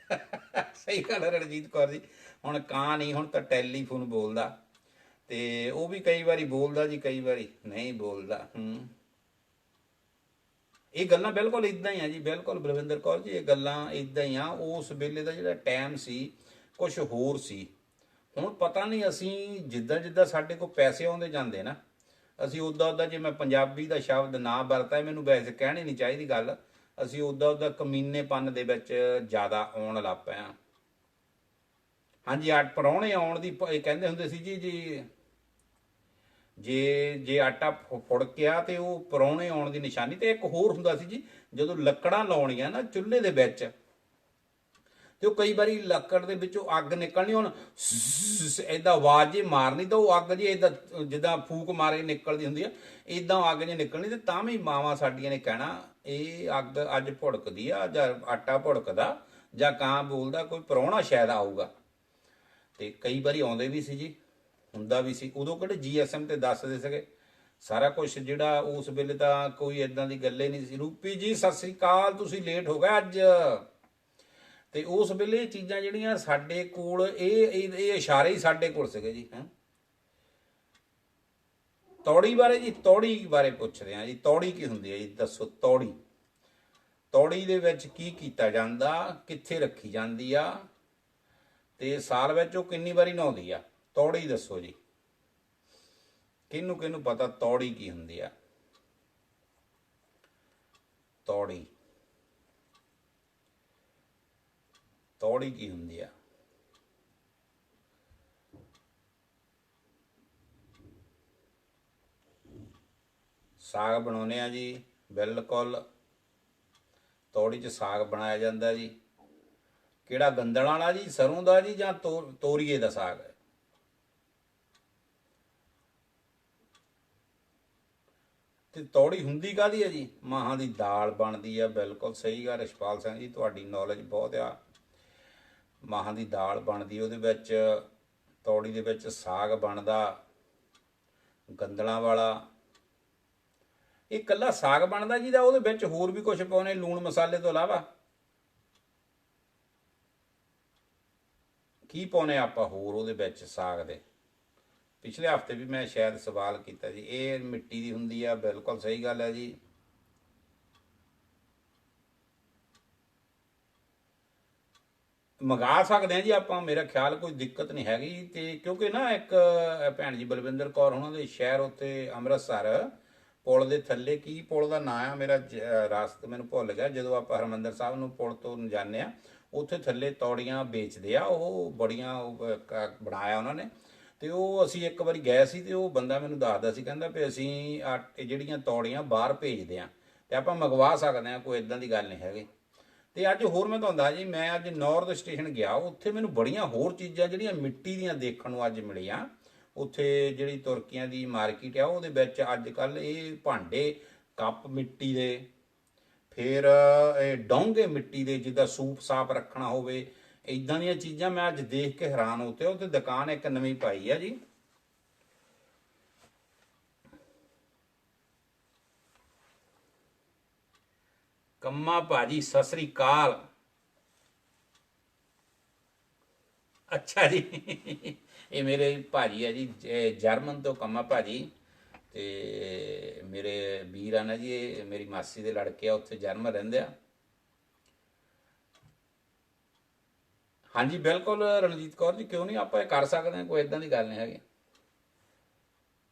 ਸਹੀ ਗੱਲ ਹੈ ਰਣਜੀਤ ਕੌਰ ਜੀ। ਹੁਣ ਕਾਂ ਨਹੀਂ, ਹੁਣ ਤਾਂ ਟੈਲੀਫੋਨ ਬੋਲਦਾ। ਤੇ ਉਹ ਵੀ ਕਈ ਵਾਰੀ ਬੋਲਦਾ ਜੀ, ਕਈ ਵਾਰੀ ਨਹੀਂ ਬੋਲਦਾ। ਇਹ ਗੱਲਾਂ ਬਿਲਕੁਲ ਇਦਾਂ ਹੀ ਆ ਜੀ, ਬਿਲਕੁਲ ਬਲਵਿੰਦਰ ਕੌਰ ਜੀ, ਇਹ ਗੱਲਾਂ ਇਦਾਂ ਹੀ ਆ। ਉਸ ਵੇਲੇ ਦਾ ਜਿਹੜਾ ਟਾਈਮ ਸੀ ਕੁਛ ਹੋਰ ਸੀ। ਹੁਣ ਪਤਾ ਨਹੀਂ ਅਸੀਂ ਜਿੱਦਾਂ ਜਿੱਦਾਂ ਸਾਡੇ ਕੋਲ ਪੈਸੇ ਆਉਂਦੇ ਜਾਂਦੇ ਨਾ, ਅਸੀਂ ਉੱਦਾਂ ਉੱਦਾਂ, ਜੇ ਮੈਂ ਪੰਜਾਬੀ ਦਾ ਸ਼ਬਦ ਨਾ ਵਰਤਾ, ਮੈਨੂੰ ਵੈਸੇ ਕਹਿਣੀ ਨਹੀਂ ਚਾਹੀਦੀ ਗੱਲ, ਅਸੀਂ ਉੱਦਾਂ ਉੱਦਾਂ ਕਮੀਨੇਪਨ ਦੇ ਵਿੱਚ ਜ਼ਿਆਦਾ ਆਉਣ ਲੱਗ ਪਏ ਹਾਂ। ਹਾਂਜੀ, ਪ੍ਰਾਹੁਣੇ ਆਉਣ ਦੀ ਇਹ ਕਹਿੰਦੇ ਹੁੰਦੇ ਸੀ ਜੀ, ਜੀ ਜੇ ਆਟਾ ਫੁੜਕਿਆ ਤੇ ਉਹ ਪ੍ਰਾਹੁਣੇ ਆਉਣ ਦੀ ਨਿਸ਼ਾਨੀ। ਤੇ ਇੱਕ ਹੋਰ ਹੁੰਦਾ ਸੀ ਜੀ, ਜਦੋਂ ਲੱਕੜਾਂ ਲਾਉਣੀਆਂ ਨਾ ਚੁੱਲ੍ਹੇ ਦੇ ਵਿੱਚ, ਤੇ ਉਹ ਕਈ ਵਾਰੀ ਲੱਕੜ ਦੇ ਵਿੱਚੋਂ ਅੱਗ ਨਿਕਲਣੀ, ਹੁਣ ਏਦਾਂ ਆਵਾਜ਼ ਜੇ ਮਾਰਨੀ ਤਾਂ ਉਹ ਅੱਗ ਜੇ ਏਦਾਂ ਜਿੱਦਾਂ ਫੂਕ ਮਾਰੇ ਨਿਕਲਦੀ ਹੁੰਦੀ ਆ, ਏਦਾਂ ਅੱਗ ਜੇ ਨਿਕਲਣੀ। ਤੇ ਤਾਂ ਵੀ ਮਾਵਾਂ ਸਾਡੀਆਂ ਨੇ ਕਹਿਣਾ ਇਹ ਅੱਗ ਅੱਜ ਭੁੜਕਦੀ ਆ, ਜਾਂ ਆਟਾ ਭੁੜਕਦਾ, ਜਾਂ ਕਾਂ ਬੋਲਦਾ, ਕੋਈ ਪ੍ਰਾਹੁਣਾ ਸ਼ਾਇਦ ਆਊਗਾ। ਤੇ ਕਈ ਵਾਰੀ ਆਉਂਦੇ ਵੀ ਸੀ ਜੀ, ਹੁੰਦਾ ਵੀ ਸੀ। ਉਦੋਂ ਕਿਹੜੇ GSM ਤੇ ਦੱਸਦੇ ਸੀਗੇ ਸਾਰਾ ਕੁਝ ਜਿਹੜਾ ਉਸ ਵੇਲੇ, ਤਾਂ ਕੋਈ ਇਦਾਂ ਦੀ ਗੱਲੇ ਨਹੀਂ ਸੀ। ਰੂਪੀ ਜੀ ਸਤਿ ਸ੍ਰੀ ਅਕਾਲ, ਤੁਸੀਂ ਲੇਟ ਹੋ ਗਏ ਅੱਜ। ਤੇ ਉਸ ਵੇਲੇ ਇਹ ਚੀਜ਼ਾਂ ਜਿਹੜੀਆਂ ਸਾਡੇ ਕੋਲ, ਇਹ ਇਸ਼ਾਰੇ ਹੀ ਸਾਡੇ ਕੋਲ ਸੀਗੇ ਜੀ। ਤੌੜੀ ਬਾਰੇ ਜੀ, ਤੌੜੀ ਬਾਰੇ ਪੁੱਛਦੇ ਆ ਜੀ। ਤੌੜੀ ਕੀ ਹੁੰਦੀ ਹੈ ਜੀ, ਦੱਸੋ। ਤੌੜੀ, ਤੌੜੀ ਦੇ ਵਿੱਚ ਕੀ ਕੀਤਾ ਜਾਂਦਾ, ਕਿੱਥੇ ਰੱਖੀ ਜਾਂਦੀ ਆ, ਤੇ ਸਾਲ ਵਿੱਚ ਉਹ ਕਿੰਨੀ ਵਾਰੀ ਨਹਾਉਂਦੀ ਆ? ਤੌੜੀ ਦੱਸੋ ਜੀ, ਕਿਹਨੂੰ ਕਿਹਨੂੰ ਪਤਾ ਤੌੜੀ ਕੀ ਹੁੰਦੀ ਆ? ਤੌੜੀ, ਤੌੜੀ ਕੀ ਹੁੰਦੀ ਆ? ਸਾਗ ਬਣਾਉਂਦੇ ਆ ਜੀ, ਬਿਲਕੁਲ ਤੌੜੀ 'ਚ ਸਾਗ ਬਣਾਇਆ ਜਾਂਦਾ ਜੀ। ਕਿਹੜਾ, ਗੰਦਲਾਂ ਵਾਲਾ ਜੀ, ਸਰੋਂ ਦਾ ਜੀ, ਜਾਂ ਤੋਰੀਏ ਦਾ ਸਾਗ ਹੈ? ਤੇ ਤੌੜੀ ਹੁੰਦੀ ਕਾਹਦੀ ਹੈ ਜੀ? ਮਾਹਾਂ ਦੀ ਦਾਲ ਬਣਦੀ ਆ। ਬਿਲਕੁਲ ਸਹੀ ਗੱਲ ਰਿਸ਼ਪਾਲ ਸਿੰਘ ਜੀ, ਤੁਹਾਡੀ ਨੌਲੇਜ ਬਹੁਤ ਆ। ਮਾਹਾਂ ਦੀ ਦਾਲ ਬਣਦੀ, ਉਹਦੇ ਵਿੱਚ ਤੌੜੀ ਦੇ ਵਿੱਚ ਸਾਗ ਬਣਦਾ ਗੰਦਲਾਂ ਵਾਲਾ। ਇਹ ਇਕੱਲਾ ਸਾਗ ਬਣਦਾ ਜੀ ਦਾ? ਉਹਦੇ ਵਿੱਚ ਹੋਰ ਵੀ ਕੁਝ ਪਾਉਣੇ ਲੂਣ ਮਸਾਲੇ ਤੋਂ ਇਲਾਵਾ? ਕੀ ਪਾਉਣੇ ਆਪਾਂ ਹੋਰ ਉਹਦੇ ਵਿੱਚ ਸਾਗ ਦੇ? ਪਿਛਲੇ ਹਫਤੇ ਵੀ ਮੈਂ ਸ਼ਾਇਦ ਸਵਾਲ ਕੀਤਾ ਜੀ। ਇਹ ਮਿੱਟੀ ਦੀ ਹੁੰਦੀ ਆ, ਬਿਲਕੁਲ ਸਹੀ ਗੱਲ ਹੈ ਜੀ। ਮੰਗਾ ਸਕਦੇ ਹਾਂ ਜੀ ਆਪਾਂ, ਮੇਰਾ ਖਿਆਲ ਕੋਈ ਦਿੱਕਤ ਨਹੀਂ ਹੈਗੀ। ਤੇ ਕਿਉਂਕਿ ਨਾ ਇੱਕ ਭੈਣ ਜੀ ਬਲਵਿੰਦਰ ਕੌਰ ਉਹਨਾਂ ਦੇ ਸ਼ਹਿਰ ਉੱਥੇ ਅੰਮ੍ਰਿਤਸਰ ਪੁਲ ਦੇ ਥੱਲੇ, ਕੀ ਪੁਲ ਦਾ ਨਾਂ ਆ ਮੇਰਾ ਰਾਸਤ ਮੈਨੂੰ ਭੁੱਲ ਗਿਆ, ਜਦੋਂ ਆਪਾਂ ਹਰਿਮੰਦਰ ਸਾਹਿਬ ਨੂੰ ਪੁਲ ਤੋਂ ਜਾਂਦੇ ਆ, ਉੱਥੇ ਥੱਲੇ ਤੌੜੀਆਂ ਵੇਚਦੇ ਆ। ਉਹ ਬੜੀਆਂ ਬਣਾਇਆ ਉਹਨਾਂ ਨੇ। ਤੇ ਉਹ ਅਸੀਂ ਇੱਕ ਵਾਰੀ ਗਏ ਸੀ, ਤੇ ਉਹ ਬੰਦਾ ਮੈਨੂੰ ਦੱਸਦਾ ਸੀ, ਕਹਿੰਦਾ ਵੀ ਅਸੀਂ ਜਿਹੜੀਆਂ ਤੌੜੀਆਂ ਬਾਹਰ ਭੇਜਦੇ ਆ, ਤੇ ਆਪਾਂ ਮੰਗਵਾ ਸਕਦੇ ਹਾਂ, ਕੋਈ ਇਦਾਂ ਦੀ ਗੱਲ ਨਹੀਂ ਹੈਗੀ। ਤੇ ਅੱਜ ਹੋਰ ਮੈਂ ਤੁਹਾਨੂੰ ਦੱਸਦਾ ਜੀ, ਮੈਂ ਅੱਜ ਨਾਰਥ ਸਟੇਸ਼ਨ ਗਿਆ, ਉੱਥੇ ਮੈਨੂੰ ਬੜੀਆਂ ਹੋਰ ਚੀਜ਼ਾਂ ਜਿਹੜੀਆਂ ਮਿੱਟੀ ਦੀਆਂ ਦੇਖਣ ਨੂੰ ਅੱਜ ਮਿਲੀਆਂ। ਉੱਥੇ ਜਿਹੜੀ ਤੁਰਕੀਆਂ ਦੀ ਮਾਰਕੀਟ ਆ, ਉਹਦੇ ਵਿੱਚ ਅੱਜ ਕੱਲ੍ਹ ਇਹ ਭਾਂਡੇ, ਕੱਪ ਮਿੱਟੀ ਦੇ, ਫਿਰ ਇਹ ਡੋਂਗੇ ਮਿੱਟੀ ਦੇ, ਜਿੱਦਾਂ ਸੂਪ ਸਾਪ ਰੱਖਣਾ ਹੋਵੇ, ਇੱਦਾਂ ਦੀਆਂ ਚੀਜ਼ਾਂ ਮੈਂ ਅੱਜ ਦੇਖ ਕੇ ਹੈਰਾਨ ਉੱਤੇ ਦੁਕਾਨ ਇੱਕ ਨਵੀਂ ਪਾਈ ਆ ਜੀ। ਕੰਮਾ ਭਾਜੀ ਸਤਿ ਸ੍ਰੀ ਅਕਾਲ। ਅੱਛਾ ਜੀ, ਇਹ ਮੇਰੇ ਭਾਜੀ ਆ ਜੀ, ਜਰਮਨ ਤੋਂ ਕੰਮਾ ਭਾਜੀ। ਤੇ ਮੇਰੇ ਵੀਰ ਆ ਨਾ ਜੀ, ਇਹ ਮੇਰੀ ਮਾਸੀ ਦੇ ਲੜਕੇ ਆ, ਉੱਥੇ ਜਰਮਨ ਰਹਿੰਦੇ ਆ। ਹਾਂਜੀ ਬਿਲਕੁਲ ਰਣਜੀਤ ਕੌਰ ਜੀ, ਕਿਉਂ ਨਹੀਂ, ਆਪਾਂ ਇਹ ਕਰ ਸਕਦੇ ਹਾਂ, ਕੋਈ ਇਦਾਂ ਦੀ ਗੱਲ ਨਹੀਂ ਹੈਗੀ।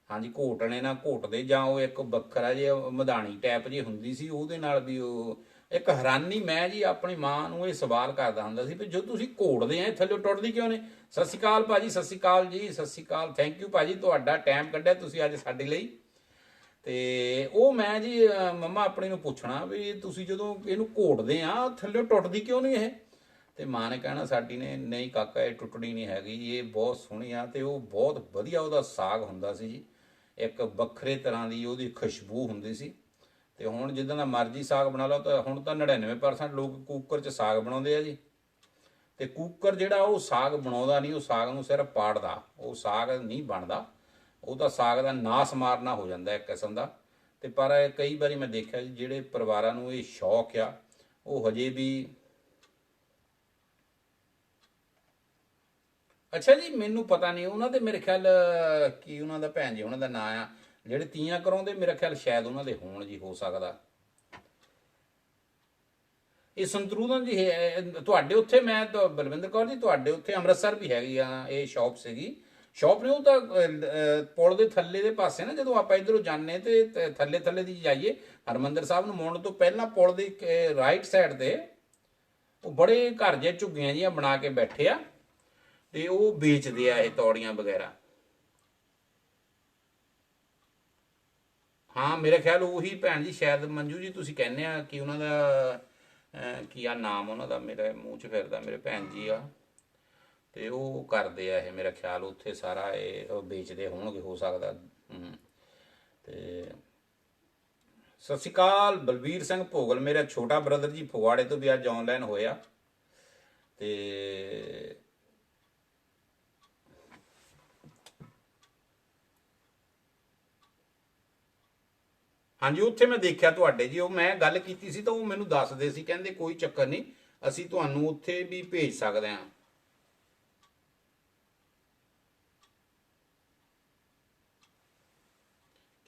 ਹਾਂਜੀ, ਘੋਟਣੇ ਨਾਲ ਘੋਟਦੇ, ਜਾਂ ਉਹ ਇੱਕ ਵੱਖਰਾ ਜਿਹਾ ਮਧਾਣੀ ਟਾਈਪ ਜੀ ਹੁੰਦੀ ਸੀ, ਉਹਦੇ ਨਾਲ ਵੀ ਉਹ ਇੱਕ ਹੈਰਾਨੀ। ਮੈਂ ਜੀ ਆਪਣੀ ਮਾਂ ਨੂੰ ਇਹ ਸਵਾਲ ਕਰਦਾ ਹੁੰਦਾ ਸੀ ਵੀ ਜੋ ਤੁਸੀਂ ਘੋਟਦੇ ਆ, ਥੱਲੇ ਟੁੱਟਦੀ ਕਿਉਂ ਨੇ? ਸਤਿ ਸ਼੍ਰੀ ਅਕਾਲ ਭਾਜੀ, ਸਤਿ ਸ਼੍ਰੀ ਅਕਾਲ ਜੀ, ਸਤਿ ਸ਼੍ਰੀ ਅਕਾਲ। ਥੈਂਕ ਯੂ ਭਾਜੀ, ਤੁਹਾਡਾ ਟਾਈਮ ਕੱਢਿਆ ਤੁਸੀਂ ਅੱਜ ਸਾਡੇ ਲਈ। ਤੇ ਉਹ ਮੈਂ ਜੀ ਮੰਮਾ ਆਪਣੀ ਨੂੰ ਪੁੱਛਣਾ ਵੀ ਤੁਸੀਂ ਜਦੋਂ ਇਹਨੂੰ ਘੋਟਦੇ ਆ, ਥੱਲੇ ਟੁੱਟਦੀ ਕਿਉਂ ਨਹੀਂ ਇਹ? ਤੇ ਮਾਂ ਨੇ ਕਹਿਣਾ ਸਾਡੀ ਨੇ, ਨਹੀਂ ਕਾਕਾ ਇਹ ਟੁੱਟਣੀ ਨਹੀਂ ਹੈਗੀ, ਇਹ ਬਹੁਤ ਸੋਹਣੀ ਆ। ਤੇ ਉਹ ਬਹੁਤ ਵਧੀਆ ਉਹਦਾ ਸਾਗ ਹੁੰਦਾ ਸੀ ਜੀ, ਇੱਕ ਵੱਖਰੇ ਤਰ੍ਹਾਂ ਦੀ ਉਹਦੀ ਖੁਸ਼ਬੂ ਹੁੰਦੀ ਸੀ। ਤੇ ਹੁਣ ਜਿੱਦਾਂ ਦਾ ਮਰਜ਼ੀ ਸਾਗ ਬਣਾ ਲਓ, ਤਾਂ ਹੁਣ ਤਾਂ 99% ਲੋਕ ਕੁੱਕਰ 'ਚ ਸਾਗ ਬਣਾਉਂਦੇ ਆ ਜੀ। ਤੇ ਕੁੱਕਰ ਜਿਹੜਾ ਉਹ ਸਾਗ ਬਣਾਉਂਦਾ ਨਹੀਂ, ਉਹ ਸਾਗ ਨੂੰ ਸਿਰਫ ਪਾੜਦਾ, ਉਹ ਸਾਗ ਨਹੀਂ ਬਣਦਾ। ਉਹ ਤਾਂ ਸਾਗ ਦਾ ਨਾਸ ਮਾਰਨਾ ਹੋ ਜਾਂਦਾ ਇੱਕ ਕਿਸਮ ਦਾ। ਤੇ ਪਰ ਕਈ ਵਾਰੀ ਮੈਂ ਦੇਖਿਆ ਜੀ, ਜਿਹੜੇ ਪਰਿਵਾਰਾਂ ਨੂੰ ਇਹ ਸ਼ੌਕ ਆ, ਉਹ ਹਜੇ ਵੀ। ਅੱਛਾ ਜੀ, ਮੈਨੂੰ ਪਤਾ ਨਹੀਂ ਉਹਨਾਂ ਦੇ, ਮੇਰੇ ਖਿਆਲ ਕੀ ਉਹਨਾਂ ਦਾ ਭੈਣ ਜੀ ਉਹਨਾਂ ਦਾ ਨਾਂ ਆ, ਜਿਹੜੇ ਤੀਆਂ ਕਰਾਉਂਦੇ, ਮੇਰਾ ਖਿਆਲ ਸ਼ਾਇਦ ਉਹਨਾਂ ਦੇ ਹੋਣ ਜੀ, ਹੋ ਸਕਦਾ। ਇਹ ਸੰਤਰੂਦਨ ਜੀ ਤੁਹਾਡੇ ਉੱਥੇ, ਮੈਂ ਤਾਂ ਬਲਵਿੰਦਰ ਕੌਰ ਜੀ, ਤੁਹਾਡੇ ਉੱਥੇ ਅੰਮ੍ਰਿਤਸਰ ਵੀ ਹੈਗੀ ਆ ਇਹ ਸ਼ੌਪ ਸੀਗੀ? ਸ਼ੌਪ ਨੇ ਉਹ ਤਾਂ ਪੁਲ ਦੇ ਥੱਲੇ ਦੇ ਪਾਸੇ ਨਾ, ਜਦੋਂ ਆਪਾਂ ਇੱਧਰੋਂ ਜਾਂਦੇ ਤੇ ਥੱਲੇ ਥੱਲੇ ਦੀ ਜਾਈਏ ਹਰਿਮੰਦਰ ਸਾਹਿਬ ਨੂੰ ਮੁੜਨ ਤੋਂ ਪਹਿਲਾਂ, ਪੁਲ ਦੀ ਰਾਈਟ ਸਾਈਡ ਤੇ ਉਹ ਬੜੇ ਘਰ ਜੇ ਝੁੱਗੀਆਂ ਜੀਆਂ ਬਣਾ ਕੇ ਬੈਠੇ ਆ, ਤੇ ਉਹ ਵੇਚਦੇ ਆ ਇਹ ਤੌੜੀਆਂ ਵਗੈਰਾ। ਹਾਂ ਮੇਰੇ ਖਿਆਲ ਉਹੀ ਭੈਣ ਜੀ, ਸ਼ਾਇਦ ਮੰਜੂ ਜੀ ਤੁਸੀਂ ਕਹਿੰਦੇ ਆ ਕਿ ਉਹਨਾਂ ਦਾ ਕੀ ਆ ਨਾਮ ਉਹਨਾਂ ਦਾ, ਮੇਰੇ ਮੂੰਹ 'ਚ ਫਿਰਦਾ, ਮੇਰੇ ਭੈਣ ਜੀ ਆ। ਤੇ ਉਹ ਕਰਦੇ ਆ ਇਹ, ਮੇਰਾ ਖਿਆਲ ਉੱਥੇ ਸਾਰਾ ਇਹ ਵੇਚਦੇ ਹੋਣਗੇ, ਹੋ ਸਕਦਾ। ਤੇ ਸਤਿ ਸ਼੍ਰੀ ਅਕਾਲ ਬਲਵੀਰ ਸਿੰਘ ਭੋਗਲ, ਮੇਰਾ ਛੋਟਾ ਬ੍ਰਦਰ ਜੀ, ਫਗਵਾੜੇ ਤੋਂ ਵੀ ਅੱਜ ਆਨਲਾਈਨ ਹੋਇਆ। ਤੇ ਹਾਂਜੀ, ਉੱਥੇ ਮੈਂ ਦੇਖਿਆ ਤੁਹਾਡੇ ਜੀ, ਉਹ ਮੈਂ ਗੱਲ ਕੀਤੀ ਸੀ ਤਾਂ ਉਹ ਮੈਨੂੰ ਦੱਸਦੇ ਸੀ, ਕਹਿੰਦੇ ਕੋਈ ਚੱਕਰ ਨਹੀਂ, ਅਸੀਂ ਤੁਹਾਨੂੰ ਉੱਥੇ ਵੀ ਭੇਜ ਸਕਦੇ ਹਾਂ।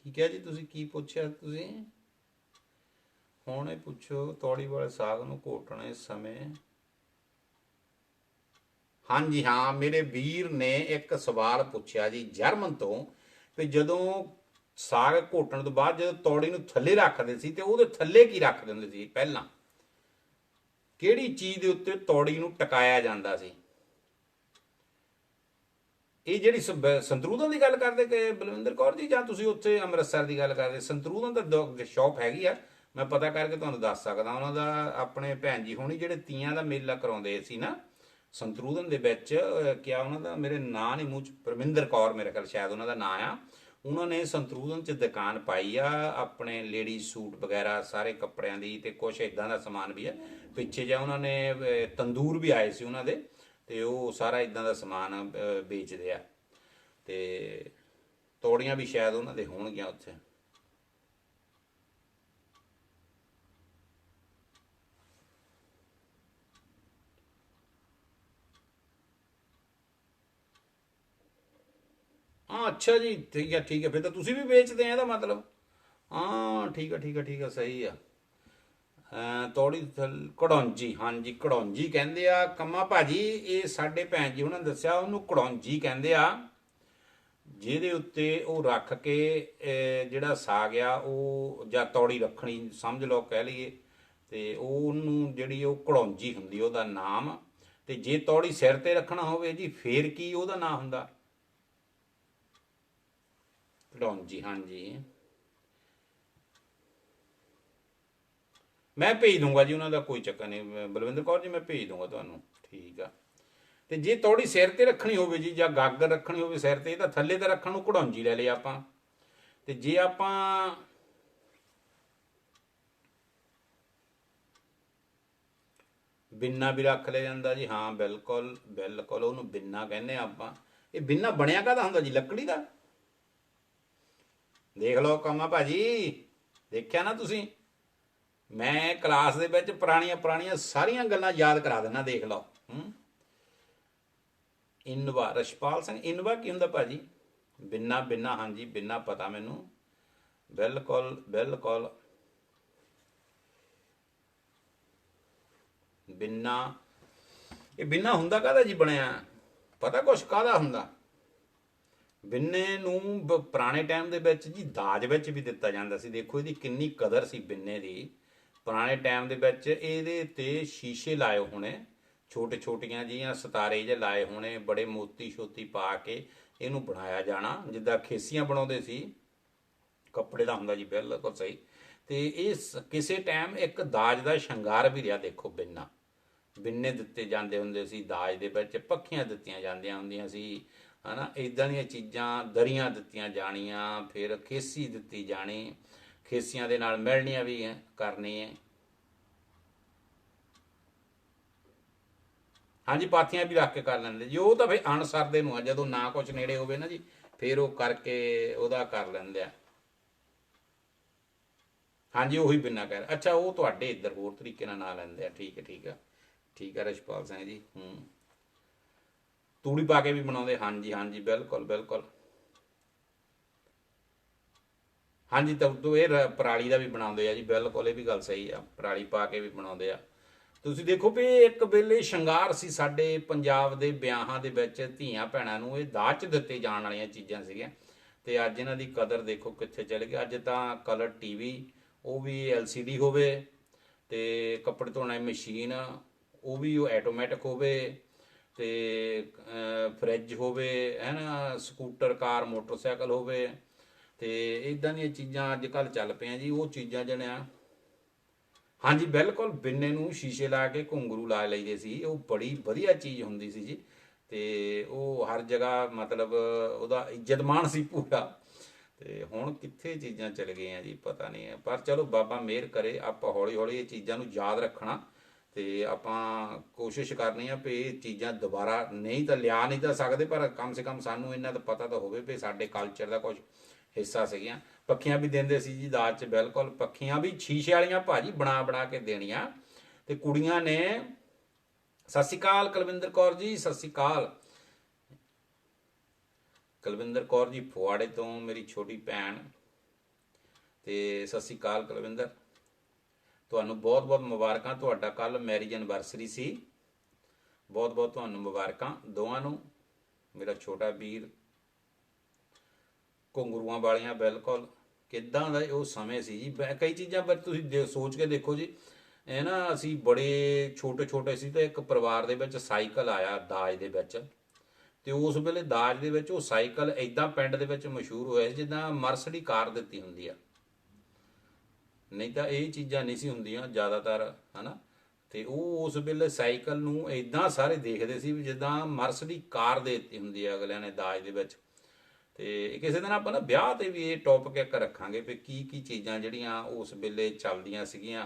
ਠੀਕ ਹੈ ਜੀ, ਤੁਸੀਂ ਕੀ ਪੁੱਛਿਆ? ਤੁਸੀਂ ਹੁਣ ਇਹ ਪੁੱਛੋ, ਤੌੜੀ ਵਾਲੇ ਸਾਗ ਨੂੰ ਘੋਟਣੇ ਸਮੇਂ। ਹਾਂਜੀ ਹਾਂ, ਮੇਰੇ ਵੀਰ ਨੇ ਇੱਕ ਸਵਾਲ ਪੁੱਛਿਆ ਜੀ ਜਰਮਨ ਤੋਂ, ਵੀ ਜਦੋਂ ਸਾਗ ਘੋਟਣ ਤੋਂ ਬਾਅਦ ਜਦੋਂ ਤੌੜੀ ਨੂੰ ਥੱਲੇ ਰੱਖਦੇ ਸੀ ਤੇ ਉਹਦੇ ਥੱਲੇ ਕੀ ਰੱਖ ਦਿੰਦੇ ਸੀ ਪਹਿਲਾਂ, ਕਿਹੜੀ ਚੀਜ਼ ਦੇ ਉੱਤੇ ਤੌੜੀ ਨੂੰ ਟਿਕਾਇਆ ਜਾਂਦਾ ਸੀ? ਇਹ ਜਿਹੜੀ ਸੰਤਰੂਦਨ ਦੀ ਗੱਲ ਕਰਦੇ ਕਿ ਬਲਵਿੰਦਰ ਕੌਰ ਜੀ, ਜਾਂ ਤੁਸੀਂ ਉੱਥੇ ਅੰਮ੍ਰਿਤਸਰ ਦੀ ਗੱਲ ਕਰਦੇ? ਸੰਤਰੂਦਨ ਦਾ ਸ਼ੌਪ ਹੈਗੀ ਆ, ਮੈਂ ਪਤਾ ਕਰਕੇ ਤੁਹਾਨੂੰ ਦੱਸ ਸਕਦਾ ਉਹਨਾਂ ਦਾ। ਆਪਣੇ ਭੈਣ ਜੀ ਹੋਣੀ ਜਿਹੜੇ ਤੀਆਂ ਦਾ ਮੇਲਾ ਕਰਾਉਂਦੇ ਸੀ ਨਾ ਸੰਤਰੂਦਨ ਦੇ ਵਿੱਚ, ਕਿਆ ਉਹਨਾਂ ਦਾ, ਮੇਰੇ ਨਾਂ ਨਹੀਂ ਮੂੰਹ 'ਚ, ਪਰਮਿੰਦਰ ਕੌਰ ਮੇਰੇ ਖਿਆਲ ਸ਼ਾਇਦ ਉਹਨਾਂ ਦਾ ਨਾਂ ਆ। ਉਹਨਾਂ ਨੇ ਸੰਤਰੂਦਨ 'ਚ ਦੁਕਾਨ ਪਾਈ ਆ, ਆਪਣੇ ਲੇਡੀ ਸੂਟ ਵਗੈਰਾ ਸਾਰੇ ਕੱਪੜਿਆਂ ਦੀ, ਤੇ ਕੁਛ ਇਦਾਂ ਦਾ ਸਮਾਨ ਵੀ ਆ। ਪਿੱਛੇ ਜਿਹਾ ਉਹਨਾਂ ਨੇ ਤੰਦੂਰ ਵੀ ਆਏ ਸੀ ਉਹਨਾਂ ਦੇ, ਤੇ ਉਹ ਸਾਰਾ ਇਦਾਂ ਦਾ ਸਮਾਨ ਵੇਚਦੇ ਆ। ਤੇ ਤੌੜੀਆਂ ਵੀ ਸ਼ਾਇਦ ਉਹਨਾਂ ਦੇ ਹੋਣਗੀਆਂ ਉੱਥੇ। ਹਾਂ ਅੱਛਾ ਜੀ, ਠੀਕ ਹੈ ਠੀਕ ਹੈ, ਫਿਰ ਤਾਂ ਤੁਸੀਂ ਵੀ ਵੇਚਦੇ ਆ ਇਹਦਾ ਮਤਲਬ। ਹਾਂ ਠੀਕ ਹੈ ਠੀਕ ਹੈ ਠੀਕ ਹੈ, ਸਹੀ ਆ। ਤੌੜੀ ਕੜੌਂਜੀ, ਹਾਂਜੀ ਕੜੌਂਜੀ ਕਹਿੰਦੇ ਆ ਕੰਮਾ ਭਾਜੀ। ਇਹ ਸਾਡੇ ਭੈਣ ਜੀ ਉਹਨਾਂ ਨੇ ਦੱਸਿਆ, ਉਹਨੂੰ ਕੜੌਂਜੀ ਕਹਿੰਦੇ ਆ, ਜਿਹਦੇ ਉੱਤੇ ਉਹ ਰੱਖ ਕੇ ਜਿਹੜਾ ਸਾਗ ਆ ਉਹ, ਜਾਂ ਤੌੜੀ ਰੱਖਣੀ ਸਮਝ ਲਓ ਕਹਿ ਲਈਏ, ਤੇ ਉਹਨੂੰ ਜਿਹੜੀ ਉਹ ਕੜੌਂਜੀ ਹੁੰਦੀ ਉਹਦਾ ਨਾਮ। ਤੇ ਜੇ ਤੌੜੀ ਸਿਰ ਤੇ ਰੱਖਣਾ ਹੋਵੇ ਜੀ ਫੇਰ ਕੀ ਉਹਦਾ ਨਾਂ ਹੁੰਦਾ? ਕੜੌਂਜੀ, ਹਾਂਜੀ। ਮੈਂ ਭੇਜ ਦੂੰਗਾ ਜੀ ਉਹਨਾਂ ਦਾ, ਕੋਈ ਚੱਕਰ ਨਹੀਂ ਬਲਵਿੰਦਰ ਕੌਰ ਜੀ, ਮੈਂ ਭੇਜ ਦੂੰਗਾ ਤੁਹਾਨੂੰ, ਠੀਕ ਆ। ਤੇ ਜੇ ਤੌੜੀ ਸਿਰ ਤੇ ਰੱਖਣੀ ਹੋਵੇ ਜੀ, ਜਾਂ ਗਾਗਰ ਰੱਖਣੀ ਹੋਵੇ ਸਿਰ ਤੇ, ਤਾਂ ਥੱਲੇ ਤੇ ਰੱਖਣ ਨੂੰ ਕੜੌਂਜੀ ਲੈ ਲਈ ਆਪਾਂ। ਤੇ ਜੇ ਆਪਾਂ ਬਿੰਨਾ ਵੀ ਰੱਖ ਲਿਆ ਜਾਂਦਾ ਜੀ, ਹਾਂ ਬਿਲਕੁਲ ਬਿਲਕੁਲ, ਉਹਨੂੰ ਬਿੰਨਾ ਕਹਿੰਦੇ ਆ ਆਪਾਂ। ਇਹ ਬਿੰਨਾ ਬਣਿਆ ਕਾਹਦਾ ਹੁੰਦਾ ਜੀ? ਲੱਕੜੀ ਦਾ। ਦੇਖ ਲਓ ਕੰਮਾ ਭਾਜੀ, ਦੇਖਿਆ ਨਾ ਤੁਸੀਂ, ਮੈਂ ਕਲਾਸ ਦੇ ਵਿੱਚ ਪੁਰਾਣੀਆਂ ਪੁਰਾਣੀਆਂ ਸਾਰੀਆਂ ਗੱਲਾਂ ਯਾਦ ਕਰਾ ਦਿੰਦਾ, ਦੇਖ ਲਓ। ਇਨਵਾ, ਰਸ਼ਪਾਲ ਸਿੰਘ, ਇਨਵਾ ਕੀ ਹੁੰਦਾ ਭਾਜੀ? ਬਿੰਨਾ, ਬਿੰਨਾ, ਹਾਂਜੀ ਬਿੰਨਾ ਪਤਾ ਮੈਨੂੰ, ਬਿਲਕੁਲ ਬਿਲਕੁਲ। ਬਿੰਨਾ, ਇਹ ਬਿੰਨਾ ਹੁੰਦਾ ਕਾਹਦਾ ਜੀ ਬਣਿਆ? ਪਤਾ ਕੁਛ ਕਾਹਦਾ ਹੁੰਦਾ? ਬਿੰਨੇ ਨੂੰ ਪੁਰਾਣੇ ਟਾਈਮ ਦੇ ਵਿੱਚ ਜੀ ਦਾਜ ਵਿੱਚ ਵੀ ਦਿੱਤਾ ਜਾਂਦਾ ਸੀ। ਦੇਖੋ ਇਹਦੀ ਕਿੰਨੀ ਕਦਰ ਸੀ ਬਿੰਨੇ ਦੀ। ਪੁਰਾਣੇ ਟਾਈਮ ਦੇ ਵਿੱਚ ਇਹਦੇ ਤੇ ਸ਼ੀਸ਼ੇ ਲਾਏ ਹੋਣੇ, ਛੋਟੇ ਛੋਟੀਆਂ ਜਿਹੀਆਂ ਸਿਤਾਰੇ ਜਿਹੇ ਲਾਏ ਹੋਣੇ, ਬੜੇ ਮੋਤੀ ਸ਼ੋਤੀ ਪਾ ਕੇ ਇਹਨੂੰ ਬਣਾਇਆ ਜਾਣਾ, ਜਿੱਦਾਂ ਖੇਸੀਆਂ ਬਣਾਉਂਦੇ ਸੀ ਕੱਪੜੇ ਦਾ ਹੁੰਦਾ ਜੀ, ਬਿਲਕੁਲ ਸਹੀ। ਤੇ ਇਹ ਕਿਸੇ ਟਾਈਮ ਇੱਕ ਦਾਜ ਦਾ ਸ਼ਿੰਗਾਰ ਵੀ ਰਿਹਾ। ਦੇਖੋ ਬਿੰਨਾ, ਬਿੰਨੇ ਦਿੱਤੇ ਜਾਂਦੇ ਹੁੰਦੇ ਸੀ ਦਾਜ ਦੇ ਵਿੱਚ, ਪੱਖੀਆਂ ਦਿੱਤੀਆਂ ਜਾਂਦੀਆਂ ਹੁੰਦੀਆਂ ਸੀ, ਹਨਾ ਇਦਾਂ ਦੀਆਂ ਚੀਜ਼ਾਂ, ਦਰੀਆਂ ਦਿੱਤੀਆਂ ਜਾਣੀਆਂ, ਫਿਰ ਖੇਸੀ ਦਿੱਤੀ ਜਾਣੀ, ਖੇਸੀਆਂ ਦੇ ਨਾਲ ਮਿਲਣੀਆਂ ਵੀ ਕਰਨੀ ਹੈ। ਹਾਂਜੀ ਪਾਥੀਆਂ ਵੀ ਰੱਖ ਕੇ ਕਰ ਲੈਂਦੇ ਜੀ, ਉਹ ਤਾਂ ਫਿਰ ਅਣਸਰਦੇ ਨੂੰ ਆ, ਜਦੋਂ ਨਾ ਕੁਛ ਨੇੜੇ ਹੋਵੇ ਨਾ ਜੀ, ਫਿਰ ਉਹ ਕਰਕੇ ਉਹਦਾ ਕਰ ਲੈਂਦੇ ਆ। ਹਾਂਜੀ ਉਹੀ ਬਿੰਨਾ ਕਹਿ ਰਿਹਾ। ਅੱਛਾ ਉਹ ਤੁਹਾਡੇ ਇੱਧਰ ਹੋਰ ਤਰੀਕੇ ਨਾਲ ਨਾਂ ਲੈਂਦੇ ਆ, ਠੀਕ ਹੈ ਠੀਕ ਹੈ ਠੀਕ ਹੈ ਰਛਪਾਲ ਸਿੰਘ ਜੀ। ਤੂੜੀ ਪਾ ਕੇ ਵੀ ਬਣਾਉਂਦੇ, ਹਾਂਜੀ ਹਾਂਜੀ ਬਿਲਕੁਲ ਬਿਲਕੁਲ। ਹਾਂਜੀ ਤਾਂ ਉਦੋਂ ਇਹ ਪਰਾਲੀ ਦਾ ਵੀ ਬਣਾਉਂਦੇ ਆ ਜੀ, ਬਿਲਕੁਲ ਇਹ ਵੀ ਗੱਲ ਸਹੀ ਆ, ਪਰਾਲੀ ਪਾ ਕੇ ਵੀ ਬਣਾਉਂਦੇ ਆ। ਤੁਸੀਂ ਦੇਖੋ ਵੀ ਇੱਕ ਵੇਲੇ ਸ਼ਿੰਗਾਰ ਸੀ ਸਾਡੇ ਪੰਜਾਬ ਦੇ ਵਿਆਹਾਂ ਦੇ ਵਿੱਚ, ਧੀਆਂ ਭੈਣਾਂ ਨੂੰ ਇਹ ਦਾਜ 'ਚ ਦਿੱਤੇ ਜਾਣ ਵਾਲੀਆਂ ਚੀਜ਼ਾਂ ਸੀਗੀਆਂ। ਤੇ ਅੱਜ ਇਹਨਾਂ ਦੀ ਕਦਰ ਦੇਖੋ ਕਿੱਥੇ ਚਲੇ ਗਈ। ਅੱਜ ਤਾਂ ਕਲਰ ਟੀਵੀ, ਉਹ ਵੀ LCD ਹੋਵੇ, ਤੇ ਕੱਪੜੇ ਧੋਣ ਵਾਲੀ ਮਸ਼ੀਨ, ਉਹ ਵੀ ਉਹ ਆਟੋਮੈਟਿਕ ਹੋਵੇ, ਤੇ ਫਰਿੱਜ ਹੋਵੇ, ਹੈ ਨਾ, ਸਕੂਟਰ ਕਾਰ ਮੋਟਰਸਾਈਕਲ ਹੋਵੇ, ਤੇ ਇਦਾਂ ਦੀਆਂ ਚੀਜ਼ਾਂ ਅੱਜ ਕੱਲ੍ਹ ਚੱਲ ਪਈਆਂ ਜੀ। ਉਹ ਚੀਜ਼ਾਂ ਜਿਹੜੀਆਂ, ਹਾਂਜੀ ਬਿਲਕੁਲ, ਬਿੰਨੇ ਨੂੰ ਸ਼ੀਸ਼ੇ ਲਾ ਕੇ ਘੁੰਗਰੂ ਲਾ ਲਈਦੇ ਸੀ, ਉਹ ਬੜੀ ਵਧੀਆ ਚੀਜ਼ ਹੁੰਦੀ ਸੀ ਜੀ। ਤੇ ਉਹ ਹਰ ਜਗ੍ਹਾ ਮਤਲਬ ਉਹਦਾ ਇੱਜ਼ਤਮਾਨ ਸੀ ਪੂਰਾ। ਤੇ ਹੁਣ ਕਿੱਥੇ ਚੀਜ਼ਾਂ ਚਲ ਗਈਆਂ ਜੀ, ਪਤਾ ਨਹੀਂ ਹੈ। ਪਰ ਚਲੋ ਬਾਬਾ ਮਿਹਰ ਕਰੇ, ਆਪਾਂ ਹੌਲੀ ਹੌਲੀ ਇਹ ਚੀਜ਼ਾਂ ਨੂੰ ਯਾਦ ਰੱਖਣਾ, ਤੇ ਆਪਾਂ ਕੋਸ਼ਿਸ਼ ਕਰਨੀ ਆ ਵੀ ਇਹ ਚੀਜ਼ਾਂ ਦੁਬਾਰਾ ਨਹੀਂ ਤਾਂ ਲਿਆ ਨਹੀਂ ਤਾਂ ਸਕਦੇ, ਪਰ ਕਮ ਸੇ ਕਮ ਸਾਨੂੰ ਇਹਨਾਂ ਦਾ ਪਤਾ ਤਾਂ ਹੋਵੇ ਵੀ ਸਾਡੇ ਕਲਚਰ ਦਾ ਕੁਝ ਹਿੱਸਾ ਸੀਗੀਆਂ। ਪੱਖੀਆਂ ਵੀ ਦਿੰਦੇ ਸੀ ਜੀ ਦਾਜ 'ਚ, ਬਿਲਕੁਲ ਪੱਖੀਆਂ ਵੀ ਸ਼ੀਸ਼ੇ ਵਾਲੀਆਂ ਭਾਜੀ ਬਣਾ ਬਣਾ ਕੇ ਦੇਣੀਆਂ। ਤੇ ਕੁੜੀਆਂ ਨੇ, ਸਤਿ ਸ਼੍ਰੀ ਅਕਾਲ ਕੁਲਵਿੰਦਰ ਕੌਰ ਜੀ, ਸਤਿ ਸ਼੍ਰੀ ਅਕਾਲ। ਕੁਲਵਿੰਦਰ ਕੌਰ ਜੀ ਫਗਵਾੜੇ ਤੋਂ ਮੇਰੀ ਛੋਟੀ ਭੈਣ, ਤੇ ਸਤਿ ਸ਼੍ਰੀ ਅਕਾਲ ਕੁਲਵਿੰਦਰ, ਤੁਹਾਨੂੰ ਬਹੁਤ ਬਹੁਤ ਮੁਬਾਰਕਾਂ। ਤੁਹਾਡਾ ਕੱਲ ਮੈਰਿਜ ਐਨਵਰਸਰੀ ਸੀ, ਬਹੁਤ ਬਹੁਤ ਤੁਹਾਨੂੰ ਮੁਬਾਰਕਾਂ ਦੋਵਾਂ ਨੂੰ। ਮੇਰਾ ਛੋਟਾ ਵੀਰ ਘੁੰਗਰੂਆਂ ਵਾਲੀਆਂ, ਬਿਲਕੁਲ ਕਿੱਦਾਂ ਦਾ ਉਹ ਸਮੇਂ ਸੀ ਜੀ। ਕਈ ਚੀਜ਼ਾਂ ਪਰ ਤੁਸੀਂ ਸੋਚ ਕੇ ਦੇਖੋ ਜੀ, ਇਹ ਨਾ ਅਸੀਂ ਬੜੇ ਛੋਟੇ ਛੋਟੇ ਸੀ ਤੇ ਇੱਕ ਪਰਿਵਾਰ ਦੇ ਵਿੱਚ ਸਾਈਕਲ ਆਇਆ ਦਾਜ ਦੇ ਵਿੱਚ, ਤੇ ਉਸ ਵੇਲੇ ਦਾਜ ਦੇ ਵਿੱਚ ਉਹ ਸਾਈਕਲ ਇਦਾਂ ਪਿੰਡ ਦੇ ਵਿੱਚ ਮਸ਼ਹੂਰ ਹੋਇਆ ਸੀ ਜਿੱਦਾਂ ਮਰਸਡੀ ਕਾਰ ਦਿੱਤੀ ਹੁੰਦੀ ਆ। ਨਹੀਂ ਤਾਂ ਇਹ ਚੀਜ਼ਾਂ ਨਹੀਂ ਸੀ ਹੁੰਦੀਆਂ ਜ਼ਿਆਦਾਤਰ, ਹਨਾ। ਤੇ ਉਹ ਉਸ ਵੇਲੇ ਸਾਈਕਲ ਨੂੰ ਇਦਾਂ ਸਾਰੇ ਦੇਖਦੇ ਸੀ ਵੀ ਜਿੱਦਾਂ ਮਰਸਡੀ ਕਾਰ ਦੇ ਦਿੱਤੀ ਹੁੰਦੀ ਆ ਅਗਲਿਆਂ ਨੇ ਦਾਜ ਦੇ ਵਿੱਚ। ਤੇ ਕਿਸੇ ਦਿਨ ਆਪਾਂ ਨਾ ਵਿਆਹ ਤੇ ਵੀ ਇਹ ਟੌਪਿਕ ਇੱਕ ਰੱਖਾਂਗੇ ਵੀ ਕੀ ਕੀ ਚੀਜ਼ਾਂ ਜਿਹੜੀਆਂ ਉਸ ਵੇਲੇ ਚੱਲਦੀਆਂ ਸੀਗੀਆਂ,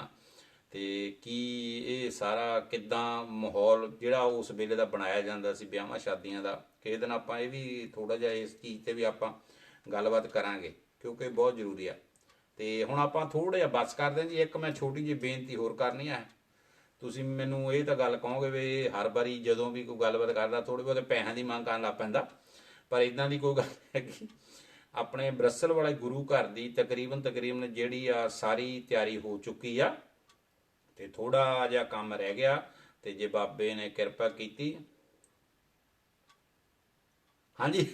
ਤੇ ਕੀ ਇਹ ਸਾਰਾ ਕਿੱਦਾਂ ਮਾਹੌਲ ਜਿਹੜਾ ਉਸ ਵੇਲੇ ਦਾ ਬਣਾਇਆ ਜਾਂਦਾ ਸੀ ਵਿਆਹਾਂ ਸ਼ਾਦੀਆਂ ਦਾ। ਕਿਸੇ ਦਿਨ ਆਪਾਂ ਇਹ ਵੀ ਥੋੜਾ ਜਿਹਾ ਇਸ ਚੀਜ਼ ਤੇ ਵੀ ਆਪਾਂ ਗੱਲਬਾਤ ਕਰਾਂਗੇ ਕਿਉਂਕਿ ਬਹੁਤ ਜ਼ਰੂਰੀ ਆ। ਤੇ ਹੁਣ ਆਪਾਂ ਥੋੜਾ ਜਿਹਾ ਬਸ ਕਰਦੇ ਹਾਂ ਜੀ। ਇੱਕ ਮੈਂ ਛੋਟੀ ਜਿਹੀ ਬੇਨਤੀ ਹੋਰ ਕਰਨੀ ਆ। ਤੁਸੀਂ ਮੈਨੂੰ ਇਹ ਤਾਂ ਗੱਲ ਕਹੋਗੇ ਵੀ ਹਰ ਵਾਰੀ ਜਦੋਂ ਵੀ ਕੋਈ ਗੱਲਬਾਤ ਕਰਦਾ ਥੋੜੇ ਬਹੁਤੇ ਪੈਸਿਆਂ ਦੀ ਮੰਗ ਕਰਨ ਲੱਗ ਪੈਂਦਾ, ਪਰ ਇਦਾਂ ਦੀ ਕੋਈ ਗੱਲ ਹੈਗੀ। ਆਪਣੇ ਬਰਸਲ ਵਾਲੇ ਗੁਰੂ ਘਰ ਦੀ ਤਕਰੀਬਨ ਜਿਹੜੀ ਆ ਸਾਰੀ ਤਿਆਰੀ ਹੋ ਚੁੱਕੀ ਆ, ਤੇ ਥੋੜਾ ਜਿਹਾ ਕੰਮ ਰਹਿ ਗਿਆ। ਤੇ ਜੇ ਬਾਬੇ ਨੇ ਕਿਰਪਾ ਕੀਤੀ, ਹਾਂਜੀ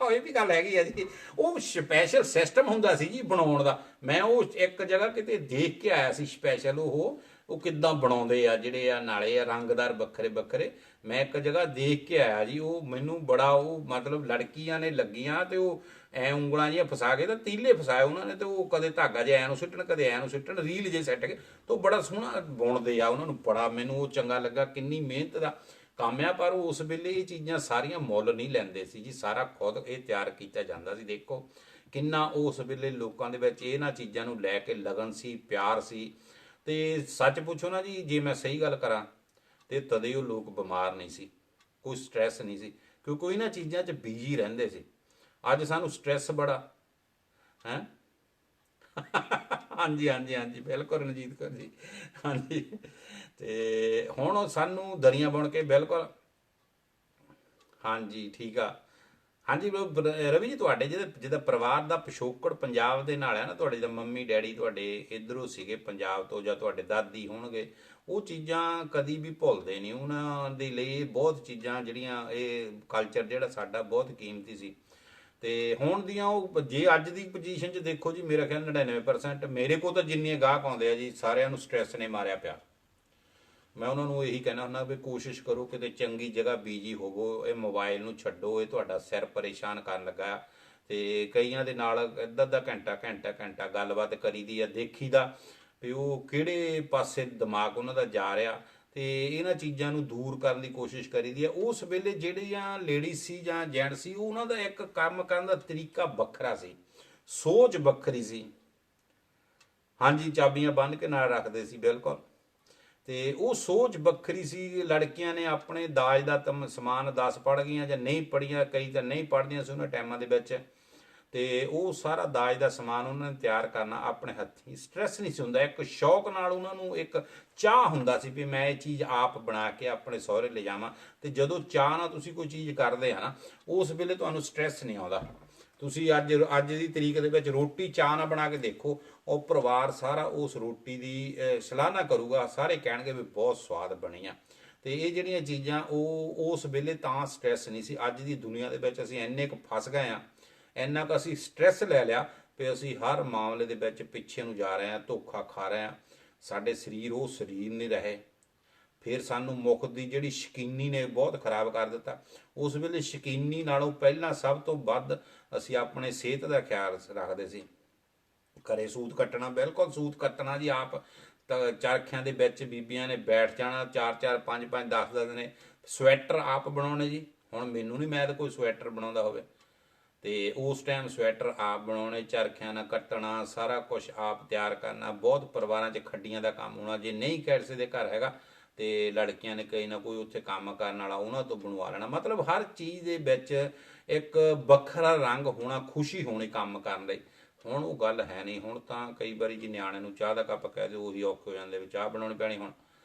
ਇਹ ਵੀ ਗੱਲ ਹੈਗੀ ਆ ਜੀ। ਉਹ ਸਪੈਸ਼ਲ ਸਿਸਟਮ ਹੁੰਦਾ ਸੀ ਜੀ ਬਣਾਉਣ ਦਾ। ਮੈਂ ਉਹ ਇੱਕ ਜਗ੍ਹਾ ਕਿਤੇ ਦੇਖ ਕੇ ਆਇਆ ਸੀ ਸਪੈਸ਼ਲ ਉਹ ਕਿੱਦਾਂ ਬਣਾਉਂਦੇ ਆ, ਜਿਹੜੇ ਆ ਨਾਲੇ ਆ ਰੰਗਦਾਰ ਵੱਖਰੇ ਵੱਖਰੇ। ਮੈਂ ਇੱਕ ਜਗ੍ਹਾ ਦੇਖ ਕੇ ਆਇਆ ਜੀ, ਉਹ ਮੈਨੂੰ ਬੜਾ ਉਹ ਮਤਲਬ ਲੜਕੀਆਂ ਨੇ ਲੱਗੀਆਂ ਤੇ ਉਹ ਐ ਉਂਗਲਾਂ ਜਿਹੀਆਂ ਫਸਾ ਕੇ ਤਾਂ ਤੀਲੇ ਫਸਾਏ ਉਹਨਾਂ ਨੇ, ਤੇ ਉਹ ਕਦੇ ਧਾਗਾ ਜਿਹਾ ਐ ਨੂੰ ਸੁੱਟਣ ਕਦੇ ਐ ਨੂੰ ਸੁੱਟਣ, ਰੀਲ ਜੇ ਸੈੱਟ ਕੇ, ਤੇ ਉਹ ਬੜਾ ਸੋਹਣਾ ਬੁਣਦੇ ਆ ਉਹਨਾਂ ਨੂੰ। ਬੜਾ ਮੈਨੂੰ ਉਹ ਚੰਗਾ ਲੱਗਾ, ਕਿੰਨੀ ਮਿਹਨਤ ਦਾ ਕੰਮ ਆ। ਪਰ ਉਸ ਵੇਲੇ ਇਹ ਚੀਜ਼ਾਂ ਸਾਰੀਆਂ ਮੁੱਲ ਨਹੀਂ ਲੈਂਦੇ ਸੀ ਜੀ, ਸਾਰਾ ਖੁਦ ਇਹ ਤਿਆਰ ਕੀਤਾ ਜਾਂਦਾ ਸੀ। ਦੇਖੋ ਕਿੰਨਾ ਉਸ ਵੇਲੇ ਲੋਕਾਂ ਦੇ ਵਿੱਚ ਇਹਨਾਂ ਚੀਜ਼ਾਂ ਨੂੰ ਲੈ ਕੇ ਲਗਨ ਸੀ, ਪਿਆਰ ਸੀ। ਤੇ ਸੱਚ ਪੁੱਛੋ ਨਾ ਜੀ, ਜੇ ਮੈਂ ਸਹੀ ਗੱਲ ਕਰਾਂ ਤੇ ਤਦੇ ਉਹ ਲੋਕ ਬਿਮਾਰ ਨਹੀਂ ਸੀ, ਕੋਈ ਸਟ੍ਰੈਸ ਨਹੀਂ ਸੀ, ਕਿਉਂਕਿ ਇਹਨਾਂ ਚੀਜ਼ਾਂ 'ਚ ਬਿਜੀ ਰਹਿੰਦੇ ਸੀ। ਅੱਜ ਸਾਨੂੰ ਸਟ੍ਰੈਸ ਬੜਾ ਹੈ। ਹਾਂਜੀ ਹਾਂਜੀ ਹਾਂਜੀ ਬਿਲਕੁਲ ਰਣਜੀਤ ਕੌਰ ਜੀ, ਹਾਂਜੀ। ਤੇ ਹੁਣ ਸਾਨੂੰ ਦਰੀਆਂ ਬੁਣ ਕੇ ਬਿਲਕੁਲ, ਹਾਂਜੀ ਠੀਕ ਆ। ਹਾਂਜੀ ਰਵੀ ਜੀ, ਤੁਹਾਡੇ ਜਿਹਦਾ ਪਰਿਵਾਰ ਦਾ ਪਿਛੋਕੜ ਪੰਜਾਬ ਦੇ ਨਾਲ ਹੈ ਨਾ, ਤੁਹਾਡੇ ਜਿੱਦਾਂ ਮੰਮੀ ਡੈਡੀ ਤੁਹਾਡੇ ਇੱਧਰੋਂ ਸੀਗੇ ਪੰਜਾਬ ਤੋਂ, ਜਾਂ ਤੁਹਾਡੇ ਦਾਦੀ ਹੋਣਗੇ, ਉਹ ਚੀਜ਼ਾਂ ਕਦੀ ਵੀ ਭੁੱਲਦੇ ਨਹੀਂ। ਉਹਨਾਂ ਦੇ ਲਈ ਬਹੁਤ ਚੀਜ਼ਾਂ ਜਿਹੜੀਆਂ ਇਹ ਕਲਚਰ ਜਿਹੜਾ ਸਾਡਾ ਬਹੁਤ ਕੀਮਤੀ ਸੀ। ਤੇ ਹੁਣ ਦੀਆਂ ਉਹ ਜੇ ਅੱਜ ਦੀ ਪੋਜੀਸ਼ਨ 'ਚ ਦੇਖੋ ਜੀ, ਮੇਰਾ ਖਿਆਲ 99% ਮੇਰੇ ਕੋਲ ਤਾਂ ਜਿੰਨੇ ਗਾਹਕ ਆਉਂਦੇ ਆ ਜੀ, ਸਾਰਿਆਂ ਨੂੰ ਸਟ੍ਰੈਸ ਨੇ ਮਾਰਿਆ ਪਿਆ। ਮੈਂ ਉਹਨਾਂ ਨੂੰ ਇਹੀ ਕਹਿਣਾ ਹੁੰਦਾ ਵੀ ਕੋਸ਼ਿਸ਼ ਕਰੋ ਕਿਤੇ ਚੰਗੀ ਜਗ੍ਹਾ ਬੀਜੀ ਹੋਵੋ, ਇਹ ਮੋਬਾਈਲ ਨੂੰ ਛੱਡੋ, ਇਹ ਤੁਹਾਡਾ ਸਿਰ ਪਰੇਸ਼ਾਨ ਕਰਨ ਲੱਗਾ। ਤੇ ਕਈਆਂ ਦੇ ਨਾਲ ਅੱਧਾ ਅੱਧਾ ਘੰਟਾ ਗੱਲਬਾਤ ਕਰੀਦੀ ਆ, ਦੇਖੀਦਾ ਵੀ ਉਹ ਕਿਹੜੇ ਪਾਸੇ ਦਿਮਾਗ ਉਹਨਾਂ ਦਾ ਜਾ ਰਿਹਾ, ਤੇ ਇਹਨਾਂ ਚੀਜ਼ਾਂ ਨੂੰ ਦੂਰ ਕਰਨ ਦੀ ਕੋਸ਼ਿਸ਼ ਕਰੀਦੀ ਆ। ਉਸ ਵੇਲੇ ਜਿਹੜੀਆਂ ਲੇਡੀ ਸੀ ਜਾਂ ਜੈਂਟ ਸੀ, ਉਹਨਾਂ ਦਾ ਇੱਕ ਕੰਮ ਕਰਨ ਦਾ ਤਰੀਕਾ ਵੱਖਰਾ ਸੀ, ਸੋਚ ਵੱਖਰੀ ਸੀ। ਹਾਂਜੀ ਚਾਬੀਆਂ ਬੰਨ੍ਹ ਕੇ ਨਾਲ ਰੱਖਦੇ ਸੀ, ਬਿਲਕੁਲ। ਤੇ ਉਹ ਸੋਚ ਵੱਖਰੀ ਸੀ। ਲੜਕੀਆਂ ਨੇ ਆਪਣੇ ਦਾਜ ਦਾ ਸਮਾਨ 10 ਪੜ੍ਹ ਗਈਆਂ ਜਾਂ ਨਹੀਂ ਪੜ੍ਹੀਆਂ, ਕਈ ਤਾਂ ਨਹੀਂ ਪੜ੍ਹਦੀਆਂ ਸੀ ਉਹਨਾਂ ਟਾਈਮਾਂ ਦੇ ਵਿੱਚ, ਤੇ ਉਹ ਸਾਰਾ ਦਾਜ ਦਾ ਸਮਾਨ ਉਹਨਾਂ ਨੇ ਤਿਆਰ ਕਰਨਾ ਆਪਣੇ ਹੱਥੀਂ। ਸਟ੍ਰੈਸ ਨਹੀਂ ਸੀ ਹੁੰਦਾ, ਇੱਕ ਸ਼ੌਕ ਨਾਲ ਉਹਨਾਂ ਨੂੰ ਇੱਕ ਚਾਹ ਹੁੰਦਾ ਸੀ ਵੀ ਮੈਂ ਇਹ ਚੀਜ਼ ਆਪ ਬਣਾ ਕੇ ਆਪਣੇ ਸਹੁਰੇ ਲੈ ਜਾਵਾਂ। ਤੇ ਜਦੋਂ ਚਾਹ ਨਾਲ ਤੁਸੀਂ ਕੋਈ ਚੀਜ਼ ਕਰਦੇ ਆ ਨਾ, ਉਸ ਵੇਲੇ ਤੁਹਾਨੂੰ ਸਟ੍ਰੈਸ ਨਹੀਂ ਆਉਂਦਾ। ਤੁਸੀਂ ਅੱਜ ਦੀ ਤਰੀਕ ਦੇ ਵਿੱਚ ਰੋਟੀ ਚਾਹ ਨਾਲ ਬਣਾ ਕੇ ਦੇਖੋ, ਉਹ ਪਰਿਵਾਰ ਸਾਰਾ ਉਸ ਰੋਟੀ ਦੀ ਸਲਾਹਨਾ ਕਰੂਗਾ, ਸਾਰੇ ਕਹਿਣਗੇ ਵੀ ਬਹੁਤ ਸਵਾਦ ਬਣੀ ਆ। ਤੇ ਇਹ ਜਿਹੜੀਆਂ ਚੀਜ਼ਾਂ ਉਹ ਉਸ ਵੇਲੇ ਤਾਂ ਸਟ੍ਰੈਸ ਨਹੀਂ ਸੀ। ਅੱਜ ਦੀ ਦੁਨੀਆ ਦੇ ਵਿੱਚ ਅਸੀਂ ਇੰਨੇ ਕੁ ਫਸ ਗਏ ਆ, ਇੰਨਾ ਕੁ ਅਸੀਂ ਸਟ੍ਰੈਸ ਲੈ ਲਿਆ ਵੀ ਅਸੀਂ ਹਰ ਮਾਮਲੇ ਦੇ ਵਿੱਚ ਪਿੱਛੇ ਨੂੰ ਜਾ ਰਹੇ ਹਾਂ, ਧੋਖਾ ਖਾ ਰਹੇ ਹਾਂ। ਸਾਡੇ ਸਰੀਰ ਉਹ ਸਰੀਰ ਨਹੀਂ ਰਹੇ। ਫਿਰ ਸਾਨੂੰ ਮੁੱਖ ਦੀ ਜਿਹੜੀ ਸ਼ਕੀਨੀ ਨੇ ਬਹੁਤ ਖਰਾਬ ਕਰ ਦਿੱਤਾ। ਉਸ ਵੇਲੇ ਸ਼ਕੀਨੀ ਨਾਲੋਂ ਪਹਿਲਾਂ ਸਭ ਤੋਂ ਵੱਧ ਅਸੀਂ ਆਪਣੇ ਸਿਹਤ ਦਾ ਖਿਆਲ ਰੱਖਦੇ ਸੀ। ਘਰੇ ਸੂਤ ਕੱਟਣਾ, ਬਿਲਕੁਲ ਸੂਤ ਕੱਟਣਾ ਜੀ ਆਪ। ਤਾਂ ਚਰਖਿਆਂ ਦੇ ਵਿੱਚ ਬੀਬੀਆਂ ਨੇ ਬੈਠ ਜਾਣਾ, 4-4 5-5 10-10 ਨੇ ਸਵੈਟਰ ਆਪ ਬਣਾਉਣੇ ਜੀ। ਹੁਣ ਮੈਨੂੰ ਨਹੀਂ, ਮੈਂ ਤਾਂ ਕੋਈ ਸਵੈਟਰ ਬਣਾਉਂਦਾ ਹੋਵੇ। ਤੇ ਉਸ ਟਾਈਮ ਸਵੈਟਰ ਆਪ ਬਣਾਉਣੇ, ਚਰਖਿਆਂ ਨਾਲ ਕੱਟਣਾ, ਸਾਰਾ ਕੁਝ ਆਪ ਤਿਆਰ ਕਰਨਾ। ਬਹੁਤ ਪਰਿਵਾਰਾਂ 'ਚ ਖੱਡੀਆਂ ਦਾ ਕੰਮ ਹੋਣਾ, ਜੇ ਨਹੀਂ ਕਿਸੇ ਦੇ ਘਰ ਹੈਗਾ ਤੇ ਲੜਕੀਆਂ ਨੇ ਕੋਈ ਨਾ ਕੋਈ ਉੱਥੇ ਕੰਮ ਕਰਨ ਵਾਲਾ ਉਹਨਾਂ ਤੋਂ ਬਣਵਾ ਲੈਣਾ। ਮਤਲਬ ਹਰ ਚੀਜ਼ ਦੇ ਵਿੱਚ ਇੱਕ ਵੱਖਰਾ ਰੰਗ ਹੋਣਾ, ਖੁਸ਼ੀ ਹੋਣੀ ਕੰਮ ਕਰਨ ਲਈ। ਹੁਣ ਉਹ ਗੱਲ ਹੈ ਨਹੀਂ। ਹੁਣ ਤਾਂ ਕਈ ਵਾਰੀ ਜੀ ਨਿਆਣੇ ਨੂੰ ਚਾਹ ਦਾ ਕੱਪ ਕਹਿ ਦਿਓ, ਉਹੀ ਔਖੇ ਹੋ ਜਾਂਦੇ ਵੀ ਚਾਹ ਬਣਾਉਣੀ ਪੈਣੀ। ਹੁਣ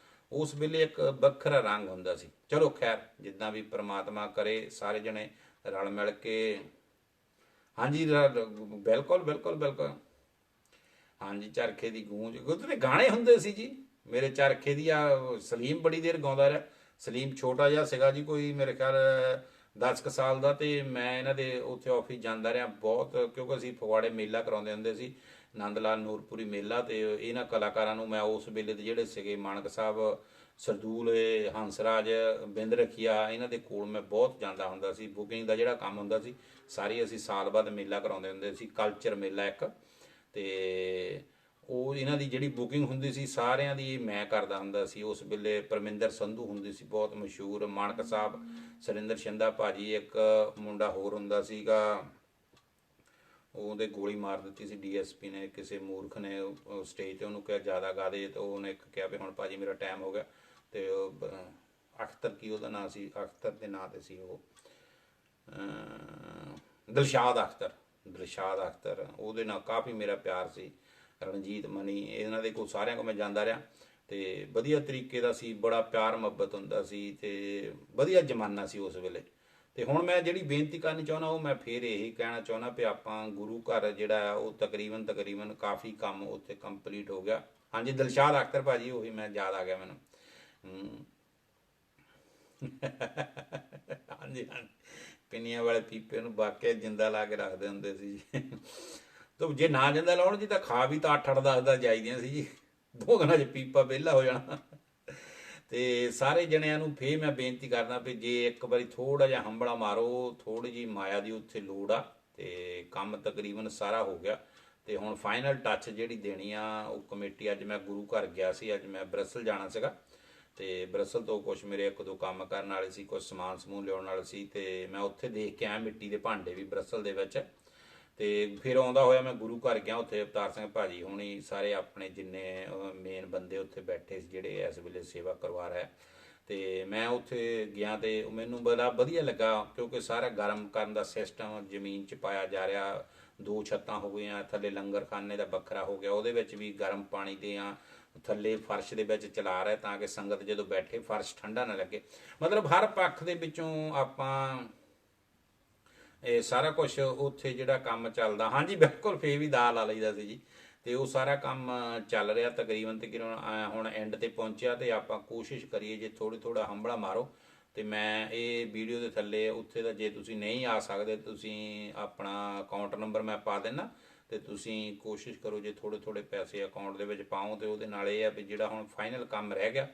ਉਸ ਵੇਲੇ ਇੱਕ ਵੱਖਰਾ ਰੰਗ ਹੁੰਦਾ ਸੀ। ਚਲੋ ਖੈਰ, ਜਿੱਦਾਂ ਵੀ ਪ੍ਰਮਾਤਮਾ ਕਰੇ, ਸਾਰੇ ਜਣੇ ਰਲ ਮਿਲ ਕੇ। ਹਾਂਜੀ ਬਿਲਕੁਲ ਬਿਲਕੁਲ ਬਿਲਕੁਲ। ਹਾਂਜੀ ਚਰਖੇ ਦੀ ਗੂੰਜ, ਉਹਦੇ ਗਾਣੇ ਹੁੰਦੇ ਸੀ ਜੀ। ਮੇਰੇ ਚਰਖੇ ਦੀ ਆ ਸਲੀਮ ਬੜੀ ਦੇਰ ਗਾਉਂਦਾ ਰਿਹਾ, ਸਲੀਮ ਛੋਟਾ ਜਿਹਾ ਸੀਗਾ ਜੀ, ਕੋਈ ਮੇਰੇ ਖਿਆਲ 10 ਕੁ ਸਾਲ ਦਾ, ਤੇ ਮੈਂ ਇਹਨਾਂ ਦੇ ਉੱਥੇ ਆਫਿਸ ਜਾਂਦਾ ਰਿਹਾ ਬਹੁਤ, ਕਿਉਂਕਿ ਅਸੀਂ ਫਗਵਾੜੇ ਮੇਲਾ ਕਰਾਉਂਦੇ ਹੁੰਦੇ ਸੀ, ਨੰਦ ਲਾਲ ਨੂਰਪੁਰੀ ਮੇਲਾ। ਤੇ ਇਹਨਾਂ ਕਲਾਕਾਰਾਂ ਨੂੰ ਮੈਂ ਉਸ ਵੇਲੇ ਦੇ ਜਿਹੜੇ ਸੀਗੇ ਮਾਨਕ ਸਾਹਿਬ, ਸਰਦੂਲ, ਹੰਸਰਾਜ, ਬਿੰਦ ਰਖੀਆ, ਇਹਨਾਂ ਦੇ ਕੋਲ ਮੈਂ ਬਹੁਤ ਜਾਂਦਾ ਹੁੰਦਾ ਸੀ। ਬੁਕਿੰਗ ਦਾ ਜਿਹੜਾ ਕੰਮ ਹੁੰਦਾ ਸੀ, ਸਾਰੀ ਅਸੀਂ ਸਾਲ ਬਾਅਦ ਮੇਲਾ ਕਰਾਉਂਦੇ ਹੁੰਦੇ ਸੀ, ਕਲਚਰ ਮੇਲਾ ਇੱਕ। ਤੇ ਉਹ ਇਹਨਾਂ ਦੀ ਜਿਹੜੀ ਬੁਕਿੰਗ ਹੁੰਦੀ ਸੀ ਸਾਰਿਆਂ ਦੀ ਮੈਂ ਕਰਦਾ ਹੁੰਦਾ ਸੀ। ਉਸ ਵੇਲੇ ਪਰਮਿੰਦਰ ਸੰਧੂ ਹੁੰਦੀ ਸੀ ਬਹੁਤ ਮਸ਼ਹੂਰ, ਮਾਨਕ ਸਾਹਿਬ, ਸੁਰਿੰਦਰ ਸ਼ਿੰਦਾ ਭਾਜੀ, ਇੱਕ ਮੁੰਡਾ ਹੋਰ ਹੁੰਦਾ ਸੀਗਾ, ਉਹਦੇ ਗੋਲੀ ਮਾਰ ਦਿੱਤੀ ਸੀ ਡੀਐਸਪੀ ਨੇ, ਕਿਸੇ ਮੂਰਖ ਨੇ ਸਟੇਜ ਤੇ ਉਹਨੂੰ ਕਿਹਾ ਜ਼ਿਆਦਾ ਗਾ ਦੇ, ਤੇ ਉਹਨੇ ਕਿਹਾ ਵੀ ਹੁਣ ਭਾਜੀ ਮੇਰਾ ਟਾਈਮ ਹੋ ਗਿਆ। ਤੇ ਉਹ ਅਖਤਰ, ਕੀ ਉਹਦਾ ਨਾਂ ਸੀ, ਅਖਤਰ ਦੇ ਨਾਂ ਤੇ ਸੀ ਉਹ, ਦਿਲਸ਼ਾਦ ਅਖਤਰ, ਦਿਲਸ਼ਾਦ ਅਖਤਰ, ਉਹਦੇ ਨਾਲ ਕਾਫੀ ਮੇਰਾ ਪਿਆਰ ਸੀ। ਰਣਜੀਤ ਮਨੀ, ਇਹਨਾਂ ਦੇ ਕੋਲ ਸਾਰਿਆਂ ਕੋਲ ਮੈਂ ਜਾਂਦਾ ਰਿਹਾ, ਤੇ ਵਧੀਆ ਤਰੀਕੇ ਦਾ ਸੀ, ਬੜਾ ਪਿਆਰ ਮੁਹੱਬਤ ਹੁੰਦਾ ਸੀ, ਤੇ ਵਧੀਆ ਜ਼ਮਾਨਾ ਸੀ ਉਸ ਵੇਲੇ। ਤੇ ਹੁਣ ਮੈਂ ਜਿਹੜੀ ਬੇਨਤੀ ਕਰਨੀ ਚਾਹੁੰਦਾ, ਉਹ ਮੈਂ ਫੇਰ ਇਹੀ ਕਹਿਣਾ ਚਾਹੁੰਦਾ ਵੀ ਆਪਾਂ ਗੁਰੂ ਘਰ ਜਿਹੜਾ ਉਹ ਤਕਰੀਬਨ ਕਾਫੀ ਕੰਮ ਉੱਥੇ ਕੰਪਲੀਟ ਹੋ ਗਿਆ। ਹਾਂਜੀ, ਦਿਲਸ਼ਾਦ ਅਖਤਰ ਭਾਜੀ, ਉਹੀ ਮੈਂ ਯਾਦ ਆ ਗਿਆ ਮੈਨੂੰ। ਹਾਂਜੀ ਹਾਂਜੀ, ਪਿੰਨੀਆਂ ਵਾਲੇ ਪੀਪੇ ਨੂੰ ਵਾਕਿਆ ਜਿੰਦਾ ਲਾ ਕੇ ਰੱਖਦੇ ਹੁੰਦੇ ਸੀ ਜੀ। ਤੇ ਜੇ ਨਾ ਜਿੰਦਾ ਲਾਉਣ ਜੀ ਤਾਂ ਖਾ ਵੀ ਤਾਂ 8-8 10 ਜਾਈਦੀਆਂ ਸੀ ਜੀ, 2 ਦਿਨਾਂ 'ਚ ਪੀਪਾ ਵਿਹਲਾ ਹੋ ਜਾਣਾ। ਤੇ ਸਾਰੇ ਜਣਿਆਂ ਨੂੰ ਫੇਰ ਮੈਂ ਬੇਨਤੀ ਕਰਦਾ ਵੀ ਜੇ ਇੱਕ ਵਾਰੀ ਥੋੜਾ ਜਿਹਾ ਹੰਬੜਾ ਮਾਰੋ, ਥੋੜੀ ਜਿਹੀ ਮਾਇਆ ਦੀ ਉੱਥੇ ਲੋੜ ਆ, ਤੇ ਕੰਮ ਤਕਰੀਬਨ ਸਾਰਾ ਹੋ ਗਿਆ। ਤੇ ਹੁਣ ਫਾਈਨਲ ਟੱਚ ਜਿਹੜੀ ਦੇਣੀ ਆ ਉਹ ਕਮੇਟੀ, ਅੱਜ ਮੈਂ ਗੁਰੂ ਘਰ ਗਿਆ ਸੀ, ਅੱਜ ਮੈਂ ਬਰਸਲ ਜਾਣਾ ਸੀਗਾ, ਤੇ ਬਰਸਲ ਤੋਂ ਕੁਛ ਮੇਰੇ 1-2 ਕੰਮ ਕਰਨ ਵਾਲੇ ਸੀ, ਕੁਛ ਸਮਾਨ ਸਮੂਹ ਲਿਆਉਣ ਵਾਲੇ ਸੀ, ਤੇ ਮੈਂ ਉੱਥੇ ਦੇਖ ਕੇ ਆਇਆ ਮਿੱਟੀ ਦੇ ਭਾਂਡੇ ਵੀ ਬਰਸਲ ਦੇ ਵਿੱਚ। ਤੇ ਫਿਰ ਆਉਂਦਾ ਹੋਇਆ ਮੈਂ ਗੁਰੂ ਘਰ ਗਿਆ, ਉੱਥੇ ਅਵਤਾਰ ਸਿੰਘ ਭਾਜੀ ਹੋਣੀ, ਸਾਰੇ ਆਪਣੇ ਜਿੰਨੇ ਮੇਨ ਬੰਦੇ ਉੱਥੇ ਬੈਠੇ ਸੀ ਜਿਹੜੇ ਇਸ ਵੇਲੇ ਸੇਵਾ ਕਰਵਾ ਰਿਹਾ। ਤੇ ਮੈਂ ਉੱਥੇ ਗਿਆ ਤੇ ਮੈਨੂੰ ਬੜਾ ਵਧੀਆ ਲੱਗਾ, ਕਿਉਂਕਿ ਸਾਰਾ ਗਰਮ ਕਰਨ ਦਾ ਸਿਸਟਮ ਜ਼ਮੀਨ 'ਚ ਪਾਇਆ ਜਾ ਰਿਹਾ, 2 ਛੱਤਾਂ ਹੋ ਗਈਆਂ, ਥੱਲੇ ਲੰਗਰਖਾਨੇ ਦਾ ਵੱਖਰਾ ਹੋ ਗਿਆ, ਉਹਦੇ ਵਿੱਚ ਵੀ ਗਰਮ ਪਾਣੀ ਦੇ ਆ, ਥੱਲੇ ਫਰਸ਼ ਦੇ ਵਿੱਚ ਚਲਾ ਰਿਹਾ ਤਾਂ ਕਿ ਸੰਗਤ ਜਦੋਂ ਬੈਠੇ ਫਰਸ਼ ਠੰਡਾ ਨਾ ਲੱਗੇ। ਮਤਲਬ ਹਰ ਪੱਖ ਦੇ ਵਿੱਚੋਂ ਆਪਾਂ ਇਹ ਸਾਰਾ ਕੁਝ ਉੱਥੇ ਜਿਹੜਾ ਕੰਮ ਚੱਲਦਾ। ਹਾਂਜੀ ਬਿਲਕੁਲ, ਫੇਰ ਵੀ ਦਾਲ ਲਾ ਲਈਦਾ ਸੀ ਜੀ। ਤੇ ਉਹ ਸਾਰਾ ਕੰਮ ਚੱਲ ਰਿਹਾ ਤਕਰੀਬਨ ਹੁਣ ਐਂਡ ਤੇ ਪਹੁੰਚਿਆ, ਤੇ ਆਪਾਂ ਕੋਸ਼ਿਸ਼ ਕਰੀਏ ਜੇ ਥੋੜਾ ਹੰਬੜਾ ਮਾਰੋ। ਤੇ ਮੈਂ ਇਹ ਵੀਡੀਓ ਦੇ ਥੱਲੇ ਉੱਥੇ ਦਾ, ਜੇ ਤੁਸੀਂ ਨਹੀਂ ਆ ਸਕਦੇ, ਤੁਸੀਂ ਆਪਣਾ ਅਕਾਊਂਟ ਨੰਬਰ ਮੈਂ ਪਾ ਦੇਣਾ, ਤੇ ਤੁਸੀਂ ਕੋਸ਼ਿਸ਼ ਕਰੋ ਜੇ ਥੋੜੇ ਪੈਸੇ ਅਕਾਊਂਟ ਦੇ ਵਿੱਚ ਪਾਓ, ਤੇ ਉਹਦੇ ਨਾਲ ਇਹ ਆ ਵੀ ਜਿਹੜਾ ਹੁਣ ਫਾਈਨਲ ਕੰਮ ਰਹਿ ਗਿਆ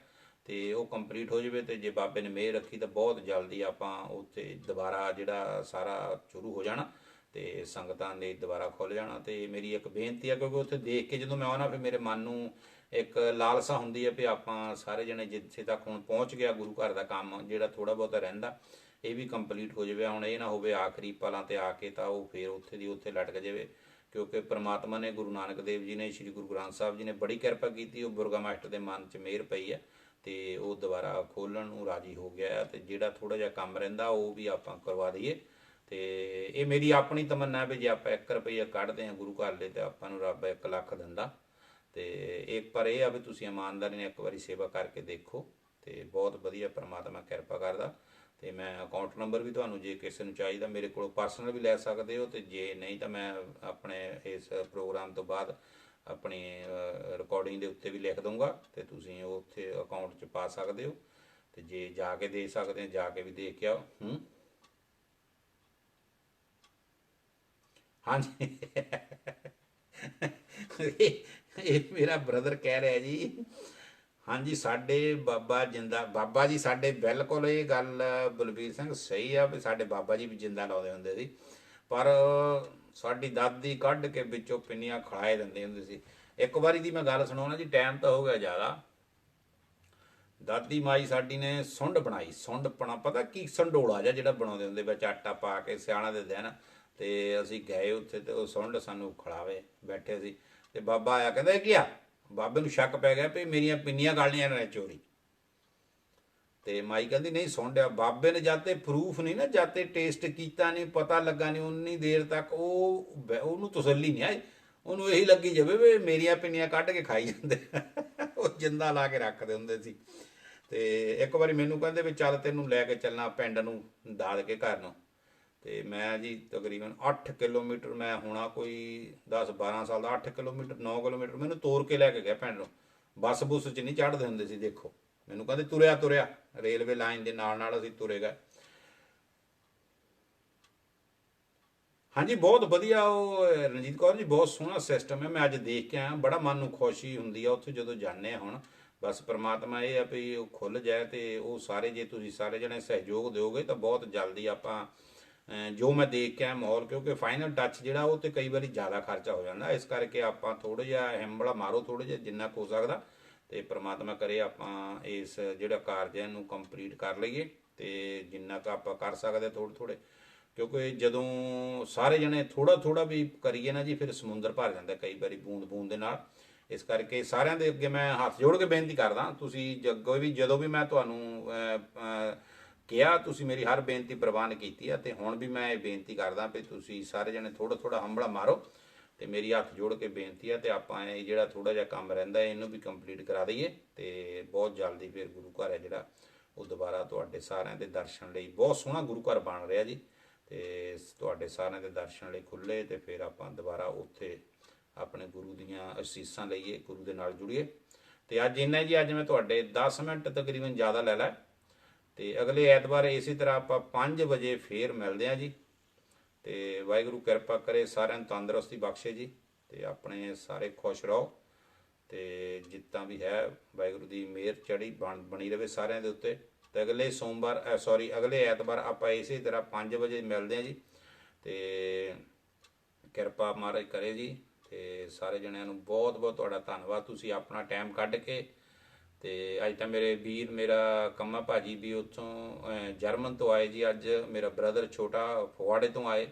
ਤੇ ਉਹ ਕੰਪਲੀਟ ਹੋ ਜਾਵੇ। ਤੇ ਜੇ ਬਾਬੇ ਨੇ ਮਿਹਰ ਰੱਖੀ ਤਾਂ ਬਹੁਤ ਜਲਦੀ ਆਪਾਂ ਉੱਥੇ ਦੁਬਾਰਾ ਜਿਹੜਾ ਸਾਰਾ ਸ਼ੁਰੂ ਹੋ ਜਾਣਾ, ਤੇ ਸੰਗਤਾਂ ਨੇ ਦੁਬਾਰਾ ਖੁੱਲ੍ਹ ਜਾਣਾ। ਤੇ ਮੇਰੀ ਇੱਕ ਬੇਨਤੀ ਆ, ਕਿਉਂਕਿ ਉੱਥੇ ਦੇਖ ਕੇ ਜਦੋਂ ਮੈਂ ਆਉਣਾ ਫਿਰ ਮੇਰੇ ਮਨ ਨੂੰ ਇੱਕ ਲਾਲਸਾ ਹੁੰਦੀ ਹੈ ਵੀ ਆਪਾਂ ਸਾਰੇ ਜਣੇ ਜਿੱਥੇ ਤੱਕ ਹੁਣ ਪਹੁੰਚ ਗਿਆ ਗੁਰੂ ਘਰ ਦਾ ਕੰਮ ਜਿਹੜਾ ਥੋੜਾ ਬਹੁਤਾ ਰਹਿੰਦਾ ਇਹ ਵੀ ਕੰਪਲੀਟ ਹੋ ਜਾਵੇ। ਹੁਣ ਇਹ ਨਾ ਹੋਵੇ ਆਖਰੀ ਪਲਾਂ ਤੇ ਆ ਕੇ ਤਾਂ ਉਹ ਫਿਰ ਉੱਥੇ ਦੀ ਉੱਥੇ ਲਟਕ ਜਾਵੇ, ਕਿਉਂਕਿ ਪ੍ਰਮਾਤਮਾ ਨੇ, ਗੁਰੂ ਨਾਨਕ ਦੇਵ ਜੀ ਨੇ, ਸ਼੍ਰੀ ਗੁਰੂ ਗ੍ਰੰਥ ਸਾਹਿਬ ਜੀ ਨੇ ਬੜੀ ਕਿਰਪਾ ਕੀਤੀ। ਉਹ ਬੁਰਗਾ ਮਾਸਟਰ ਦੇ ਮਨ 'ਚ ਮਿਹਰ ਪਈ ਹੈ ਤੇ ਉਹ ਦੁਬਾਰਾ ਖੋਲ੍ਹਣ ਨੂੰ ਰਾਜੀ ਹੋ ਗਿਆ, ਤੇ ਜਿਹੜਾ ਥੋੜਾ ਜਿਹਾ ਕੰਮ ਰਹਿੰਦਾ ਉਹ ਵੀ ਆਪਾਂ ਕਰਵਾ ਦਈਏ। ਤੇ ਇਹ ਮੇਰੀ ਆਪਣੀ ਤਮੰਨਾ ਵੀ ਜੇ ਆਪਾਂ 1 ਰੁਪਈਆ ਕੱਢਦੇ ਹਾਂ ਗੁਰੂ ਘਰ ਲਈ ਤੇ ਆਪਾਂ ਨੂੰ ਰੱਬ 1 ਲੱਖ ਦਿੰਦਾ। ਤੇ ਇੱਕ ਪਰ ਇਹ ਆ ਵੀ ਤੁਸੀਂ ਇਮਾਨਦਾਰੀ ਨਾਲ ਇੱਕ ਵਾਰੀ ਸੇਵਾ ਕਰਕੇ ਦੇਖੋ, ਤੇ ਬਹੁਤ ਵਧੀਆ ਪਰਮਾਤਮਾ ਕਿਰਪਾ ਕਰਦਾ। ਤੇ ਮੈਂ ਅਕਾਊਂਟ ਨੰਬਰ ਵੀ ਤੁਹਾਨੂੰ ਜੇ ਕਿਸੇ ਨੂੰ ਚਾਹੀਦਾ ਮੇਰੇ ਕੋਲੋਂ ਪਰਸਨਲ ਵੀ ਲੈ ਸਕਦੇ ਹੋ, ਤੇ ਜੇ ਨਹੀਂ ਤਾਂ ਮੈਂ ਆਪਣੇ ਇਸ ਪ੍ਰੋਗਰਾਮ ਤੋਂ ਬਾਅਦ ਆਪਣੀ ਰਿਕਾਰਡਿੰਗ ਦੇ ਉੱਤੇ ਵੀ ਲਿਖ ਦਊਂਗਾ, ਤੇ ਤੁਸੀਂ ਉੱਥੇ ਅਕਾਊਂਟ 'ਚ ਪਾ ਸਕਦੇ ਹੋ। ਤੇ ਜੇ ਜਾ ਕੇ ਦੇ ਸਕਦੇ ਹੋ, ਜਾ ਕੇ ਵੀ ਦੇਖ ਕੇ ਆਓ। ਹਾਂਜੀ ਇਹ ਮੇਰਾ ਬ੍ਰਦਰ ਕਹਿ ਰਿਹਾ ਜੀ। ਹਾਂਜੀ, ਸਾਡੇ ਬਾਬਾ ਜਿੰਦਾ, ਬਾਬਾ ਜੀ ਸਾਡੇ ਬਿਲਕੁਲ ਇਹ ਗੱਲ ਬਲਬੀਰ ਸਿੰਘ ਸਹੀ ਆ ਵੀ ਸਾਡੇ ਬਾਬਾ ਜੀ ਵੀ ਜਿੰਦਾ ਲਾਉਂਦੇ ਹੁੰਦੇ ਸੀ, ਪਰ ਸਾਡੀ ਦਾਦੀ ਕੱਢ ਕੇ ਵਿੱਚੋਂ ਪਿੰਨੀਆਂ ਖਿਲਾਏ ਦਿੰਦੇ ਹੁੰਦੇ ਸੀ। ਇੱਕ ਵਾਰੀ ਦੀ ਮੈਂ ਗੱਲ ਸੁਣਾਉਣਾ ਜੀ, ਟਾਈਮ ਤਾਂ ਹੋ ਗਿਆ ਜ਼ਿਆਦਾ। ਦਾਦੀ ਮਾਈ ਸਾਡੀ ਨੇ ਸੁੰਡ ਬਣਾਈ, ਸੁੰਡ ਪਤਾ ਕੀ, ਸੰਡੋਲਾ ਜਿਹਾ ਜਿਹੜਾ ਬਣਾਉਂਦੇ ਹੁੰਦੇ ਵਿੱਚ ਆਟਾ ਪਾ ਕੇ ਸਿਆਣਾ ਦੇ ਦਿਨ। ਤੇ ਅਸੀਂ ਗਏ ਉੱਥੇ ਤੇ ਉਹ ਸੁੰਡ ਸਾਨੂੰ ਖਿਲਾਵੇ ਬੈਠੇ ਸੀ, ਤੇ ਬਾਬਾ ਆਇਆ ਕਹਿੰਦਾ ਕੀ ਆ। ਬਾਬੇ ਨੂੰ ਸ਼ੱਕ ਪੈ ਗਿਆ ਵੀ ਮੇਰੀਆਂ ਪਿੰਨੀਆਂ ਗਾਲੀਆਂ ਨੇ ਚੋਰੀ। ਤੇ ਮਾਈ ਕਹਿੰਦੀ ਨਹੀਂ ਸੁੰਡਿਆ। ਬਾਬੇ ਨੇ ਜਾਤੇ ਪ੍ਰੂਫ ਨਹੀਂ ਨਾ, ਜਾਤੇ ਟੇਸਟ ਕੀਤਾ ਨਹੀਂ, ਪਤਾ ਲੱਗਾ ਨਹੀਂ, ਉਨੀ ਦੇਰ ਤੱਕ ਉਹਨੂੰ ਤਸੱਲੀ ਨਹੀਂ ਆਈ। ਉਹਨੂੰ ਇਹੀ ਲੱਗੀ ਜਾਵੇ ਵੀ ਮੇਰੀਆਂ ਪਿੰਨੀਆਂ ਕੱਢ ਕੇ ਖਾਈ ਜਾਂਦੇ। ਉਹ ਜਿੰਦਾ ਲਾ ਕੇ ਰੱਖਦੇ ਹੁੰਦੇ ਸੀ। ਤੇ ਇੱਕ ਵਾਰੀ ਮੈਨੂੰ ਕਹਿੰਦੇ ਵੀ ਚੱਲ ਤੈਨੂੰ ਲੈ ਕੇ ਚੱਲਣਾ ਪਿੰਡ ਨੂੰ, ਦਾਦਕੇ ਘਰ ਨੂੰ। ਤੇ ਮੈਂ ਜੀ ਤਕਰੀਬਨ 8 ਕਿਲੋਮੀਟਰ, ਮੈਂ ਹੋਣਾ ਕੋਈ 10-12 ਸਾਲ ਦਾ, 8 ਕਿਲੋਮੀਟਰ 9 ਕਿਲੋਮੀਟਰ ਮੈਨੂੰ ਤੋਰ ਕੇ ਲੈ ਕੇ ਗਿਆ ਪਿੰਡ ਨੂੰ। ਬੱਸ ਬੁੱਸ 'ਚ ਨਹੀਂ ਚੜ੍ਹਦੇ ਹੁੰਦੇ ਸੀ ਦੇਖੋ, ਮੈਨੂੰ ਕਹਿੰਦੇ ਤੁਰਿਆ ਤੁਰਿਆ ਰੇਲਵੇ ਲਾਈਨ ਦੇ ਨਾਲ ਨਾਲ ਅਸੀਂ ਤੁਰੇ ਗਏ। ਹਾਂਜੀ ਬਹੁਤ ਵਧੀਆ ਉਹ ਰਣਜੀਤ ਕੌਰ ਜੀ, ਬਹੁਤ ਸੋਹਣਾ ਸਿਸਟਮ ਹੈ। ਮੈਂ ਅੱਜ ਦੇਖ ਕੇ ਆਇਆ, ਬੜਾ ਮਨ ਨੂੰ ਖੁਸ਼ੀ ਹੁੰਦੀ ਆ ਉੱਥੇ ਜਦੋਂ ਜਾਂਦੇ ਆ। ਹੁਣ ਬਸ ਪ੍ਰਮਾਤਮਾ ਇਹ ਆ ਵੀ ਉਹ ਖੁੱਲ੍ਹ ਜਾਏ ਤੇ ਉਹ ਸਾਰੇ, ਜੇ ਤੁਸੀਂ ਸਾਰੇ ਜਣੇ ਸਹਿਯੋਗ ਦਿਓਗੇ ਤਾਂ ਬਹੁਤ ਜਲਦੀ ਆਪਾਂ ਜੋ ਮੈਂ ਦੇਖ ਕੇ ਆਇਆ ਮਾਹੌਲ, ਕਿਉਂਕਿ ਫਾਈਨਲ ਟੱਚ ਜਿਹੜਾ ਉਹ ਤੇ ਕਈ ਵਾਰੀ ਜ਼ਿਆਦਾ ਖਰਚਾ ਹੋ ਜਾਂਦਾ, ਇਸ ਕਰਕੇ ਆਪਾਂ ਥੋੜ੍ਹਾ ਜਿਹਾ ਹਿੰਬਲਾ ਮਾਰੋ, ਥੋੜ੍ਹਾ ਜਿਹਾ ਜਿੰਨਾ ਕੁ ਹੋ ਸਕਦਾ, ਤੇ ਪ੍ਰਮਾਤਮਾ ਕਰੇ ਆਪਾਂ ਇਸ ਜਿਹੜਾ ਕਾਰਜ ਹੈ ਇਹਨੂੰ ਕੰਪਲੀਟ ਕਰ ਲਈਏ ਤੇ ਜਿੰਨਾ ਕੁ ਆਪਾਂ ਕਰ ਸਕਦੇ ਥੋੜ੍ਹੇ ਥੋੜ੍ਹੇ, ਕਿਉਂਕਿ ਜਦੋਂ ਸਾਰੇ ਜਣੇ ਥੋੜ੍ਹਾ ਥੋੜ੍ਹਾ ਵੀ ਕਰੀਏ ਨਾ ਜੀ, ਫਿਰ ਸਮੁੰਦਰ ਭਰ ਜਾਂਦਾ ਕਈ ਵਾਰੀ ਬੂੰਦ ਬੂੰਦ ਦੇ ਨਾਲ। ਇਸ ਕਰਕੇ ਸਾਰਿਆਂ ਦੇ ਅੱਗੇ ਮੈਂ ਹੱਥ ਜੋੜ ਕੇ ਬੇਨਤੀ ਕਰਦਾ, ਤੁਸੀਂ ਅੱਗੋਂ ਵੀ ਜਦੋਂ ਵੀ ਮੈਂ ਤੁਹਾਨੂੰ ਕਿਹਾ, ਤੁਸੀਂ ਮੇਰੀ ਹਰ ਬੇਨਤੀ ਪ੍ਰਵਾਨ ਕੀਤੀ ਆ, ਤੇ ਹੁਣ ਵੀ ਮੈਂ ਇਹ ਬੇਨਤੀ ਕਰਦਾ ਵੀ ਤੁਸੀਂ ਸਾਰੇ ਜਣੇ ਥੋੜ੍ਹਾ ਥੋੜ੍ਹਾ ਹੰਭਲਾ ਮਾਰੋ ਤੇ ਮੇਰੀ ਹੱਥ ਜੋੜ ਕੇ ਬੇਨਤੀ ਆ, ਤੇ ਆਪਾਂ ਇਹ ਜਿਹੜਾ ਥੋੜ੍ਹਾ ਜਿਹਾ ਕੰਮ ਰਹਿੰਦਾ ਇਹਨੂੰ ਵੀ ਕੰਪਲੀਟ ਕਰਾ ਦਈਏ ਤੇ ਬਹੁਤ ਜਲਦੀ ਫਿਰ ਗੁਰੂ ਘਰ ਹੈ ਜਿਹੜਾ ਉਹ ਦੁਬਾਰਾ ਤੁਹਾਡੇ ਸਾਰਿਆਂ ਦੇ ਦਰਸ਼ਨ ਲਈ, ਬਹੁਤ ਸੋਹਣਾ ਗੁਰੂ ਘਰ ਬਣ ਰਿਹਾ ਜੀ, ਤੇ ਤੁਹਾਡੇ ਸਾਰਿਆਂ ਦੇ ਦਰਸ਼ਨ ਲਈ ਖੁੱਲ੍ਹੇ, ਤੇ ਫਿਰ ਆਪਾਂ ਦੁਬਾਰਾ ਉੱਥੇ ਆਪਣੇ ਗੁਰੂ ਦੀਆਂ ਅਸੀਸਾਂ ਲਈਏ, ਗੁਰੂ ਦੇ ਨਾਲ ਜੁੜੀਏ। ਤੇ ਅੱਜ ਇੰਨਾ ਜੀ, ਅੱਜ ਮੈਂ ਤੁਹਾਡੇ 10 ਮਿੰਟ ਤਕਰੀਬਨ ਜ਼ਿਆਦਾ ਲੈ ਲਿਆ, ਤੇ ਅਗਲੇ ਐਤਵਾਰ ਇਸੇ ਤਰ੍ਹਾਂ ਆਪਾਂ 5 ਵਜੇ ਫੇਰ ਮਿਲਦੇ ਹਾਂ ਜੀ। ਤੇ ਵਾਹਿਗੁਰੂ ਕਿਰਪਾ ਕਰੇ, ਸਾਰਿਆਂ ਨੂੰ ਤੰਦਰੁਸਤੀ ਬਖਸ਼ੇ ਜੀ, ਤੇ ਆਪਣੇ ਸਾਰੇ ਖੁਸ਼ ਰਹੋ, ਤੇ ਜਿੱਦਾਂ ਵੀ ਹੈ ਵਾਹਿਗੁਰੂ ਦੀ ਮਿਹਰ ਚੜੀ ਬਣੀ ਰਵੇ ਸਾਰਿਆਂ ਦੇ ਉੱਤੇ। ਤੇ ਅਗਲੇ ਸੋਮਵਾਰ ਅਗਲੇ ਐਤਵਾਰ ਆਪਾਂ ਇਸੇ ਤਰ੍ਹਾਂ 5 ਵਜੇ ਮਿਲਦੇ ਹਾਂ ਜੀ, ਤੇ ਕਿਰਪਾ ਮਹਾਰਾਜ ਕਰੇ ਜੀ। ਤੇ ਸਾਰੇ ਜਣਿਆਂ ਨੂੰ ਬਹੁਤ ਬਹੁਤ ਤੁਹਾਡਾ ਧੰਨਵਾਦ, ਤੁਸੀਂ ਆਪਣਾ ਟਾਈਮ ਕੱਢ ਕੇ। ਤੇ ਅੱਜ ਤਾਂ ਮੇਰੇ ਵੀਰ, ਮੇਰਾ ਕੰਮਾ ਭਾਜੀ ਵੀ ਉੱਥੋਂ ਜਰਮਨ ਤੋਂ ਆਏ ਜੀ, ਅੱਜ ਮੇਰਾ ਬ੍ਰਦਰ ਛੋਟਾ ਫਗਵਾੜੇ ਤੋਂ ਆਏ,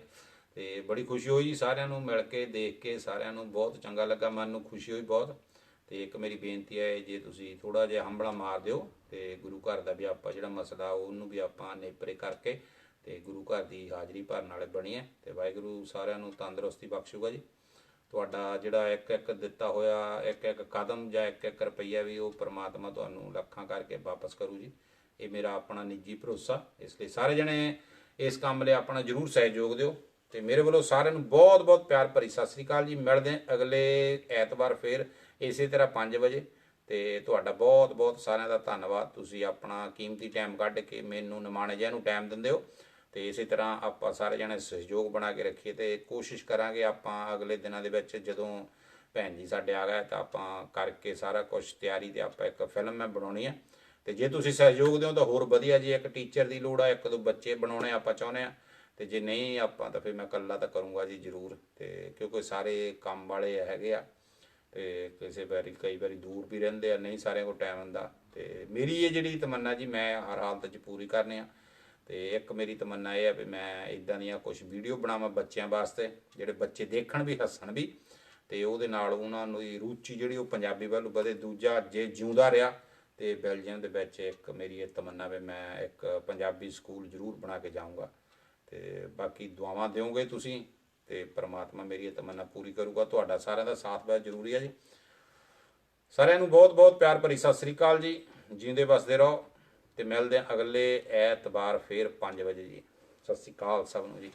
ਤੇ ਬੜੀ ਖੁਸ਼ੀ ਹੋਈ ਜੀ ਸਾਰਿਆਂ ਨੂੰ ਮਿਲ ਕੇ, ਦੇਖ ਕੇ ਸਾਰਿਆਂ ਨੂੰ ਬਹੁਤ ਚੰਗਾ ਲੱਗਾ, ਮਨ ਨੂੰ ਖੁਸ਼ੀ ਹੋਈ ਬਹੁਤ। ਤੇ ਇੱਕ ਮੇਰੀ ਬੇਨਤੀ ਹੈ, ਜੇ ਤੁਸੀਂ ਥੋੜ੍ਹਾ ਜਿਹਾ ਹੰਭਲਾ ਮਾਰ ਦਿਓ ਤੇ ਗੁਰੂ ਘਰ ਦਾ ਵੀ ਆਪਾਂ ਜਿਹੜਾ ਮਸਲਾ ਉਹਨੂੰ ਵੀ ਆਪਾਂ ਨੇਪਰੇ ਕਰਕੇ ਤੇ ਗੁਰੂ ਘਰ ਦੀ ਹਾਜ਼ਰੀ ਭਰਨ ਵਾਲੇ ਬਣੀਏ, ਤੇ ਵਾਹਿਗੁਰੂ ਸਾਰਿਆਂ ਨੂੰ ਤੰਦਰੁਸਤੀ ਬਖਸ਼ੂਗਾ ਜੀ। ਤੁਹਾਡਾ ਜਿਹੜਾ ਇੱਕ ਇੱਕ ਦਿੱਤਾ ਹੋਇਆ ਇੱਕ ਇੱਕ ਕਦਮ ਜਾਂ ਇੱਕ ਇੱਕ ਰੁਪਈਆ ਵੀ ਉਹ ਪ੍ਰਮਾਤਮਾ ਤੁਹਾਨੂੰ ਲੱਖਾਂ ਕਰਕੇ ਵਾਪਸ ਕਰੂ ਜੀ, ਇਹ ਮੇਰਾ ਆਪਣਾ ਨਿੱਜੀ ਭਰੋਸਾ। ਇਸ ਲਈ ਸਾਰੇ ਜਣੇ ਇਸ ਕੰਮ ਲਈ ਆਪਣਾ ਜ਼ਰੂਰ ਸਹਿਯੋਗ ਦਿਓ, ਤੇ ਮੇਰੇ ਵੱਲੋਂ ਸਾਰਿਆਂ ਨੂੰ ਬਹੁਤ ਬਹੁਤ ਪਿਆਰ ਭਰੀ ਸਤਿ ਸ੍ਰੀ ਅਕਾਲ ਜੀ। ਮਿਲਦੇ ਹਾਂ ਅਗਲੇ ਐਤਵਾਰ ਫਿਰ ਇਸੇ ਤਰ੍ਹਾਂ 5 ਵਜੇ, ਤੇ ਤੁਹਾਡਾ ਬਹੁਤ ਬਹੁਤ ਸਾਰਿਆਂ ਦਾ ਧੰਨਵਾਦ, ਤੁਸੀਂ ਆਪਣਾ ਕੀਮਤੀ ਟਾਈਮ ਕੱਢ ਕੇ ਮੈਨੂੰ ਨਿਮਾਣੇ ਜਿਹਾ ਨੂੰ ਟਾਈਮ ਦਿੰਦੇ ਹੋ। ਤੇ ਇਸੇ ਤਰ੍ਹਾਂ ਆਪਾਂ ਸਾਰੇ ਜਣੇ ਸਹਿਯੋਗ ਬਣਾ ਕੇ ਰੱਖੀਏ, ਤੇ ਕੋਸ਼ਿਸ਼ ਕਰਾਂਗੇ ਆਪਾਂ ਅਗਲੇ ਦਿਨਾਂ ਦੇ ਵਿੱਚ ਜਦੋਂ ਭੈਣ ਜੀ ਸਾਡੇ ਆ ਗਏ ਤਾਂ ਆਪਾਂ ਕਰਕੇ ਸਾਰਾ ਕੁਝ ਤਿਆਰੀ, ਤੇ ਆਪਾਂ ਇੱਕ ਫਿਲਮ ਮੈਂ ਬਣਾਉਣੀ ਹੈ। ਤੇ ਜੇ ਤੁਸੀਂ ਸਹਿਯੋਗ ਦਿਓ ਤਾਂ ਹੋਰ ਵਧੀਆ ਜੀ, ਇੱਕ ਟੀਚਰ ਦੀ ਲੋੜ ਆ, ਇੱਕ ਦੋ ਬੱਚੇ ਬਣਾਉਣੇ ਆਪਾਂ ਚਾਹੁੰਦੇ ਹਾਂ, ਤੇ ਜੇ ਨਹੀਂ ਆਪਾਂ ਤਾਂ ਫਿਰ ਮੈਂ ਇਕੱਲਾ ਤਾਂ ਕਰੂੰਗਾ ਜੀ ਜ਼ਰੂਰ, ਤੇ ਕਿਉਂਕਿ ਸਾਰੇ ਕੰਮ ਵਾਲੇ ਹੈਗੇ ਆ, ਤੇ ਕਿਸੇ ਵਾਰੀ ਕਈ ਵਾਰੀ ਦੂਰ ਵੀ ਰਹਿੰਦੇ ਆ, ਨਹੀਂ ਸਾਰਿਆਂ ਕੋਲ ਟਾਈਮ ਹੁੰਦਾ। ਤੇ ਮੇਰੀ ਇਹ ਜਿਹੜੀ ਤਮੰਨਾ ਜੀ ਮੈਂ ਹਰ ਹਾਲਤ 'ਚ ਪੂਰੀ ਕਰਨੀ ਆ। ਤੇ ਇੱਕ ਮੇਰੀ ਤਮੰਨਾ ਇਹ ਹੈ ਵੀ ਮੈਂ ਇੱਦਾਂ ਦੀਆਂ ਕੁਝ ਵੀਡੀਓ ਬਣਾਵਾਂ ਬੱਚਿਆਂ ਵਾਸਤੇ, ਜਿਹੜੇ ਬੱਚੇ ਦੇਖਣ ਵੀ, ਹੱਸਣ ਵੀ, ਤੇ ਉਹਦੇ ਨਾਲ ਉਹਨਾਂ ਨੂੰ ਰੁਚੀ ਜਿਹੜੀ ਉਹ ਪੰਜਾਬੀ ਵੱਲ ਵਧੇ। ਦੂਜਾ, ਜੇ ਜਿਉਂਦਾ ਰਿਹਾ ਤੇ ਬੈਲਜੀਅਮ ਦੇ ਵਿੱਚ ਇੱਕ ਮੇਰੀ ਇਹ ਤਮੰਨਾ ਵੀ ਮੈਂ ਇੱਕ ਪੰਜਾਬੀ ਸਕੂਲ ਜ਼ਰੂਰ ਬਣਾ ਕੇ ਜਾਊਂਗਾ। ਤੇ ਬਾਕੀ ਦੁਆਵਾਂ ਦਿਓਗੇ ਤੁਸੀਂ, ਤੇ ਪ੍ਰਮਾਤਮਾ ਮੇਰੀ ਇਹ ਤਮੰਨਾ ਪੂਰੀ ਕਰੂਗਾ। ਤੁਹਾਡਾ ਸਾਰਿਆਂ ਦਾ ਸਾਥ ਬਹੁਤ ਜ਼ਰੂਰੀ ਹੈ ਜੀ। ਸਾਰਿਆਂ ਨੂੰ ਬਹੁਤ ਬਹੁਤ ਪਿਆਰ ਭਰੀ ਸਤਿ ਸ੍ਰੀ ਅਕਾਲ ਜੀ, ਜਿਉਂਦੇ ਵਸਦੇ ਰਹੋ, ਤੇ ਮਿਲਦੇ ਹਾਂ ਅਗਲੇ ਐਤਵਾਰ ਫਿਰ 5 ਵਜੇ ਜੀ। ਸਤਿ ਸ੍ਰੀ ਅਕਾਲ ਸਭ ਨੂੰ ਜੀ।